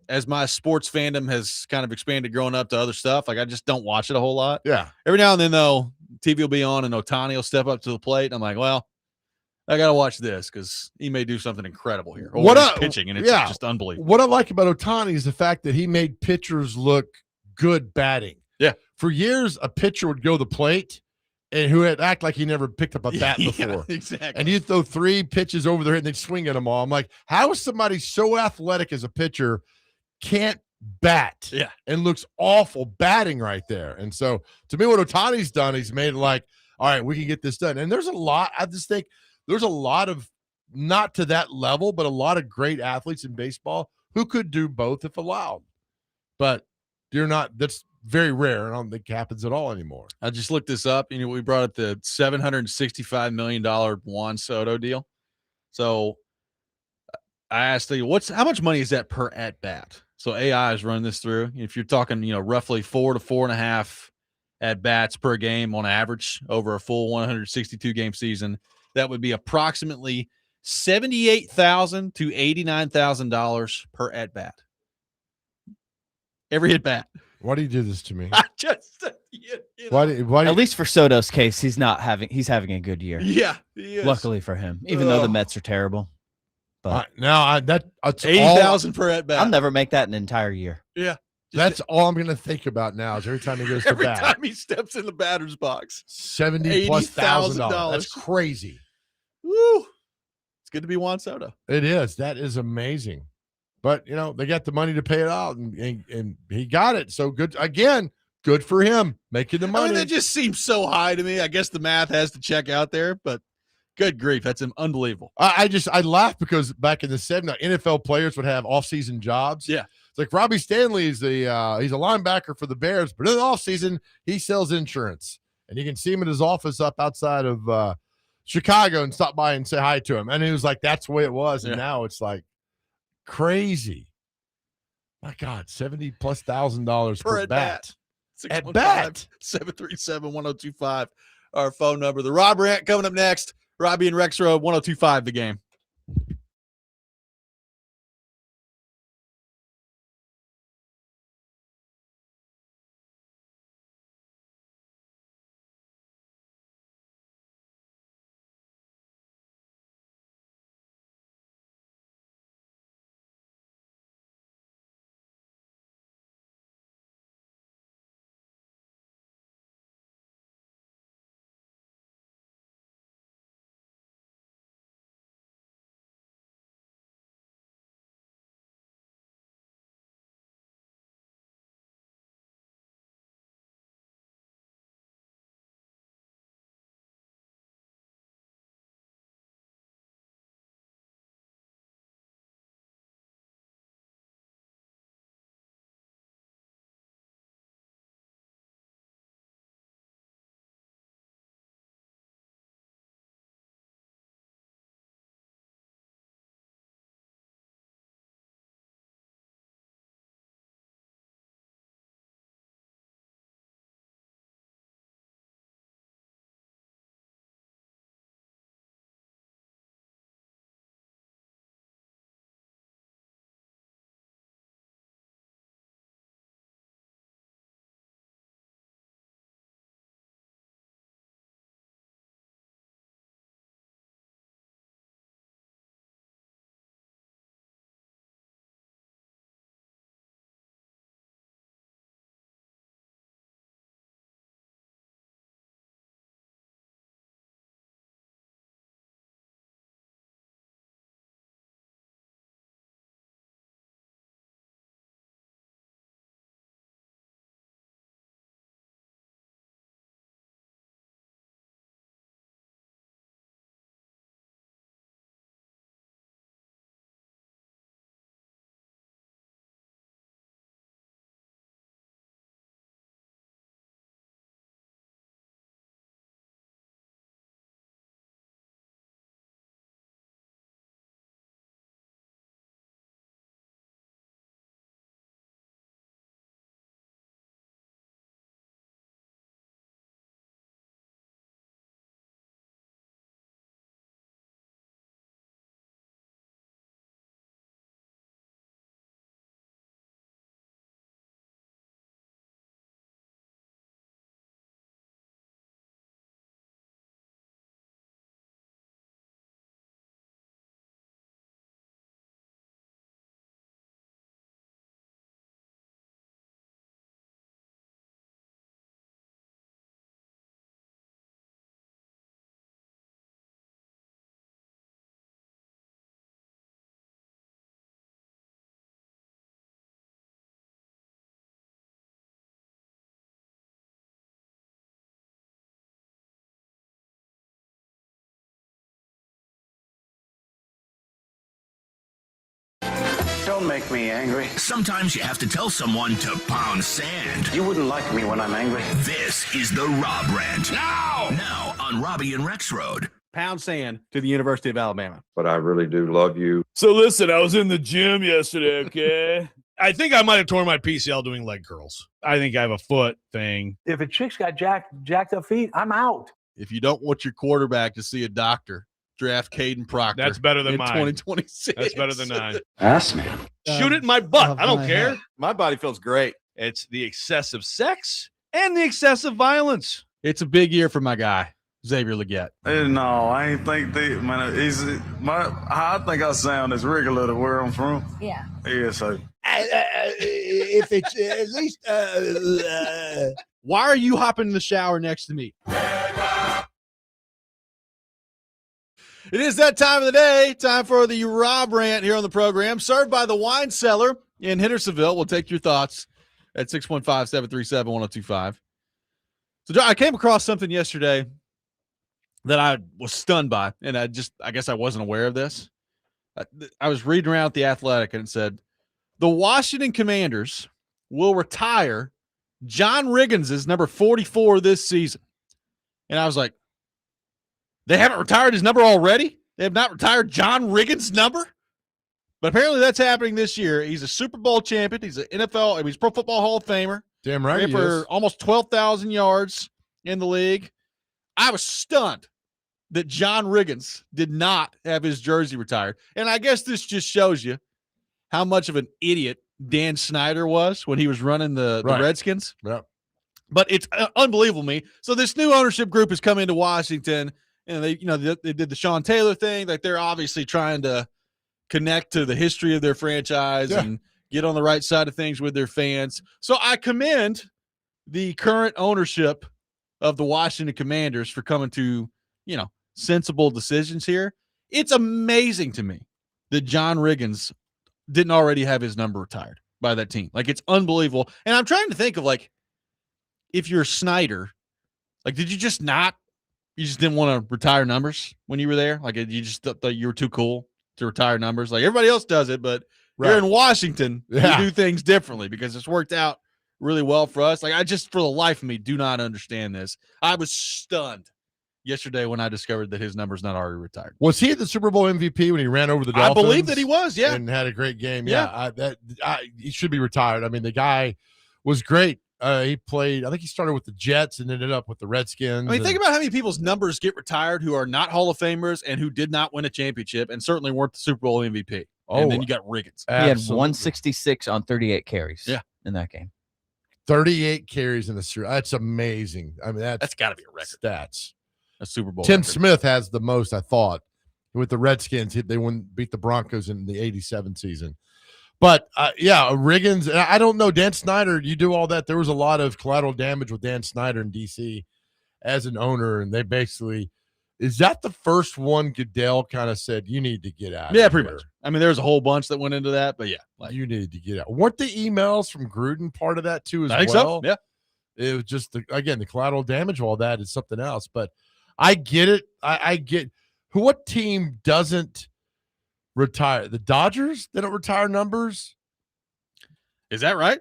A: as my sports fandom has kind of expanded growing up to other stuff, like I just don't watch it a whole lot.
B: Yeah.
A: Every now and then, though, TV will be on and Ohtani will step up to the plate. And I'm like, well, I got to watch this because he may do something incredible here. Or
B: What
A: he's
B: a-
A: pitching, and it's
B: yeah.
A: just unbelievable.
B: What I like about Ohtani is the fact that he made pitchers look good batting.
A: Yeah.
B: For years, a pitcher would go to the plate and who would act like he never picked up a bat
A: Yeah,
B: before.
A: exactly.
B: And you throw 3 pitches over their head and they'd swing at them all. I'm like, how is somebody so athletic as a pitcher can't bat and looks awful batting right there? And so to me, what Ohtani's done, he's made it like, all right, we can get this done. And there's a lot, I just think there's a lot of, not to that level, but a lot of great athletes in baseball who could do both if allowed. But you're not, that's very rare. I don't think happens at all anymore.
A: I just looked this up. We brought up the $765 million Juan Soto deal. So I asked you, how much money is that per at bat? So AI is running this through. If you're talking, roughly 4 to 4.5 at bats per game on average over a full 162 game season, that would be approximately $78,000 to $89,000 per at bat. Every at bat.
B: Why do you do this to me?
A: I just,
B: Why do
C: At least for Soto's case, he's having a good year.
A: Yeah, he is.
C: Luckily for him, even though the Mets are terrible. But
B: that's
A: 80,000 per at bat.
C: I'll never make that an entire year.
A: Yeah.
B: That's all I'm going to think about now is every time he goes to
A: Every
B: bat.
A: time he steps in the batter's box.
B: $70,000+. That's crazy.
A: Woo. It's good to be Juan Soto.
B: It is. That is amazing. But, they got the money to pay it out, and he got it. So good. Again, good for him making the money.
A: That just seems so high to me. I guess the math has to check out there, but good grief. That's unbelievable.
B: I laugh because back in the 70s, NFL players would have offseason jobs.
A: Yeah.
B: It's like Robbie Stanley is he's a linebacker for the Bears, but in the offseason, he sells insurance. And you can see him in his office up outside of Chicago and stop by and say hi to him. And he was like, that's the way it was. And now it's like crazy. My God, $70,000+ per at bat. At bat.
A: 737-1025. Our phone number. The Rob Rant coming up next. Robby and Rexrode, 1025 The Game.
H: Don't make me angry.
I: Sometimes you have to tell someone to pound sand.
H: You wouldn't like me when I'm angry.
I: This is the Rob Rant. Now on Robby and Rexrode.
J: Pound sand to the University of Alabama.
K: But I really do love you.
L: So listen, I was in the gym yesterday, okay? I think I might have torn my PCL doing leg curls. I think I have a foot thing.
M: If a chick's got jacked up feet, I'm out.
A: If you don't want your quarterback to see a doctor, draft Caden Proctor.
L: That's better than
A: in
L: mine.
A: 2026.
L: That's better than mine.
H: Ass man.
L: Shoot it in my butt. I don't care.
J: My body feels great.
L: It's the excessive sex and the excessive violence.
A: It's a big year for my guy, Xavier Legette.
N: No, I ain't think I think I sound as regular to where I'm from.
O: Yeah.
N: Yeah, so.
B: If it's at least
A: Why are you hopping in the shower next to me? It is that time of the day. Time for the Rob Rant here on the program. Served by the Wine Cellar in Hendersonville. We'll take your thoughts at 615-737-1025. So, John, I came across something yesterday that I was stunned by, and I guess I wasn't aware of this. I was reading around The Athletic, and it said, the Washington Commanders will retire John Riggins' number 44 this season. And I was like, they haven't retired his number already? They have not retired John Riggins' number? But apparently that's happening this year. He's a Super Bowl champion. He's an NFL, he's Pro Football Hall of Famer.
B: Damn right.
A: For almost 12,000 yards in the league. I was stunned that John Riggins did not have his jersey retired. And I guess this just shows you how much of an idiot Dan Snyder was when he was running the Redskins.
B: Yeah.
A: But it's unbelievable to me. So this new ownership group has come into Washington, and they did the Sean Taylor thing. Like, they're obviously trying to connect to the history of their franchise and get on the right side of things with their fans. So I commend the current ownership of the Washington Commanders for coming to, sensible decisions here. It's amazing to me that John Riggins didn't already have his number retired by that team. Like, it's unbelievable. And I'm trying to think of, like, if you're Snyder, like, did you just didn't want to retire numbers when you were there? Like, you just thought you were too cool to retire numbers? Like, everybody else does it, but you're in Washington, you do things differently because it's worked out really well for us. Like, I just, for the life of me, do not understand this. I was stunned yesterday when I discovered that his number's not already retired.
B: Was he the Super Bowl MVP when he ran over the Dolphins?
A: I believe that he was, yeah.
B: And had a great game.
A: Yeah.
B: He should be retired. I mean, the guy was great. He played, I think he started with the Jets and ended up with the Redskins.
A: I mean, think about how many people's numbers get retired who are not Hall of Famers and who did not win a championship and certainly weren't the Super Bowl MVP. And then you got Riggins.
C: He had 166 on 38 carries in that game.
B: 38 carries in the series. That's amazing. I mean, that's
A: got to be a record.
B: Stats.
A: A Super Bowl
B: Tim
A: record.
B: Smith has the most, I thought, with the Redskins. They beat the Broncos in the 87 season. But, Riggins, I don't know. Dan Snyder, you do all that. There was a lot of collateral damage with Dan Snyder in D.C. as an owner, and they basically – is that the first one Goodell kind of said, you need to get out of here?
A: Yeah, pretty much. I mean, there's a whole bunch that went into that, but
B: you needed to get out. Weren't the emails from Gruden part of that too as well?
A: I think so, yeah.
B: It was just, the collateral damage of all that is something else. But I get it. I get – what team doesn't retire? The Dodgers? They don't retire numbers?
A: Is that right?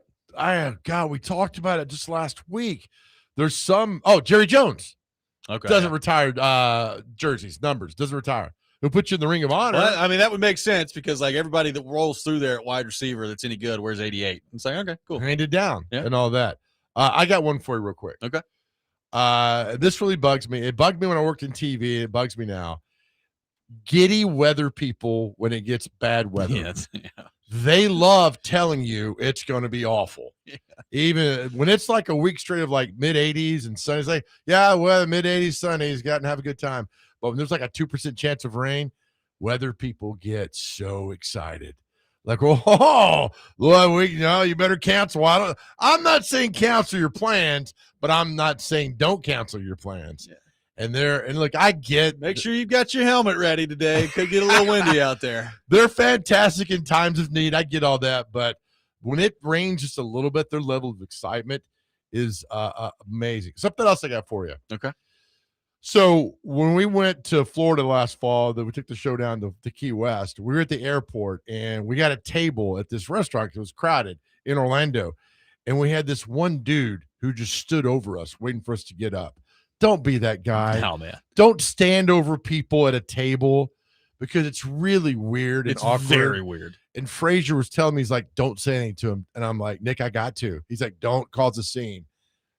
B: God, we talked about it just last week. There's some – Jerry Jones.
A: Okay.
B: Doesn't retire jerseys, numbers, doesn't retire. He'll put you in the Ring of Honor.
A: Well, I mean, that would make sense because, like, everybody that rolls through there at wide receiver that's any good wears 88. It's like, okay, cool.
B: Handed down and all that. I got one for you real quick.
A: Okay.
B: This really bugs me. It bugged me when I worked in TV. It bugs me now. Giddy weather people when it gets bad weather. They love telling you it's going to be awful. Yeah. Even when it's like a week straight of like mid-80s and sunny, it's like, mid-80s, sunny, he's got to have a good time. But when there's like a 2% chance of rain, weather people get so excited. Like, you better cancel. I'm not saying cancel your plans, but I'm not saying don't cancel your plans. Yeah. And look, I get.
A: Make sure you've got your helmet ready today. Could get a little windy out there.
B: They're fantastic in times of need. I get all that, but when it rains just a little bit, their level of excitement is amazing. Something else I got for you.
A: Okay.
B: So when we went to Florida last fall, that we took the show down to Key West, we were at the airport and we got a table at this restaurant. It was crowded in Orlando. And we had this one dude who just stood over us waiting for us to get up. Don't be that guy.
A: No, man.
B: Don't stand over people at a table because it's really weird and
A: It's
B: awkward.
A: very weird.
B: And Frazier was telling me, he's like, don't say anything to him. And I'm like, Nick, I got to. He's like, don't cause a scene.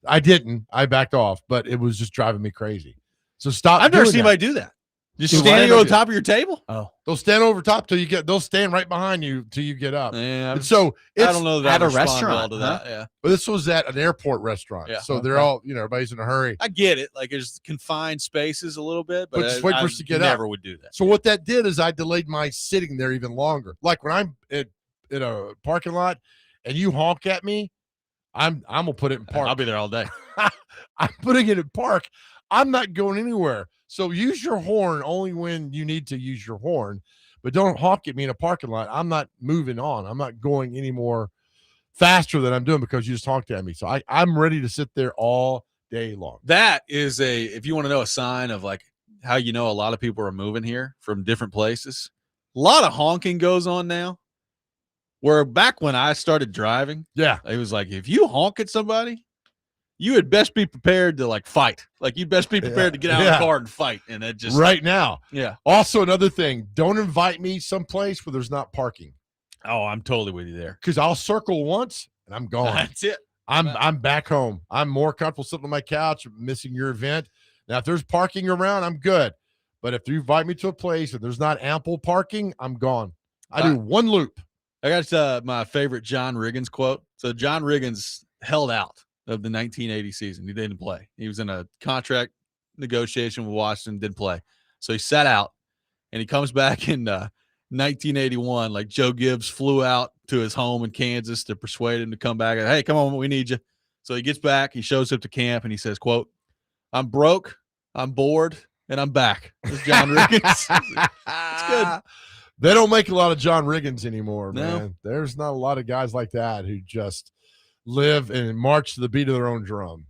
B: I didn't. I backed off, but it was just driving me crazy. So stop.
A: I've never
B: doing
A: seen
B: that.
A: anybody do that. Just
B: Dude,
A: standing
B: why
A: over
B: not?
A: the top of your table?
C: Oh,
B: They'll stand over top till you get. They'll stand right behind you till you get up.
A: Yeah,
B: And so
A: I
B: it's,
A: don't know that
C: at
A: I
C: a
A: respond
C: restaurant,
A: well to that. Yeah,
B: but this was at an airport restaurant.
A: Yeah.
B: So they're all, everybody's in a hurry.
A: I get it. Like there's confined spaces a little bit, but
B: Just wait for
A: I
B: us to get up.
A: never would do that.
B: So what that did is I delayed my sitting there even longer. Like when I'm in a parking lot and you honk at me, I'm gonna put it in park.
A: I'll be there all day.
B: I'm putting it in park. I'm not going anywhere. So use your horn only when you need to use your horn, but don't honk at me in a parking lot. I'm not moving on. I'm not going any more faster than I'm doing because you just honked at me. So I'm ready to sit there all day long.
A: That is if you want to know a sign of like how you know a lot of people are moving here from different places, a lot of honking goes on now. Where back when I started driving,
B: Yeah.
A: it was like, if you honk at somebody, you had best be prepared to like fight. Like you'd best be prepared to get out of the car and fight. And it just
B: right now.
A: Yeah.
B: Also, another thing, don't invite me someplace where there's not parking.
A: Oh, I'm totally with you there.
B: Because I'll circle once and I'm gone.
A: That's it.
B: I'm back home. I'm more comfortable sitting on my couch, missing your event. Now, if there's parking around, I'm good. But if you invite me to a place and there's not ample parking, I'm gone. I do one loop.
A: I got my favorite John Riggins quote. So John Riggins held out of the 1980 season. He didn't play. He was in a contract negotiation with Washington, didn't play. So he sat out, and he comes back in 1981. Like Joe Gibbs flew out to his home in Kansas to persuade him to come back. Hey, come on, we need you. So he gets back. He shows up to camp, and he says, quote, "I'm broke, I'm bored, and I'm back." It's John Riggins. It's good.
B: They don't make a lot of John Riggins anymore,
A: No.
B: man. There's not a lot of guys like that who just live and march to the beat of their own drum.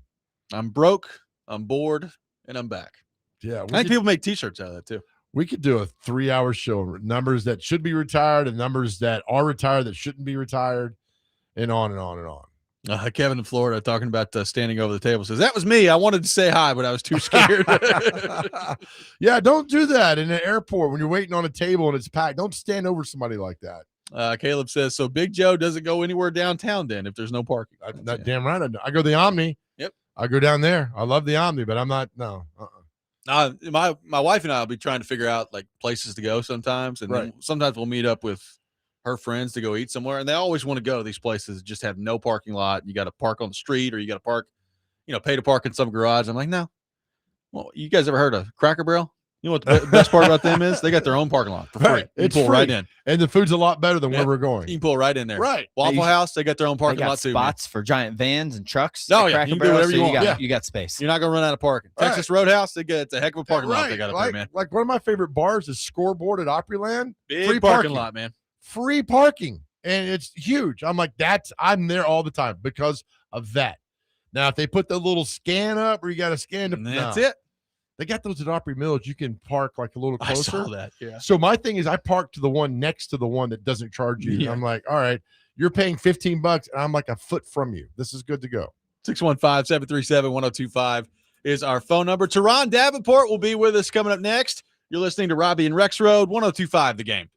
A: I'm broke, I'm bored, and I'm back.
B: Yeah.
A: I think people make T-shirts out of that too.
B: We could do a 3-hour show, numbers that should be retired and numbers that are retired that shouldn't be retired, and on and on and on.
A: Kevin in Florida talking about standing over the table says, that was me. I wanted to say hi, but I was too scared.
B: Yeah, don't do that in an airport when you're waiting on a table and it's packed. Don't stand over somebody like that.
A: Caleb says, so Big Joe doesn't go anywhere downtown then if there's no parking.
B: Not damn right. I go the Omni.
A: Yep.
B: I go down there. I love the Omni, but I'm not. No.
A: My wife and I will be trying to figure out like places to go sometimes. And then sometimes we'll meet up with her friends to go eat somewhere. And they always want to go to these places that just have no parking lot. You got to park on the street or you got to park, pay to park in some garage. I'm like, no. Well, you guys ever heard of Cracker Barrel? You know what the best part about them is? They got their own parking lot for free.
B: Right.
A: You
B: It's
A: pull
B: free.
A: right in.
B: And the food's a lot better than where we're going.
A: You can pull right in there.
B: Right.
A: Waffle House, they got their own
C: They
A: parking
C: got
A: lot too. man.
C: spots for giant vans and trucks.
A: Oh,
C: at
A: yeah,
C: Cracker
A: you can do
C: Barrel,
A: whatever
C: so
A: you want.
C: You got space.
A: You're not going to run out of parking.
B: Right.
A: Texas Roadhouse, it's a heck of a parking lot they got up there, man.
B: Like one of my favorite bars is Scoreboard at Opryland.
A: Big
B: Free
A: parking lot, man.
B: Free parking. And it's huge. I'm like, I'm there all the time because of that. Now, if they put the little scan up or you got to scan to,
A: That's it.
B: They got those at Opry Mills. You can park like a little closer.
A: I saw that, yeah.
B: So my thing is I park to the one next to the one that doesn't charge you.
A: Yeah.
B: I'm like, all right, you're paying $15 and I'm like a foot from you. This is good to go.
A: 615-737-1025 is our phone number. Turron Davenport will be with us coming up next. You're listening to Robby and Rexrode, 1025 The Game.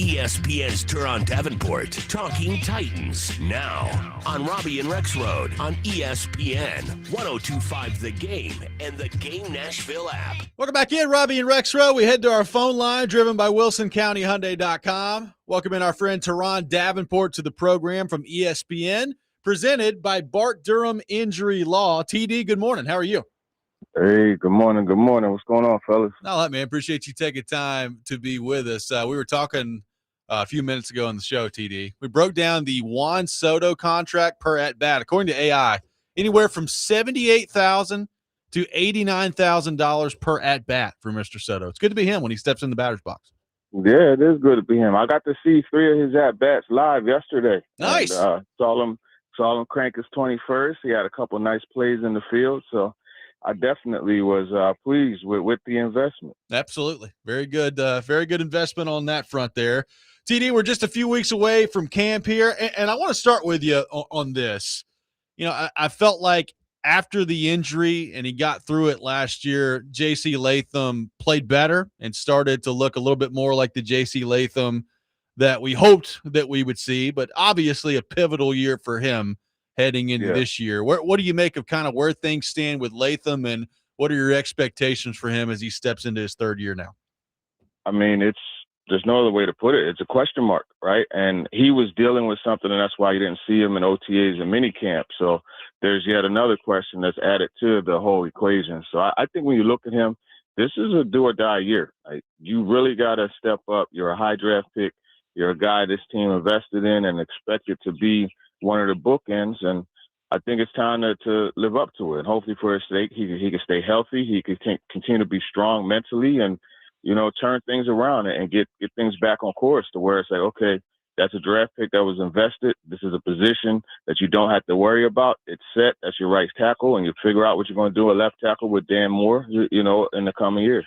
I: ESPN's Turron Davenport, Talking Titans, now on Robby and Rexrode on ESPN 102.5 The Game and the Game Nashville app.
A: Welcome back in, Robby and Rexrode. We head to our phone line, driven by WilsonCountyHyundai.com. Welcome in our friend Turron Davenport to the program from ESPN, presented by Bart Durham Injury Law. TD, good morning. How are you?
K: Hey, good morning. Good morning. What's going on, fellas?
A: Not a lot, man. Appreciate you taking time to be with us. We were talking a few minutes ago on the show, TD. We broke down the Juan Soto contract per at-bat. According to AI, anywhere from $78,000 to $89,000 per at-bat for Mr. Soto. It's good to be him when he steps in the batter's box.
K: Yeah, it is good to be him. I got to see 3 of his at-bats live yesterday.
A: Nice.
K: And, saw him crank his 21st. He had a couple nice plays in the field, so I definitely was pleased with the investment.
A: Absolutely. Very good investment on that front there. TD, we're just a few weeks away from camp here, and I want to start with you on this. You know, I felt like after the injury and he got through it last year, J.C. Latham played better and started to look a little bit more like the J.C. Latham that we hoped that we would see, but obviously a pivotal year for him heading into this year. What do you make of kind of where things stand with Latham, and what are your expectations for him as he steps into his 3rd year now?
K: I mean, there's no other way to put it. It's a question mark, right? And he was dealing with something, and that's why you didn't see him in OTAs and minicamp. So there's yet another question that's added to the whole equation. So I think when you look at him, this is a do or die year. Like, you really got to step up. You're a high draft pick. You're a guy this team invested in and expected to be one of the bookends, and I think it's time to live up to it. And hopefully for his sake, he can stay healthy. He can continue to be strong mentally and, you know, turn things around and get things back on course to where it's like, okay, that's a draft pick that was invested. This is a position that you don't have to worry about. It's set. That's your right tackle, and you figure out what you're going to do at left tackle with Dan Moore, you know, in the coming years.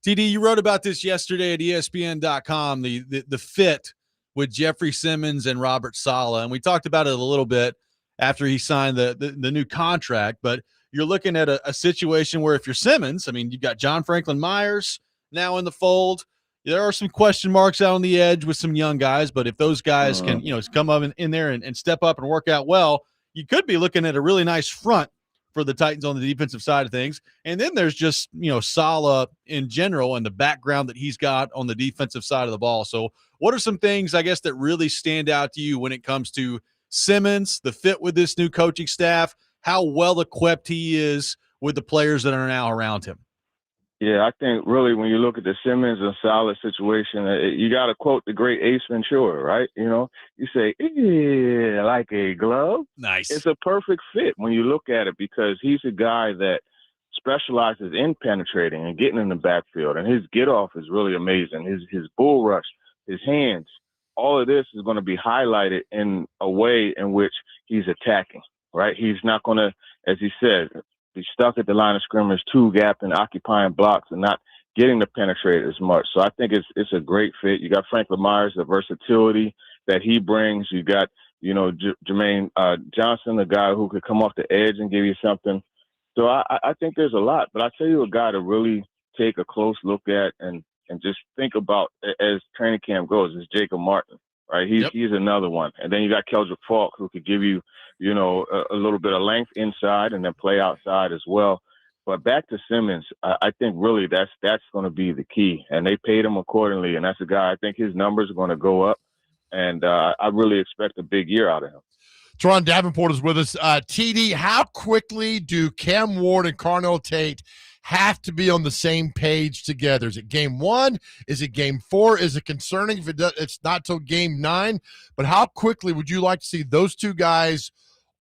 A: TD, you wrote about this yesterday at ESPN.com, the fit with Jeffrey Simmons and Robert Saleh, and we talked about it a little bit after he signed the new contract, but you're looking at a situation where if you're Simmons, I mean, you've got John Franklin Myers now in the fold. There are some question marks out on the edge with some young guys, but if those guys can, you know, come up in there and step up and work out well, you could be looking at a really nice front for the Titans on the defensive side of things. And then there's just, you know, Saleh in general and the background that he's got on the defensive side of the ball. So what are some things, I guess, that really stand out to you when it comes to Simmons, the fit with this new coaching staff, how well equipped he is with the players that are now around him?
K: Yeah, I think really when you look at the Simmons and Saleh situation, you got to quote the great Ace Ventura, right? You know, you say, yeah, like a glove.
A: Nice.
K: It's a perfect fit when you look at it because he's a guy that specializes in penetrating and getting in the backfield, and his get off is really amazing. His bull rush, his hands, all of this is going to be highlighted in a way in which he's attacking, right? He's not going to, as he said, be stuck at the line of scrimmage, two-gap and occupying blocks and not getting to penetrate as much. So I think it's a great fit. You got Franklin Myers, the versatility that he brings. You got, you know, Jermaine Johnson, a guy who could come off the edge and give you something. So I think there's a lot. But I tell you a guy to really take a close look at and just think about as training camp goes is Jacob Martin, right? He's another one. And then you got Keldrick Falk, who could give you, you know, a little bit of length inside and then play outside as well. But back to Simmons, I think really that's going to be the key. And they paid him accordingly. And that's a guy, I think his numbers are going to go up. And I really expect a big year out of him.
B: Turron Davenport is with us. TD, how quickly do Cam Ward and Carnell Tate have to be on the same page together? Is it game 1? Is it game 4? Is it concerning if it's not till game 9? But how quickly would you like to see those two guys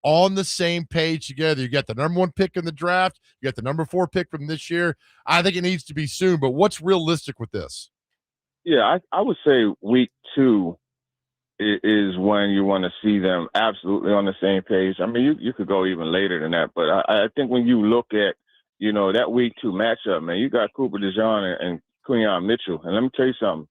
B: on the same page together? You got the number 1 pick in the draft. You got the number 4 pick from this year. I think it needs to be soon, but what's realistic with this?
K: Yeah, I would say week 2 is when you want to see them absolutely on the same page. I mean, you could go even later than that, but I think when you look at, you know, that week 2 matchup, man, you got Cooper DeJean and Quinyon Mitchell. And let me tell you something.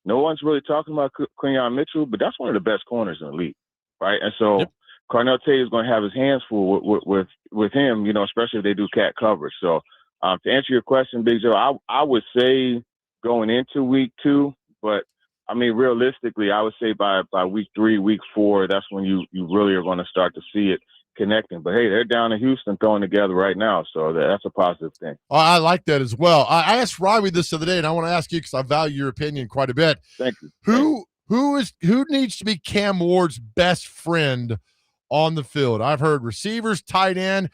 K: No one's really talking about Quinyon Mitchell, but that's one of the best corners in the league, right? And so Carnell Tate is going to have his hands full with him, you know, especially if they do cat coverage. So to answer your question, Big Joe, I would say going into week 2, but I mean, realistically, I would say by week 3, week 4, that's when you really are going to start to see it connecting. But hey, they're down in Houston throwing together right now, so that's a positive thing.
B: Oh, I like that as well. I asked Robby this the other day, and I want to ask you because I value your opinion quite a bit.
K: Thank you.
B: Who needs to be Cam Ward's best friend on the field? I've heard receivers, tight end.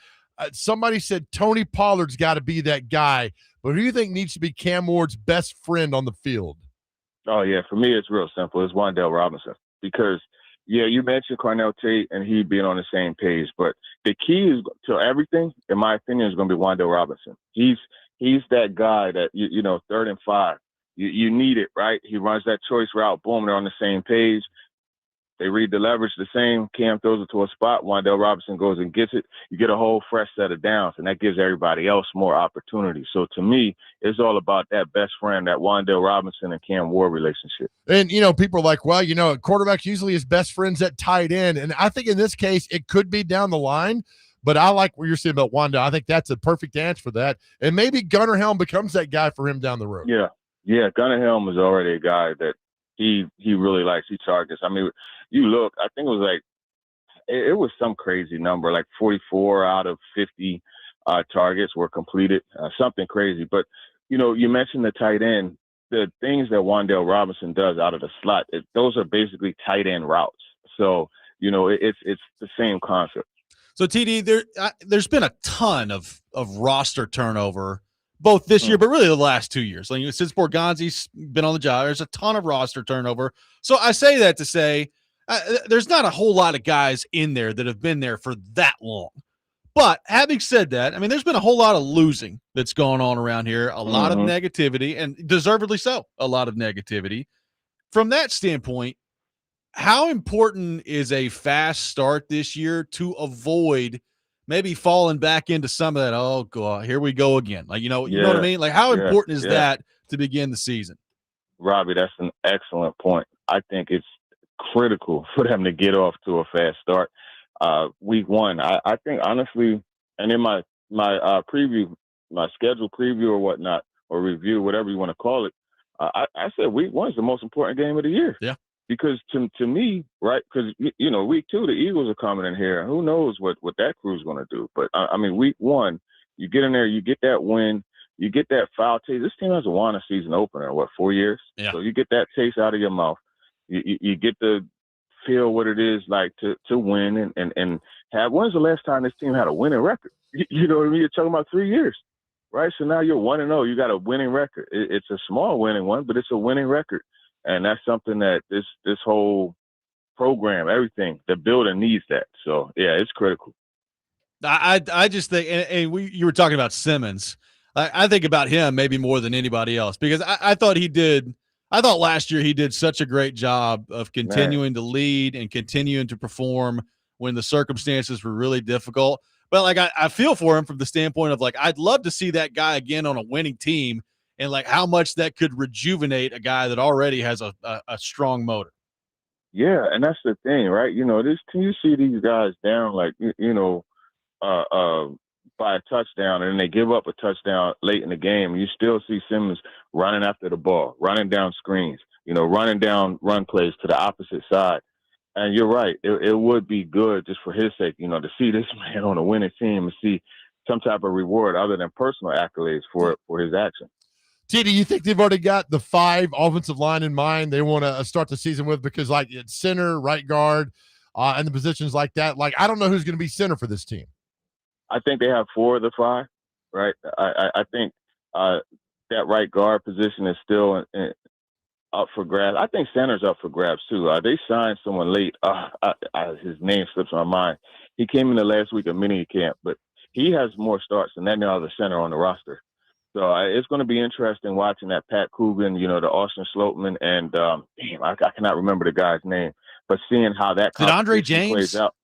B: Somebody said Tony Pollard's got to be that guy. But who do you think needs to be Cam Ward's best friend on the field?
K: Oh, yeah. For me, it's real simple. It's Wan'Dale Robinson. Because, yeah, you mentioned Cornell Tate and he being on the same page. But the key is to everything, in my opinion, is going to be Wan'Dale Robinson. He's that guy that, you know, 3rd and 5. You need it, right? He runs that choice route. Boom, they're on the same page. They read the leverage the same. Cam throws it to a spot. Wan'Dale Robinson goes and gets it. You get a whole fresh set of downs, and that gives everybody else more opportunity. So to me, it's all about that best friend, that Wan'Dale Robinson and Cam Ward relationship.
B: And, you know, people are like, well, you know, quarterbacks usually his best friends at tight end. And I think in this case, it could be down the line. But I like what you're saying about Wan'Dale. I think that's a perfect answer for that. And maybe Gunnar Helm becomes that guy for him down the road.
K: Yeah, Gunnar Helm is already a guy that he really likes. He targets. I mean, you look, I think it was like, it was some crazy number, like 44 out of 50 targets were completed, something crazy. But, you know, you mentioned the tight end. The things that Wan'Dale Robinson does out of the slot, those are basically tight end routes. So, you know, it's the same concept.
A: So, TD, there's been a ton of roster turnover, both this year, but really the last 2 years. Like, since Borgonzi's been on the job, there's a ton of roster turnover. So I say that to say there's not a whole lot of guys in there that have been there for that long. But having said that, I mean, there's been a whole lot of losing that's going on around here, a lot of negativity, and deservedly so, a lot of negativity. From that standpoint, how important is a fast start this year to avoid maybe falling back into some of that, oh, God, here we go again? Like, you know what I mean? Like, how important is that to begin the season?
K: Robbie, that's an excellent point. I think it's critical for them to get off to a fast start. Week 1, I think, honestly, and in my preview, my schedule preview or whatnot, or review, whatever you want to call it, I said week 1 is the most important game of the year.
A: Yeah.
K: Because to me, right, because, you know, week 2, the Eagles are coming in here. Who knows what that crew's going to do. But, I mean, week 1, you get in there, you get that win, you get that foul taste. This team hasn't won a season opener, 4 years?
A: Yeah.
K: So you get that taste out of your mouth. You get to feel what it is like to win and have. When's the last time this team had a winning record? You know what I mean? You're talking about 3 years, right? So now you're 1-0. You got a winning record. It's a small winning one, but it's a winning record. And that's something that this whole program, everything, the building needs that. So, yeah, it's critical.
A: I just think, and you were talking about Simmons. I think about him maybe more than anybody else because I thought last year he did such a great job of continuing to lead and continuing to perform when the circumstances were really difficult. But, like, I feel for him from the standpoint of, like, I'd love to see that guy again on a winning team and, like, how much that could rejuvenate a guy that already has a strong motor.
K: Yeah, and that's the thing, right? You know, you see these guys down, like, you know, by a touchdown, and then they give up a touchdown late in the game. You still see Simmons running after the ball, running down screens, you know, running down run plays to the opposite side. And you're right. It would be good just for his sake, you know, to see this man on a winning team and see some type of reward other than personal accolades for his action.
B: T, do you think they've already got the 5 offensive line in mind they want to start the season with? Because, like, it's center, right guard, and the positions like that. Like, I don't know who's going to be center for this team.
K: I think they have 4 of the 5, right? I think that right guard position is still up for grabs. I think center's up for grabs, too. They signed someone late. His name slips my mind. He came in the last week of mini camp, but he has more starts than any other center on the roster. So it's going to be interesting watching that Pat Coogan, you know, the Austin Slopeman, and I cannot remember the guy's name, but seeing how that
A: Andre James
K: plays out.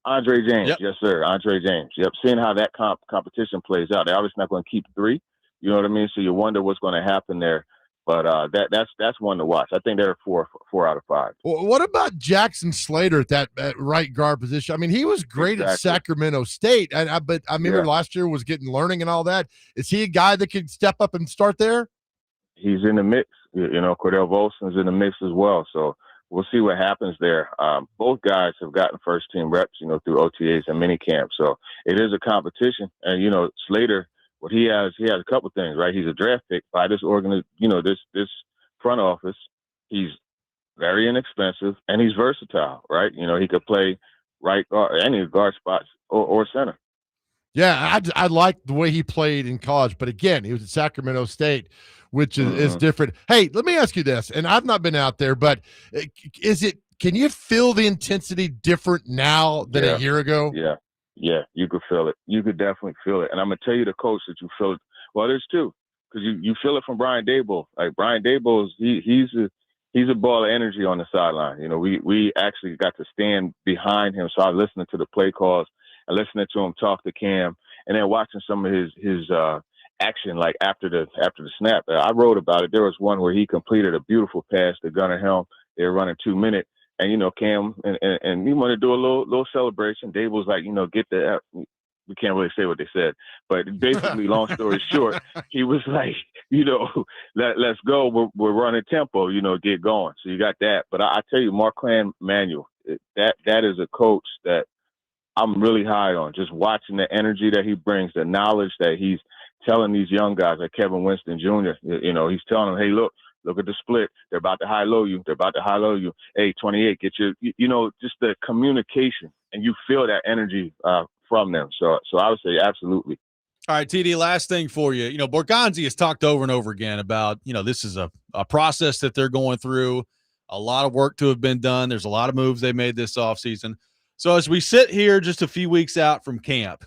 K: Andre James,
A: yep.
K: Yes, sir. Andre James. Yep. Seeing how that competition plays out. They're obviously not going to keep 3. You know what I mean? So you wonder what's going to happen there. But that's one to watch. I think they're 4 out of 5.
B: Well, what about Jackson Slater at that right guard position? I mean, he was great at Sacramento State, but I remember last year was getting learning and all that. Is he a guy that could step up and start there?
K: he's in the mix. Cordell Volson's in the mix as well. So we'll see what happens there. Both guys have gotten first-team reps, through OTAs and minicamp. So it is a competition. And, Slater, what he has a couple things, right? He's a draft pick by this this front office. He's very inexpensive, and he's versatile, right? He could play right guard, any guard spots or center.
B: Yeah, I liked the way he played in college, but again, he was at Sacramento State, which is different. Hey, let me ask you this, and I've not been out there, but can you feel the intensity different now than a year ago?
K: Yeah, you could feel it. You could definitely feel it. And I'm going to tell you the coach that you feel it. Well, there's two, because you feel it from Brian Daboll. Like, Brian Daboll, he's a ball of energy on the sideline. We actually got to stand behind him, so I was listening to the play calls and listening to him talk to Cam, and then watching some of his action, like after the snap. I wrote about it. There was one where he completed a beautiful pass to Gunnar Helm. They were running 2 minutes. And, Cam, and he wanted to do a little celebration. Dave was like, get the – we can't really say what they said. But basically, long story short, he was like, let's go. We're running tempo, get going. So you got that. But I tell you, Marquand Manuel, that is a coach that I'm really high on. Just watching the energy that he brings, the knowledge that he's telling these young guys, like Kevin Winston Jr., he's telling them, hey, look at the split. They're about to high-low you. Hey, 28, get your, just the communication. And you feel that energy from them. So I would say absolutely.
A: All right, TD, last thing for you. Borgonzi has talked over and over again about, this is a process that they're going through, a lot of work to have been done. There's a lot of moves they made this offseason. So as we sit here just a few weeks out from camp,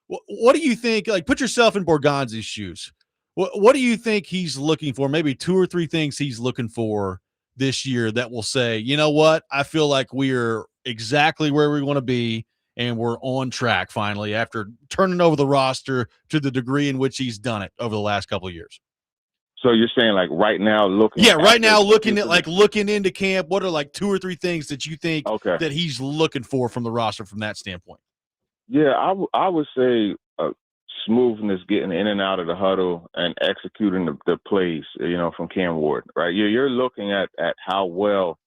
A: what do you think? Like, put yourself in Borgonzi's shoes. What do you think he's looking for? Maybe 2 or 3 things he's looking for this year that will say, you know what? I feel like we're exactly where we want to be, and we're on track finally after turning over the roster to the degree in which he's done it over the last couple of years.
K: So you're saying, like, right now looking
A: looking into camp, what are like 2 or 3 things that you think that he's looking for from the roster from that standpoint?
K: Yeah, I would say smoothness, getting in and out of the huddle and executing the plays, from Cam Ward, right? You're looking at how well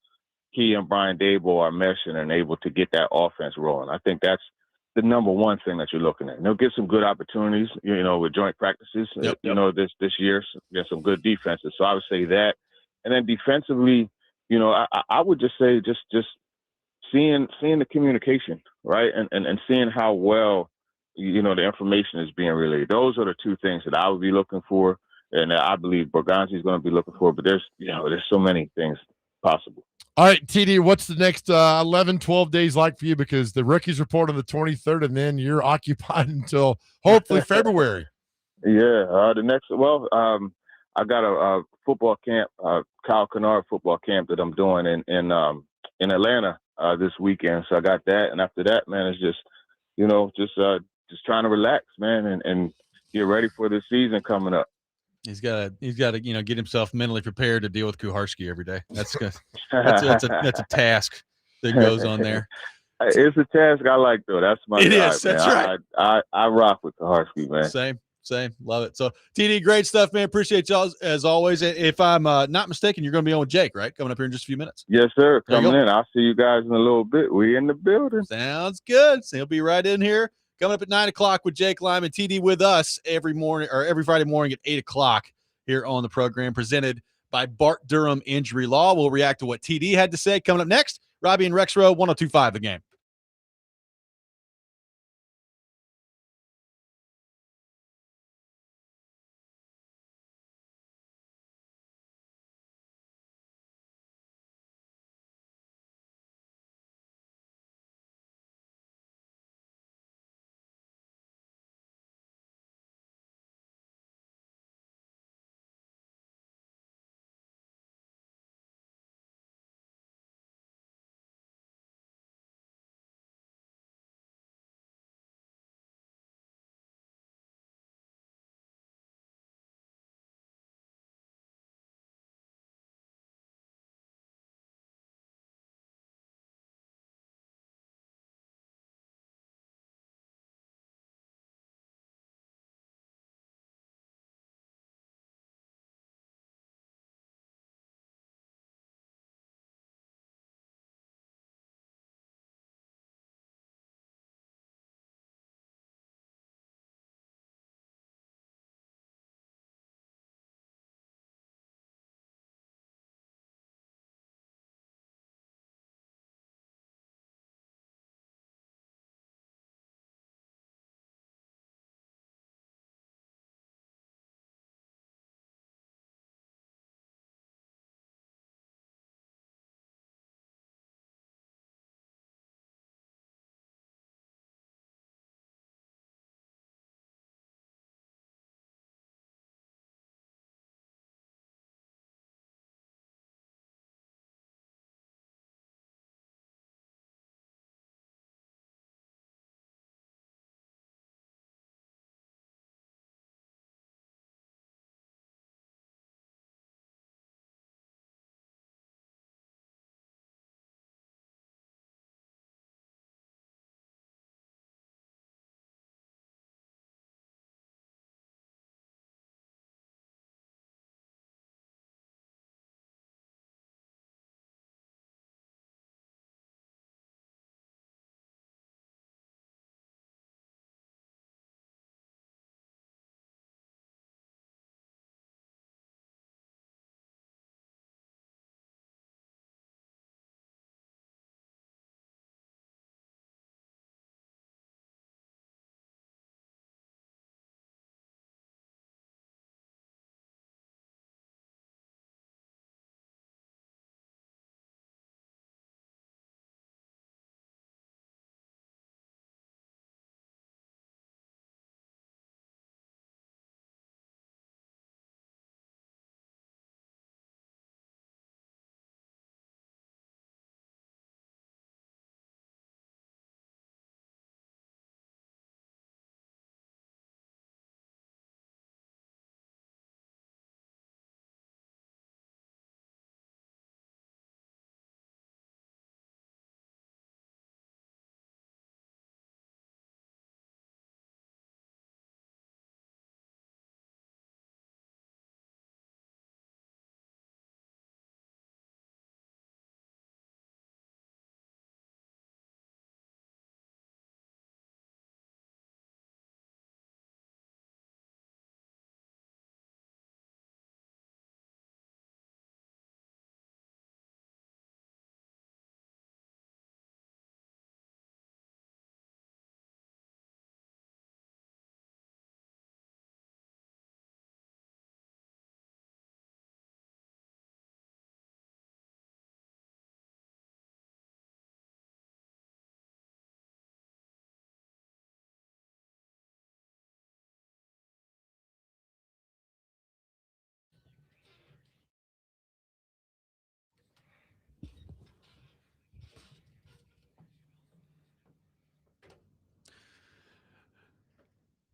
K: he and Brian Daboll are meshing and able to get that offense rolling. I think that's the number one thing that you're looking at. They'll get some good opportunities, with joint practices, this year, get some good defenses. So I would say that. And then defensively, I would just say just seeing the communication, right? And seeing how well, the information is being relayed. Those are the 2 things that I would be looking for. And I believe Borgonzi is going to be looking for, but there's so many things possible.
B: All right, TD, what's the next 11, 12 days like for you? Because the rookies report on the 23rd, and then you're occupied until hopefully February.
K: Yeah, I got a football camp, Kyle Kennard football camp that I'm doing in Atlanta this weekend. So I got that, and after that, man, it's just just trying to relax, man, and get ready for the season coming up.
A: He's got to get himself mentally prepared to deal with Kuharski every day. That's a task that goes on there.
K: It's a task I like, though. That's my guy,
A: is.
K: Man.
A: That's right.
K: I rock with Kuharski, man.
A: Same. Love it. So, TD, great stuff, man. Appreciate y'all as always. If I'm not mistaken, you're going to be on with Jake, right? Coming up here in just a few minutes.
K: Yes, sir. Coming in. I'll see you guys in a little bit. We in the building.
A: Sounds good. So he'll be right in here. Coming up at 9 o'clock with Jake Lyman. TD with us every morning or every Friday morning at 8 o'clock here on the program, presented by Bart Durham Injury Law. We'll react to what TD had to say. Coming up next, Robby and Rexrode, 102.5 The Game.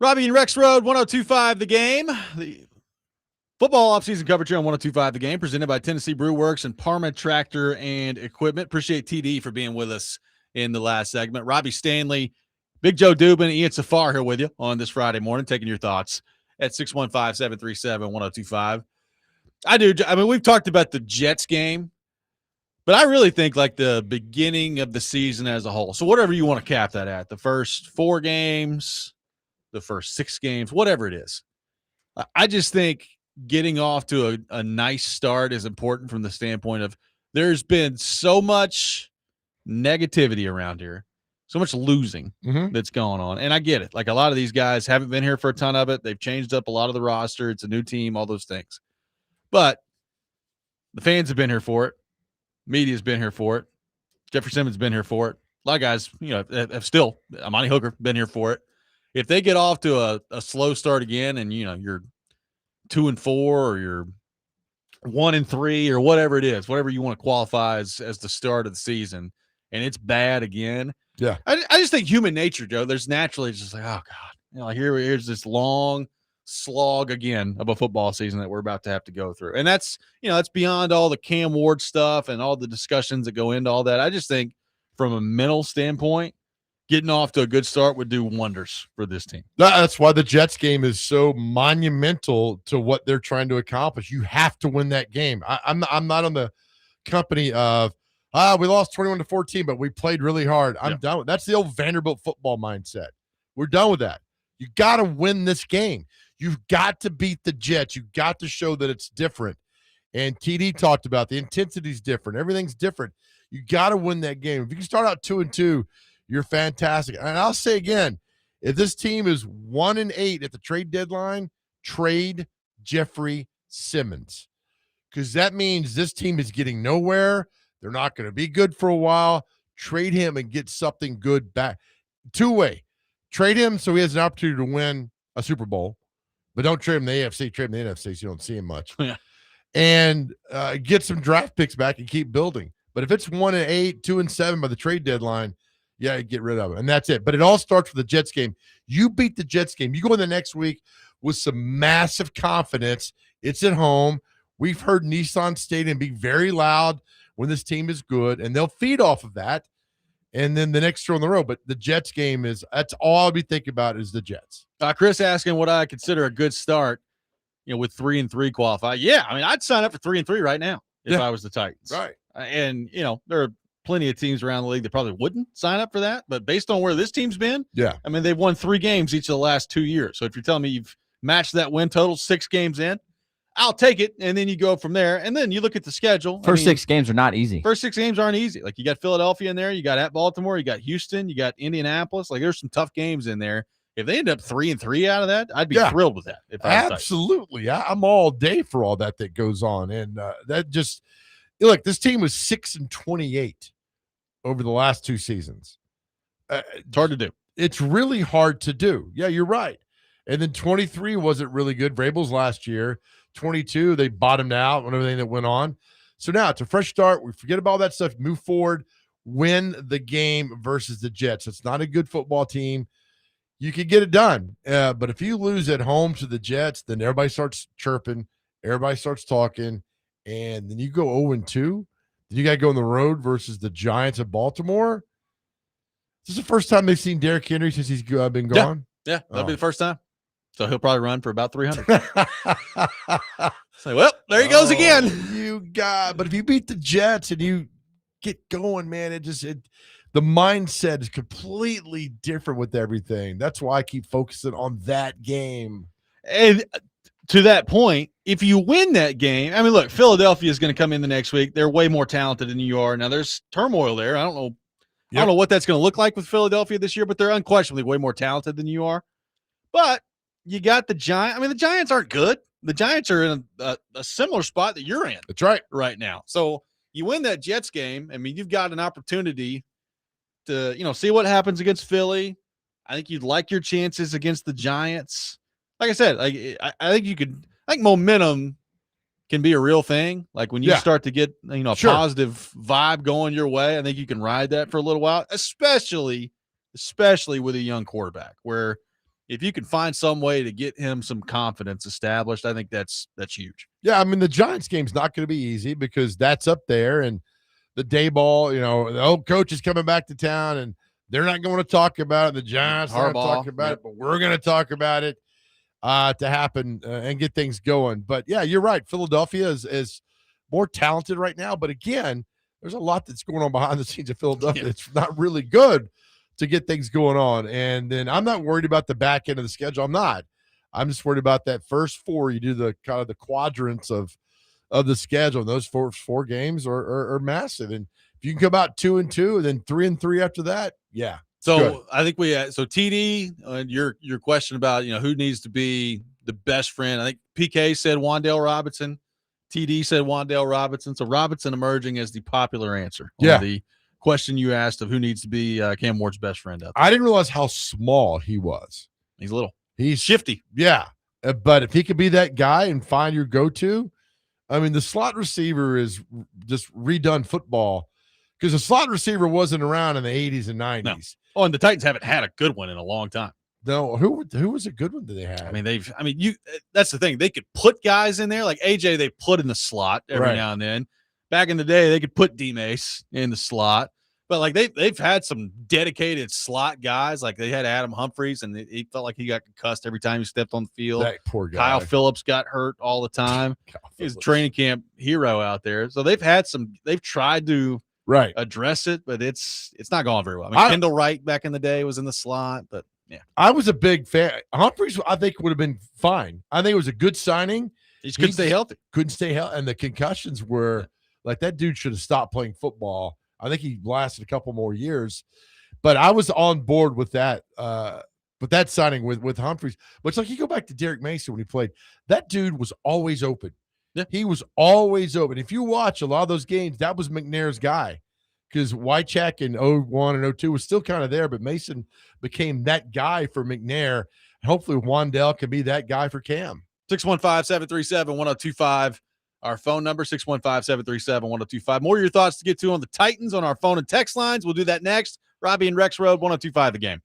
A: Robby and Rexrode, 102.5 The Game. The football offseason coverage here on 102.5 The Game, presented by Tennessee Brew Works and Parma Tractor and Equipment. Appreciate TD for being with us in the last segment. Robbie Stanley, Big Joe Dubin, Ian Safar here with you on this Friday morning, taking your thoughts at 615-737-1025. I mean, we've talked about the Jets game, but I really think like the beginning of the season as a whole. So whatever you want to cap that at, the first 4 games, the first 6 games, whatever it is. I just think getting off to a nice start is important from the standpoint of there's been so much negativity around here, so much losing that's going on. And I get it. Like a lot of these guys haven't been here for a ton of it. They've changed up a lot of the roster. It's a new team, all those things. But the fans have been here for it. Media's been here for it. Jeffrey Simmons been here for it. A lot of guys, have still, Amani Hooker, been here for it. If they get off to a slow start again and, you're 2-4 or you're 1-3 or whatever it is, whatever you want to qualify as the start of the season, and it's bad again.
B: Yeah.
A: I just think human nature, Joe, there's naturally just like, oh, God, here's this long slog again of a football season that we're about to have to go through. And that's, that's beyond all the Cam Ward stuff and all the discussions that go into all that. I just think from a mental standpoint, getting off to a good start would do wonders for this team.
B: That's why the Jets game is so monumental to what they're trying to accomplish. You have to win that game. I'm not on the company of, we lost 21-14, but we played really hard. I'm done with that's the old Vanderbilt football mindset. We're done with that. You got to win this game. You've got to beat the Jets. You've got to show that it's different. And TD talked about the intensity's different. Everything's different. You got to win that game. If you can start out 2-2, you're fantastic. And I'll say again, if this team is 1-8 at the trade deadline, trade Jeffrey Simmons, because that means this team is getting nowhere. They're not going to be good for a while. Trade him and get something good back. 2-way. Trade him so he has an opportunity to win a Super Bowl, but don't trade him the AFC. Trade him the NFC so you don't see him much.
A: Yeah.
B: And get some draft picks back and keep building. But if it's 1-8, 2-7 by the trade deadline, yeah, get rid of it. And that's it. But it all starts with the Jets game. You beat the Jets game. You go in the next week with some massive confidence. It's at home. We've heard Nissan Stadium be very loud when this team is good, and they'll feed off of that. And then the next year on the road. But the Jets game that's all I'll be thinking about is the Jets.
A: Chris asking what I consider a good start, with 3-3 qualify. Yeah, I mean, I'd sign up for 3-3 right now if I was the Titans.
B: Right.
A: And, there are plenty of teams around the league that probably wouldn't sign up for that. But based on where this team's been, I mean, they've won 3 games each of the last 2 years. So if you're telling me you've matched that win total 6 games in, I'll take it. And then you go from there. And then you look at the schedule.
C: First 6 games are not easy.
A: First 6 games aren't easy. Like you got Philadelphia in there. You got at Baltimore. You got Houston. You got Indianapolis. Like there's some tough games in there. If they end up 3-3 out of that, I'd be thrilled with that. If
B: absolutely. I'm all day for all that goes on. And that just look, this team was 6-28 over the last 2 seasons.
A: It's hard to do.
B: It's really hard to do. Yeah, you're right. And then 23 wasn't really good. Vrabel's last year. 22, they bottomed out on everything that went on. So now it's a fresh start. We forget about all that stuff, move forward, win the game versus the Jets. It's not a good football team. You can get it done. But if you lose at home to the Jets, then everybody starts chirping, everybody starts talking, and then you go 0-2. Then you got to go on the road versus the Giants of Baltimore. This is the first time they've seen Derrick Henry since he's been gone?
A: Yeah, that'll be the first time. So he'll probably run for about 300. So, well, there he goes again.
B: But if you beat the Jets and you get going, man, the mindset is completely different with everything. That's why I keep focusing on that game.
A: And to that point, if you win that game, I mean, look, Philadelphia is going to come in the next week. They're way more talented than you are. Now, there's turmoil there. I don't know what that's going to look like with Philadelphia this year, but they're unquestionably way more talented than you are. But you got the Giants. I mean, the Giants aren't good. The Giants are in a similar spot that you're in.
B: That's right.
A: Right now. So you win that Jets game. I mean, you've got an opportunity to, see what happens against Philly. I think you'd like your chances against the Giants. Like I said, I think momentum can be a real thing. Like when you start to get, a positive vibe going your way, I think you can ride that for a little while, especially with a young quarterback where, if you can find some way to get him some confidence established, I think that's huge.
B: Yeah, I mean, the Giants game's not going to be easy because that's up there, and the day ball, the old coach is coming back to town, and they're not going to talk about it. The Giants aren't talking about it, but we're going to talk about it to happen and get things going. But, yeah, you're right. Philadelphia is more talented right now. But, again, there's a lot that's going on behind the scenes of Philadelphia. It's not really good to get things going on. And then I'm not worried about the back end of the schedule. I'm not. I'm just worried about that first four. You do the kind of the quadrants of the schedule. Those four games are massive. And if you can come out 2-2 and then 3-3 after that, yeah.
A: So
B: good.
A: I think so TD, your question about who needs to be the best friend. I think PK said Wan'Dale Robinson. TD said Wan'Dale Robinson. So Robinson emerging as the popular answer on the question you asked of who needs to be Cam Ward's best friend out there.
B: I didn't realize how small he was.
A: He's little.
B: He's
A: shifty.
B: Yeah. But if he could be that guy and find your go-to, I mean, the slot receiver is just redone football because the slot receiver wasn't around in the 80s and 90s.
A: No. Oh, and the Titans haven't had a good one in a long time.
B: No, who was a good one that they had?
A: I mean, that's the thing. They could put guys in there like AJ. They put in the slot every now and then. Back in the day, they could put D-Mace in the slot, but like they've had some dedicated slot guys. Like they had Adam Humphries, and he felt like he got concussed every time he stepped on the field.
B: That poor guy.
A: Kyle Phillips got hurt all the time. He's a training camp hero out there. So they've tried to address it, but it's not going very well. I mean, Kendall Wright back in the day was in the slot, but yeah.
B: I was a big fan. Humphries, I think, would have been fine. I think it was a good signing.
A: He just couldn't stay healthy.
B: And the concussions were like that dude should have stopped playing football. I think he lasted a couple more years, but I was on board with that. With that signing with Humphries, but it's like you go back to Derek Mason when he played. That dude was always open.
A: Yeah,
B: he was always open. If you watch a lot of those games, that was McNair's guy. Because Wycheck in 01 and 02 was still kind of there, but Mason became that guy for McNair. Hopefully Wan'Dale can be that guy for Cam.
A: 615-737-1025. Our phone number, 615-737-1025. More of your thoughts to get to on the Titans on our phone and text lines. We'll do that next. Robby and Rexrode, 1025 The Game.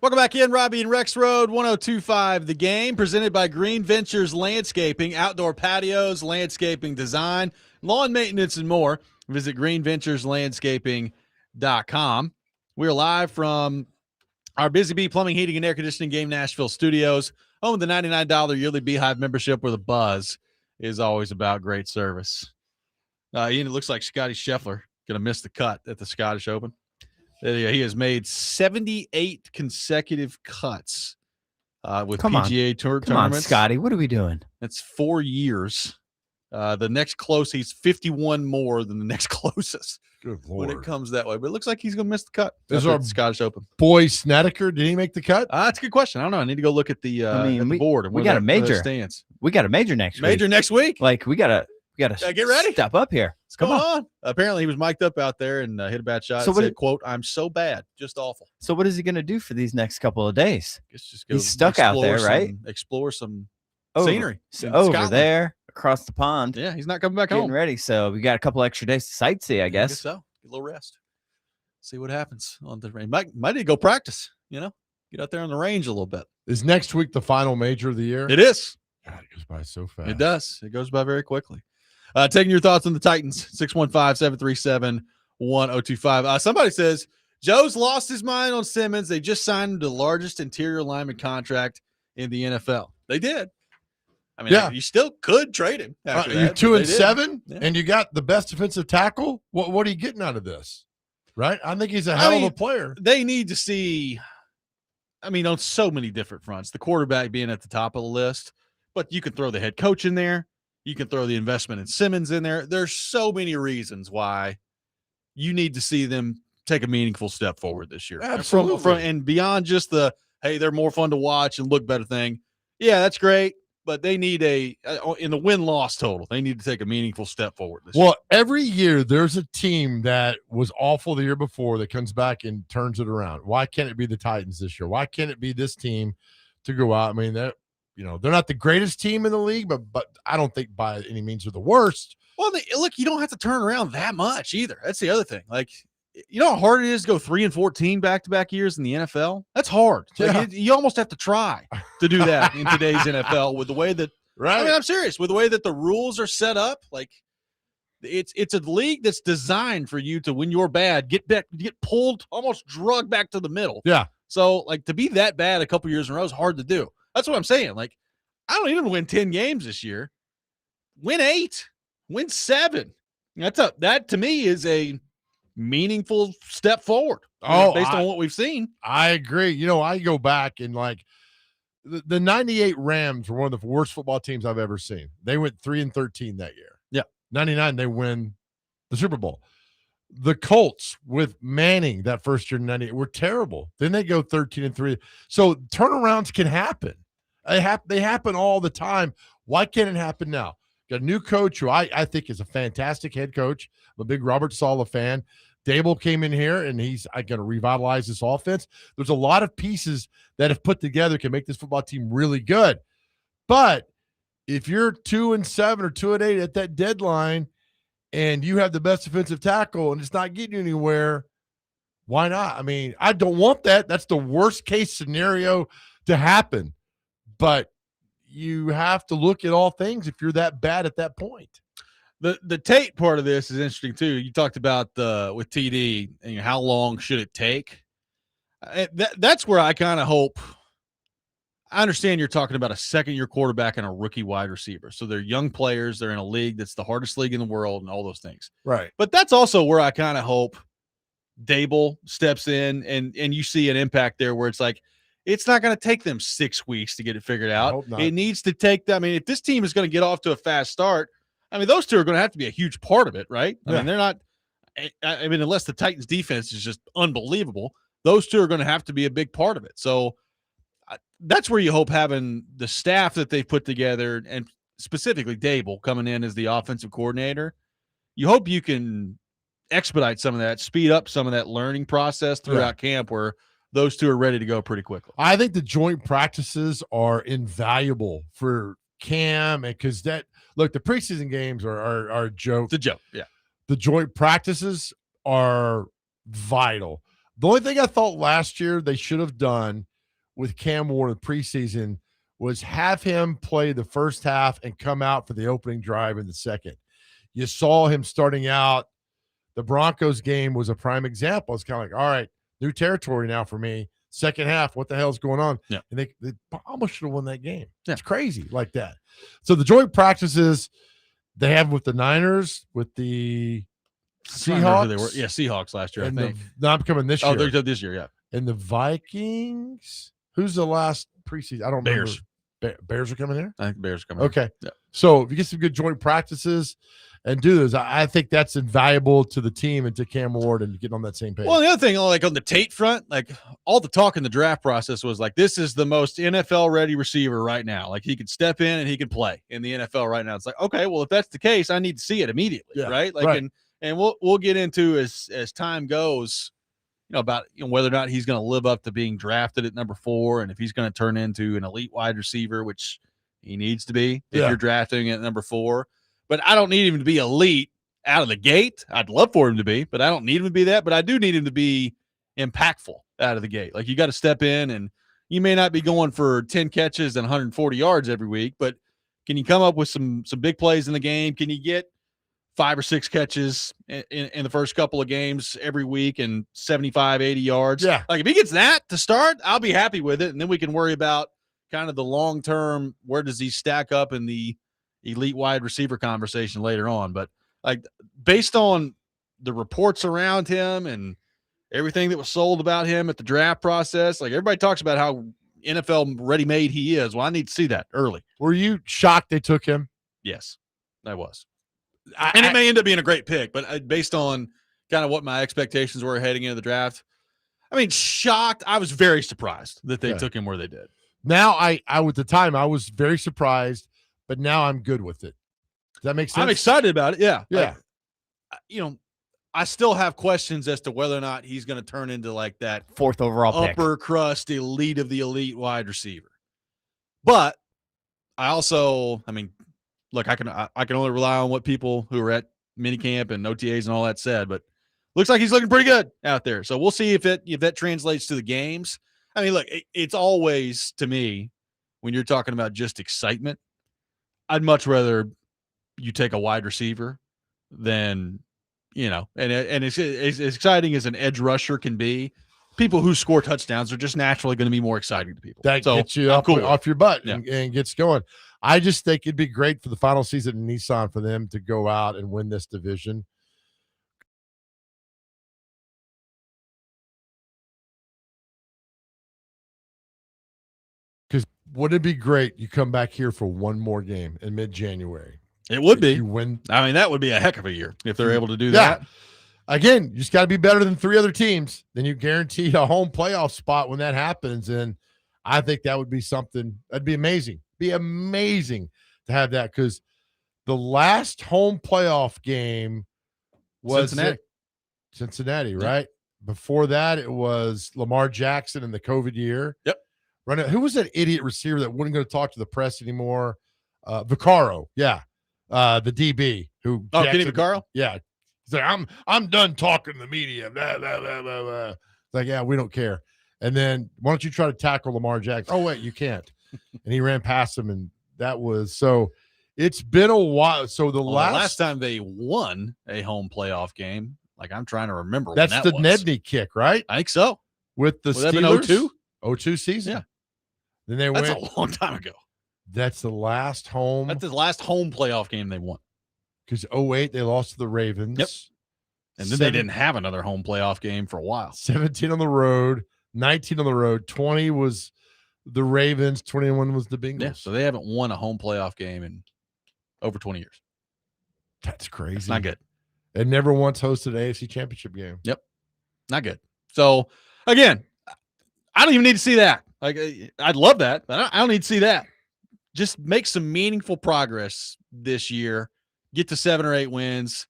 A: Welcome back in, Robby and Rexrode, 102.5 The Game, presented by Green Ventures Landscaping, outdoor patios, landscaping design, lawn maintenance, and more. Visit greenventureslandscaping.com. We're live from our Busy Bee Plumbing, Heating, and Air Conditioning Game Nashville studios, home of the $99 yearly Beehive membership where the buzz is always about great service. Ian, it looks like Scotty Scheffler going to miss the cut at the Scottish Open. He has made 78 consecutive cuts with PGA Tour tournaments.
C: Come on, Scotty. What are we doing?
A: That's 4 years. The next close, he's 51 more than the next closest.
B: Good Lord.
A: When it comes that way. But it looks like he's going to miss the cut.
B: Is
A: That's
B: our
A: the Scottish Open.
B: Boy Snedeker, did he make the cut?
A: That's a good question. I don't know. I need to go look at the, at the board. And
C: We got a major.
A: Stands.
C: We got a major next week.
A: Major next week.
C: Like we gotta
A: get ready.
C: Step up here.
A: What's going on? Apparently, he was mic'd up out there and hit a bad shot.
C: So
A: So said, "quote I'm so bad, just awful."
C: So what is he gonna do for these next couple of days?
A: Just
C: He's stuck out there, right?
A: Explore some
C: Over,
A: scenery.
C: so
A: in
C: over
A: Scotland.
C: there across the pond.
A: Yeah, he's not coming back
C: Getting
A: home.
C: ready. So we got a couple extra days to sightsee, I guess.
A: so. Get a little rest. See what happens on the range. Might need to go practice. Get out there on the range a little bit.
B: Is next week the final major of the year?
A: It is.
B: God, it goes by so fast.
A: It does. It goes by very quickly. Taking your thoughts on the Titans, 615-737-1025. Somebody says, Joe's lost his mind on Simmons. They just signed the largest interior lineman contract in the NFL. They did. I mean, you still could trade him. After
B: You're
A: that,
B: 2-7,
A: Yeah.
B: and you got the best defensive tackle. What are you getting out of this? Right? I think he's a hell of a player.
A: They need to see, on so many different fronts, the quarterback being at the top of the list, but you can throw the head coach in there. You can throw the investment in Simmons in there. There's so many reasons why you need to see them take a meaningful step forward this year.
B: Absolutely.
A: From and beyond just the, hey, they're more fun to watch and look better thing. Yeah, that's great. But they need in the win-loss total, they need to take a meaningful step forward this year.
B: Well, every year there's a team that was awful the year before that comes back and turns it around. Why can't it be the Titans this year? Why can't it be this team to go out? I mean, they're not the greatest team in the league, but I don't think by any means they're the worst.
A: Well, look, you don't have to turn around that much either. That's the other thing. Like, you know how hard it is to go 3-14 back-to-back years in the NFL? That's hard. Like, you almost have to try to do that in today's NFL with the way that
B: right.
A: I'm serious, with the way that the rules are set up. Like, it's a league that's designed for you to, when you're bad, get pulled, almost drugged back to the middle.
B: Yeah.
A: So, like, to be that bad a couple years in a row is hard to do. That's what I'm saying. Like, I don't even win 10 games this year. Win 8, win 7. That to me is a meaningful step forward. Based on what we've seen.
B: I agree. I go back and like the 98 Rams were one of the worst football teams I've ever seen. They went 3-13 that year.
A: Yeah.
B: 99, they win the Super Bowl. The Colts with Manning that first year in 98 were terrible. Then they go 13-3. So turnarounds can happen. They happen all the time. Why can't it happen now? Got a new coach who I think is a fantastic head coach. I'm a big Robert Saleh fan. Dable came in here, and he's going to revitalize this offense. There's a lot of pieces that, if put together, can make this football team really good. But if you're 2-7 or 2-8 at that deadline, and you have the best defensive tackle, and it's not getting you anywhere, why not? I mean, I don't want that. That's the worst case scenario to happen. But you have to look at all things if you're that bad at that point.
A: The Tate part of this is interesting too. You talked about with TD and how long should it take? That's where I kind of hope. I understand you're talking about a second-year quarterback and a rookie wide receiver. So they're young players. They're in a league that's the hardest league in the world and all those things.
B: Right.
A: But that's also where I kind of hope Dable steps in and you see an impact there where it's like, it's not going to take them 6 weeks to get it figured out. It needs to take them. I mean, if this team is going to get off to a fast start, those two are going to have to be a huge part of it, right? I mean, they're not – unless the Titans' defense is just unbelievable, those two are going to have to be a big part of it. So that's where you hope having the staff that they've put together, and specifically Dable coming in as the offensive coordinator, you hope you can expedite some of that, speed up some of that learning process throughout camp where those two are ready to go pretty quickly.
B: I think the joint practices are invaluable for Cam, and because the preseason games are a joke.
A: It's a joke, yeah.
B: The joint practices are vital. The only thing I thought last year they should have done with Cam Ward in the preseason was have him play the first half and come out for the opening drive in the second. You saw him starting out. The Broncos game was a prime example. It's kind of like, all right, new territory now for me. Second half, what the hell's going on?
A: Yeah.
B: And they almost should have won that game.
A: Yeah.
B: It's crazy like that. So the joint practices they have with the Niners, with the Seahawks.
A: They were. Yeah, Seahawks last year, I
B: and
A: think.
B: I'm coming this year.
A: Oh, they're this year, yeah.
B: And the Vikings. Who's the last preseason? I don't remember.
A: Bears.
B: Bears are coming there?
A: I think Bears are coming
B: Okay.
A: Yeah.
B: So if you get some good joint practices and do this, I think that's invaluable to the team and to Cam Ward and get on that same page.
A: Well, the other thing, like on the Tate front, like all the talk in the draft process was like, this is the most NFL ready receiver right now. Like he could step in and he could play in the NFL right now. It's like, okay, well, if that's the case, I need to see it immediately.
B: Yeah,
A: right. Like,
B: right.
A: And we'll get into as time goes, about whether or not he's going to live up to being drafted at number 4 and if he's going to turn into an elite wide receiver, which he needs to be if you're drafting at number 4. But I don't need him to be elite out of the gate. I'd love for him to be, but I don't need him to be that. But I do need him to be impactful out of the gate. Like you got to step in, and you may not be going for 10 catches and 140 yards every week, but can you come up with some big plays in the game? Can you get 5 or 6 catches in the first couple of games every week and 75, 80 yards?
B: Yeah.
A: Like if he gets that to start, I'll be happy with it. And then we can worry about kind of the long-term, where does he stack up in the elite wide receiver conversation later on. But like based on the reports around him and everything that was sold about him at the draft process, like everybody talks about how NFL ready-made he is. Well, I need to see that early.
B: Were you shocked they took him?
A: Yes, I was. And it may end up being a great pick, but based on kind of what my expectations were heading into the draft, I mean, shocked. I was very surprised that they took him where they did.
B: Now, I at the time, I was very surprised, but now I'm good with it. Does that make sense?
A: I'm excited about it. Yeah.
B: Yeah.
A: Like, I still have questions as to whether or not he's going to turn into like that
C: 4th overall
A: upper crust elite of the elite wide receiver. But I also, I mean, look, I can only rely on what people who are at minicamp and OTAs and all that said, but looks like he's looking pretty good out there. So we'll see if that translates to the games. I mean, look, it's always, to me, when you're talking about just excitement, I'd much rather you take a wide receiver than, and it's as exciting as an edge rusher can be. People who score touchdowns are just naturally going to be more exciting to people.
B: That gets you off your butt
A: Yeah.
B: and gets going. I just think it'd be great for the final season in Nissan for them to go out and win this division. Because wouldn't it be great you come back here for one more game in mid-January?
A: It would be.
B: You win.
A: I mean, that would be a heck of a year if they're able to do that.
B: Again, you just got to be better than 3 other teams. Then you guaranteed a home playoff spot when that happens. And I think that would be something that'd be amazing. Be amazing to have that, because the last home playoff game was Cincinnati, right? Before that, it was Lamar Jackson in the COVID year.
A: Yep.
B: Who was that idiot receiver that wouldn't go to talk to the press anymore? Vaccaro. Yeah. The DB who.
A: Oh, Kenny Vaccaro?
B: Yeah. He's like, I'm done talking to the media. Blah, blah, blah, blah, blah. It's like, yeah, we don't care. And then why don't you try to tackle Lamar Jackson? Oh, wait, you can't. And he ran past him, and that was so. It's been a while. So the last
A: time they won a home playoff game, like I'm trying to remember.
B: That's
A: when
B: the
A: that was.
B: Nedney kick, right?
A: I think so.
B: With the
A: Would that
B: Steelers.
A: have been
B: 02 season.
A: Yeah.
B: Then they
A: That's
B: went.
A: a long time ago.
B: That's the last home.
A: That's the last home playoff game they won.
B: Because 08 they lost to the Ravens.
A: Yep. And then they didn't have another home playoff game for a while.
B: 17 on the road, 19 on the road, 20 was the Ravens, 21 was the Bengals.
A: Yeah, so they haven't won a home playoff game in over 20 years.
B: That's crazy.
A: It's not good.
B: And never once hosted an AFC championship game.
A: Yep. Not good. So, again, I don't even need to see that. Like, I'd love that, but I don't need to see that. Just make some meaningful progress this year. Get to 7 or 8 wins.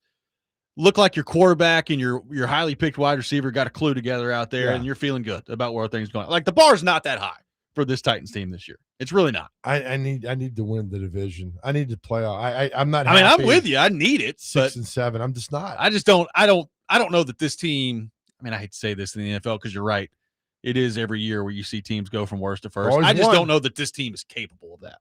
A: Look like your quarterback and your highly picked wide receiver got a clue together out there, and you're feeling good about where things are going. Like, the bar's not that high for this Titans team this year. It's really not.
B: I need to win the division. I need to play. I'm not.
A: I mean,
B: happy
A: I'm with you. I need it.
B: 6 and 7. I'm just not.
A: I just don't. I don't know that this team. I mean, I hate to say this in the NFL because you're right. it is every year where you see teams go from worst to first.
B: Always
A: I just
B: one.
A: don't know that this team is capable of that.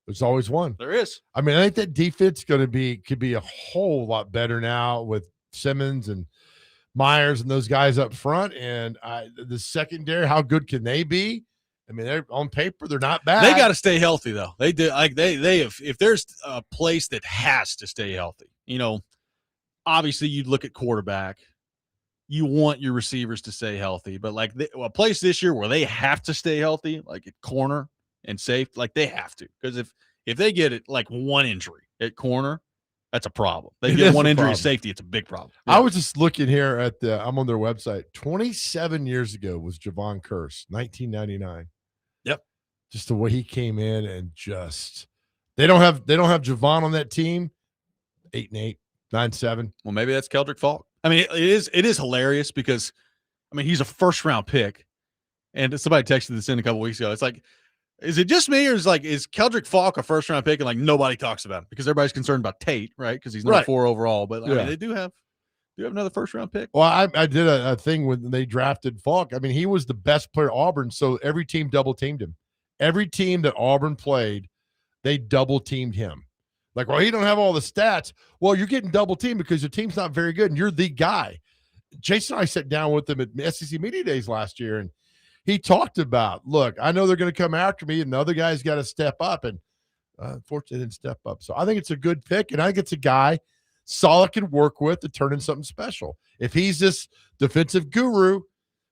B: There's always one.
A: There is.
B: I mean, I think that defense could be a whole lot better now with Simmons and Myers and those guys up front. And the secondary, how good can they be? I mean, they're on paper, they're not bad.
A: They got to stay healthy though. They do they have, if there's a place that has to stay healthy, obviously you'd look at quarterback. You want your receivers to stay healthy, but like a place this year where they have to stay healthy, like at corner and safe, like they have to, because if they get it like one injury at corner, that's a problem. They get one injury at safety, it's a big problem.
B: I was just looking here at I'm on their website. 27 years ago was Javon Curse, 1999.
A: Yep.
B: Just the way he came in and they don't have Javon on that team. 8-8, 9-7.
A: Well, maybe that's Keldrick Falk. I mean, it is hilarious because, I mean, he's a first round pick, and somebody texted this in a couple weeks ago. It's like, is it just me, or is Keldrick Falk a first round pick and like nobody talks about him because everybody's concerned about Tate, right? Because he's number 4 overall. But I mean, they do have another first round pick.
B: Well, I did a thing when they drafted Falk. I mean, he was the best player at Auburn, so every team double teamed him. Every team that Auburn played, they double teamed him. Like, well, he don't have all the stats. Well, you're getting double teamed because your team's not very good, and you're the guy. Jason and I sat down with him at SEC Media Days last year, and he talked about, look, I know they're going to come after me, and the other guy's got to step up, and unfortunately didn't step up. So I think it's a good pick, and I think it's a guy Solid can work with to turn in something special. If he's this defensive guru,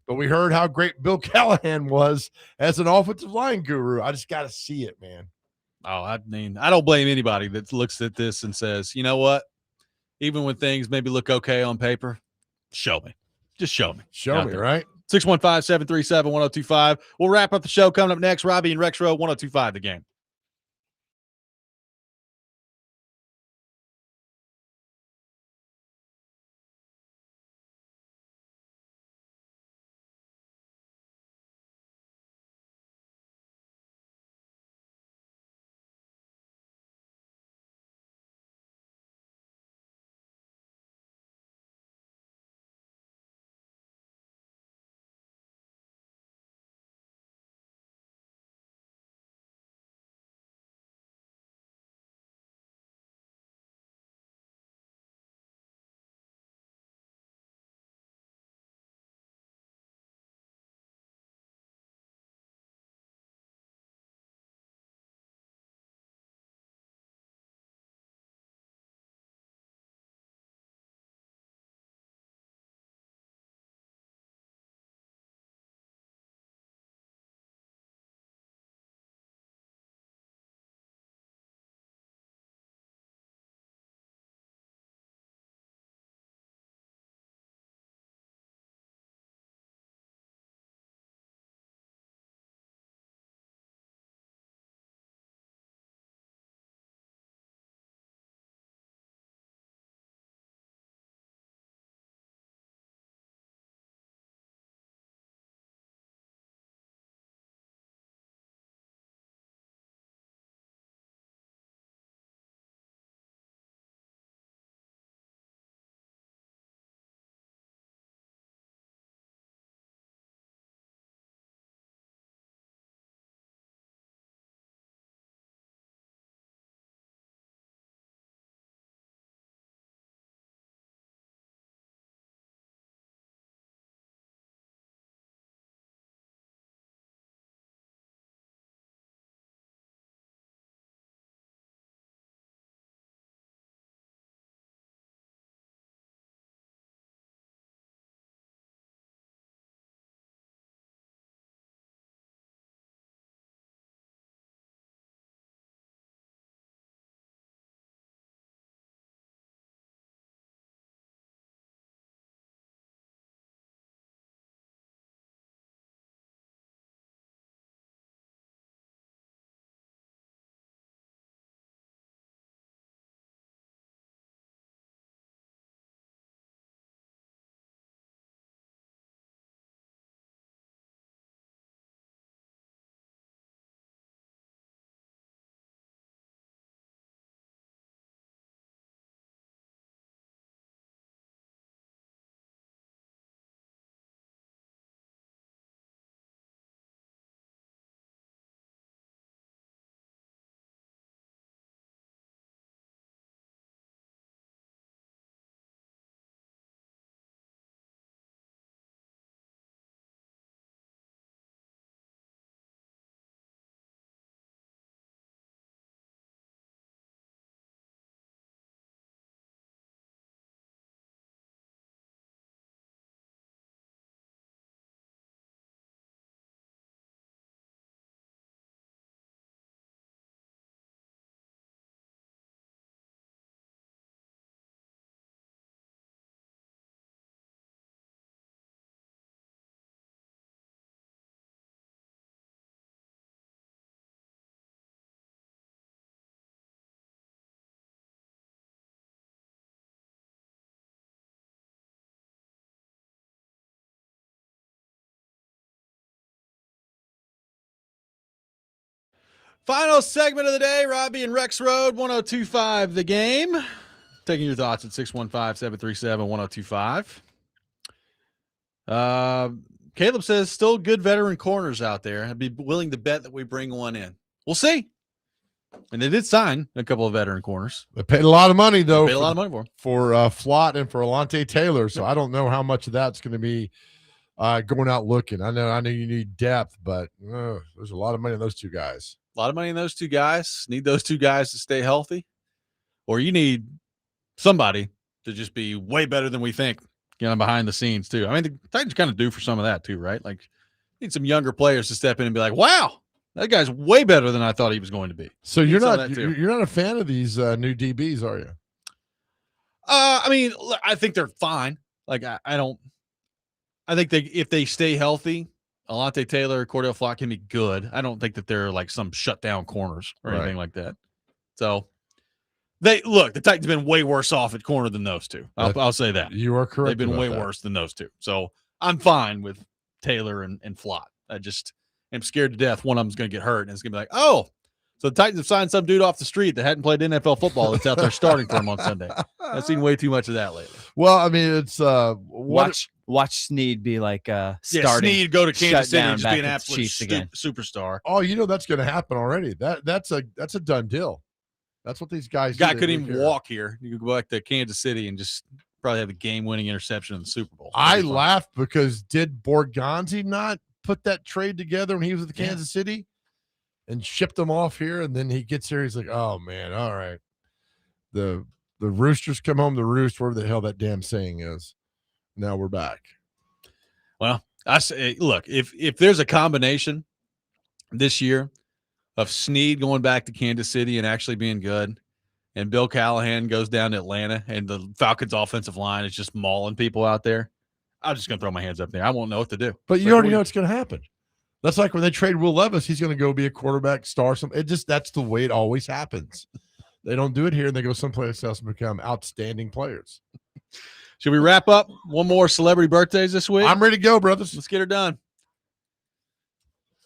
B: but we heard how great Bill Callahan was as an offensive line guru, I just got to see it, man.
A: Oh, I mean, I don't blame anybody that looks at this and says, you know what? Even when things maybe look okay on paper, show me. Just show me.
B: Show me, right?
A: 615-737-1025. We'll wrap up the show coming up next. Robby and Rexrode, 1025 The Game. Final segment of the day, Robby and Rexrode, 1025 The Game. Taking your thoughts at 615-737-1025. Caleb says still good veteran corners out there. I'd be willing to bet that we bring one in. We'll see. And they did sign a couple of veteran corners.
B: They paid a lot of money, though.
A: They paid a lot of money for them.
B: For Flott and for Alante Taylor. So I don't know how much of that's going to be going out looking. I know you need depth, but there's a lot of money in those two guys.
A: A lot of money in those two guys. Need those two guys to stay healthy. Or you need somebody to just be way better than we think, behind the scenes, too. I mean, the Titans kind of do for some of that, too, right? Like, need some younger players to step in and be like, wow, that guy's way better than I thought he was going to be.
B: So you're not a fan of these new DBs, are you?
A: I mean, I think they're fine. Like, I think if they stay healthy, Alante Taylor, Cordell Flott can be good. I don't think that they're like some shutdown corners or anything like that. So the Titans have been way worse off at corner than those two. I'll say that.
B: You are correct.
A: They've been way worse than those two. So I'm fine with Taylor and Flott. I just am scared to death one of them's going to get hurt, and it's going to be like, oh, so the Titans have signed some dude off the street that hadn't played NFL football that's out there starting for him on Sunday. I've seen way too much of that lately.
B: Well, I mean, it's
C: Watch Snead be like starting.
A: Yeah, Snead go to Kansas City and just be an
C: back at
A: absolute
C: Chiefs again.
A: superstar.
B: Oh, that's going to happen already. That's a done deal. That's what these guys
A: Guy
B: do.
A: couldn't even walk here. You could go back to Kansas City and just probably have a game-winning interception in the Super Bowl.
B: I laughed because did Borgonzi not put that trade together when he was at the Kansas City and shipped them off here? And then he gets here. He's like, oh, man, all right. The roosters come home to roost, whatever the hell that damn saying is. Now we're back.
A: Well, I say, look, if there's a combination this year of Snead going back to Kansas City and actually being good, and Bill Callahan goes down to Atlanta and the Falcons' offensive line is just mauling people out there, I'm just going to throw my hands up there. I won't know what to do.
B: But you already know it's going to happen. That's like when they trade Will Levis, he's going to go be a quarterback star. That's the way it always happens. They don't do it here, and they go someplace else and become outstanding players.
A: Should we wrap up? One more celebrity birthdays this week?
B: I'm ready to go, brothers.
A: Let's get her done.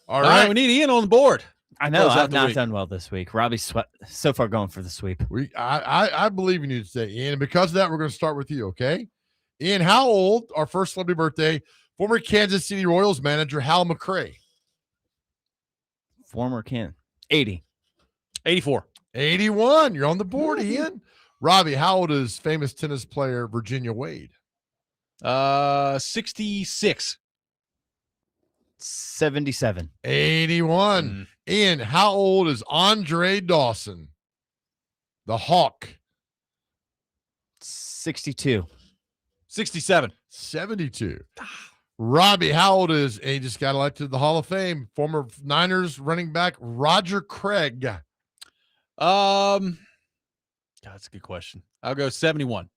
B: All right.
A: We need Ian on the board.
C: I know I've not done well this week. Robbie's so far going for the sweep.
B: I believe in you today, Ian. And because of that, we're going to start with you, okay? Ian, how old, our first celebrity birthday, former Kansas City Royals manager Hal McRae?
C: Former 80.
A: 84.
B: 81. You're on the board, Ian. Robbie, how old is famous tennis player Virginia Wade?
A: 66.
C: 77.
B: 81. Ian, how old is Andre Dawson? The Hawk.
C: 62.
A: 67.
B: 72. Robbie, how old is, and he just got elected to the Hall of Fame, former Niners running back Roger Craig?
A: God, that's a good question. I'll go 71.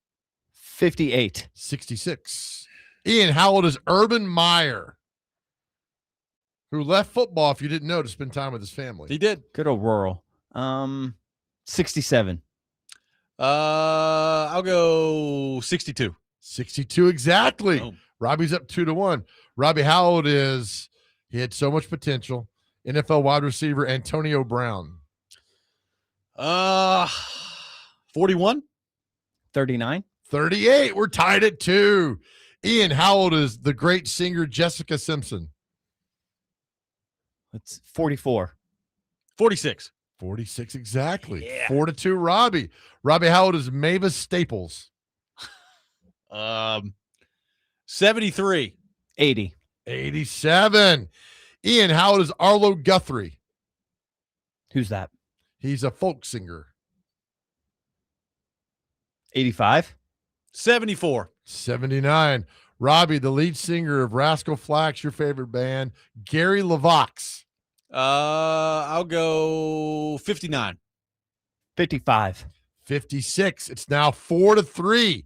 C: 58.
B: 66. Ian, how old is Urban Meyer, who left football, if you didn't know, to spend time with his family?
A: He did.
C: Good old rural. 67.
A: I'll go 62.
B: 62 exactly.
A: Oh.
B: Robbie's up 2-1. Robbie, how old is, he had so much potential, NFL wide receiver Antonio Brown?
A: 41.
C: 39.
B: 38. We're tied at 2. Ian, how old is the great singer Jessica Simpson?
C: It's 44.
A: 46.
B: 46 exactly.
A: Yeah.
B: 4-2, Robbie. Robbie, how old is Mavis Staples?
A: 73.
C: 80.
B: 87. Ian, how old is Arlo Guthrie?
C: Who's that?
B: He's a folk singer.
C: 85.
A: 74.
B: 79. Robbie, the lead singer of Rascal Flatts, your favorite band, Gary LeVox.
A: I'll go 59.
C: 55.
B: 56. It's now 4-3.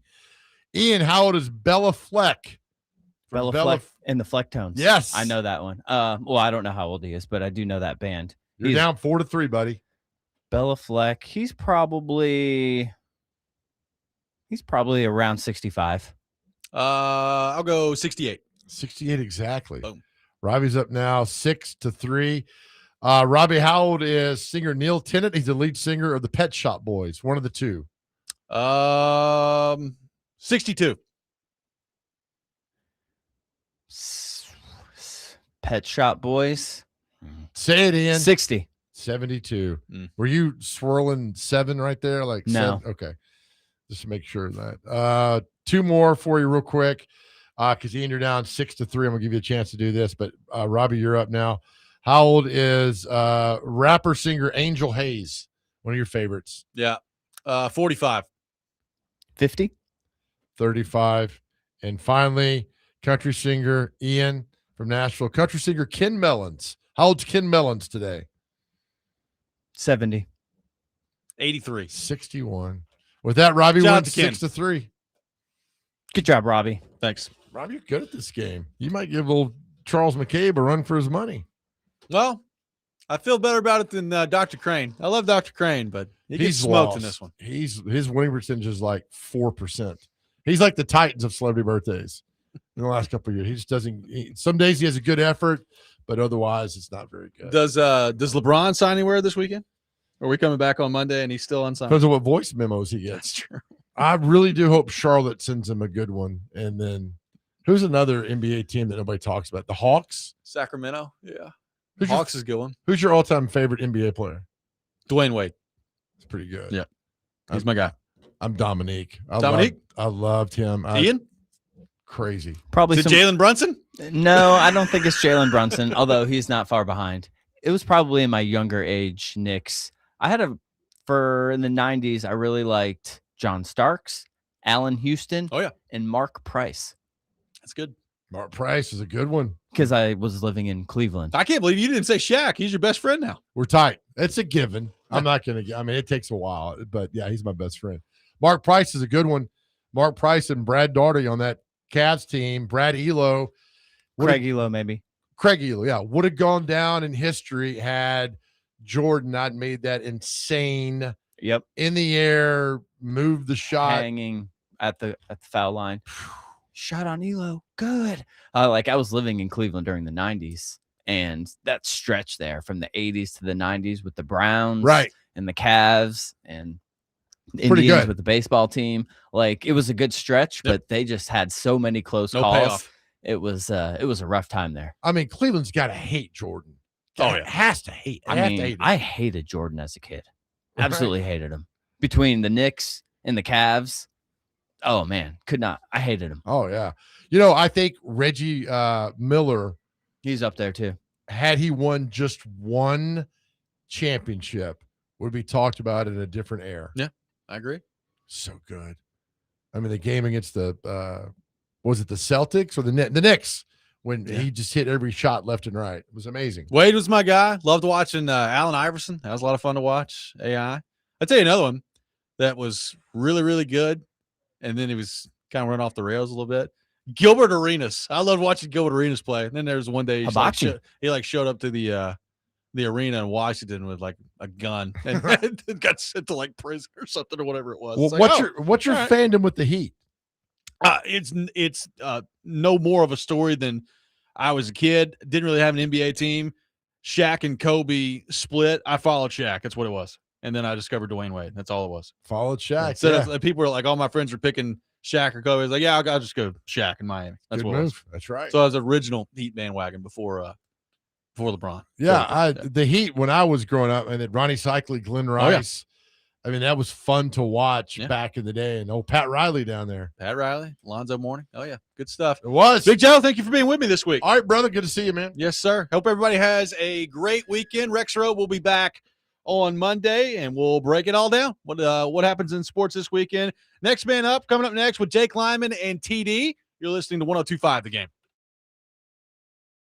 B: Ian, how old is Bella Fleck?
C: Bella Fleck in the Flecktones.
B: Yes.
C: I know that one. Well, I don't know how old he is, but I do know that band.
B: You're down 4-3, buddy.
C: Bella Fleck. He's probably around 65.
A: I'll go 68.
B: 68 exactly.
A: Boom.
B: Robbie's up now 6-3. Robbie, how old is singer Neil Tennant? He's the lead singer of the Pet Shop Boys. One of the two.
A: 62.
C: Pet Shop Boys.
B: Say it, Ian.
C: 60.
B: 72. Were you swirling 7 right there? Like
C: no.
B: 7? Okay. Just to make sure of that. 2 more for you real quick. Because Ian, you're down 6-3. I'm gonna give you a chance to do this, but Robbie, you're up now. How old is rapper singer Angel Hayes? One of your favorites.
A: Yeah. 45.
C: 50.
B: 35. And finally, country singer Ian from Nashville. Country singer Ken Mellons. How old's Ken Mellons today?
C: 70.
A: 83.
B: 61. With that, Robbie
A: Shout out
B: wins
A: to Ken.
B: 6-3.
C: Good job, Robbie.
A: Thanks.
B: Robbie, you're good at this game. You might give old Charles McCabe a run for his money.
A: Well, I feel better about it than Dr. Crane. I love Dr. Crane, but he gets smoked in this one.
B: His winning percentage is like 4%. He's like the Titans of celebrity birthdays in the last couple of years. He just doesn't. Some days he has a good effort, but otherwise it's not very good.
A: Does LeBron sign anywhere this weekend? Are we coming back on Monday and he's still unsigned?
B: Depends on what voice memos he gets.
A: That's true.
B: I really do hope Charlotte sends him a good one. And then who's another NBA team that nobody talks about? The Hawks?
A: Sacramento. Yeah.
B: Who's
A: Hawks is a good one.
B: Who's your all-time favorite NBA player?
A: Dwayne Wade.
B: It's pretty good.
A: Yeah. He's my guy.
B: I'm Dominique.
A: Dominique?
B: I loved him.
A: Ian?
B: Crazy.
C: Probably
A: Is it Jalen Brunson?
C: No, I don't think it's Jalen Brunson, although he's not far behind. It was probably in my younger age Knicks. In the 90s, I really liked John Starks, Allen Houston, and Mark Price.
A: That's good.
B: Mark Price is a good one.
C: Because I was living in Cleveland.
A: I can't believe you didn't say Shaq. He's your best friend now.
B: We're tight. It's a given. I'm not going to – I mean, it takes a while, but, yeah, he's my best friend. Mark Price is a good one. Mark Price and Brad Daugherty on that Cavs team. Brad Elo.
C: Craig Elo, maybe.
B: Craig Elo, yeah. Would have gone down in history had Jordan not made that insane in the air, moved the shot.
C: Hanging at the foul line. Shot on Elo. Good. I was living in Cleveland during the 90s, and that stretch there from the 80s to the 90s with the Browns and the Cavs and the Indians with the baseball team. It was a good stretch, but they just had so many close calls.
A: Payoff.
C: It was a rough time there.
B: I mean, Cleveland's got to hate Jordan. Has to hate.
C: I hated Jordan as a kid. Absolutely hated him. Between the Knicks and the Cavs, oh man, could not. I hated him.
B: Oh yeah. I think Reggie Miller,
C: he's up there too.
B: Had he won just one championship, would be talked about in a different era.
A: Yeah, I agree.
B: So good. I mean, the game against the was it the Celtics or the Knicks when he just hit every shot left and right. It was amazing.
A: Wade was my guy. Loved watching Allen Iverson. That was a lot of fun to watch. AI. I'll tell you another one that was really, really good. And then he was kind of run off the rails a little bit. Gilbert Arenas. I loved watching Gilbert Arenas play. And then there was one day he showed up to the arena in Washington with like a gun and got sent to like prison or something or whatever it was.
B: Well, what's your fandom with the Heat?
A: It's no more of a story than I was a kid. Didn't really have an NBA team. Shaq and Kobe split. I followed Shaq. That's what it was. And then I discovered Dwayne Wade. That's all it was.
B: Followed Shaq.
A: So people were like, all my friends are picking Shaq or Kobe. I was like, yeah, I'll just go Shaq in Miami. That's
B: Good
A: what it was.
B: move. That's right.
A: So I was original Heat bandwagon before LeBron.
B: Yeah, the Heat when I was growing up, and then Ronnie Cycli, Glenn Rice. I mean, that was fun to watch back in the day. And Pat Riley down there.
A: Pat Riley, Lonzo Mourning. Oh, yeah. Good stuff.
B: It was.
A: Big Joe, thank you for being with me this week.
B: All right, brother. Good to see you, man.
A: Yes, sir. Hope everybody has a great weekend. Rexrode will be back on Monday, and we'll break it all down. What happens in sports this weekend. Next man up, coming up next with Jake Lyman and TD. You're listening to 102.5 The Game.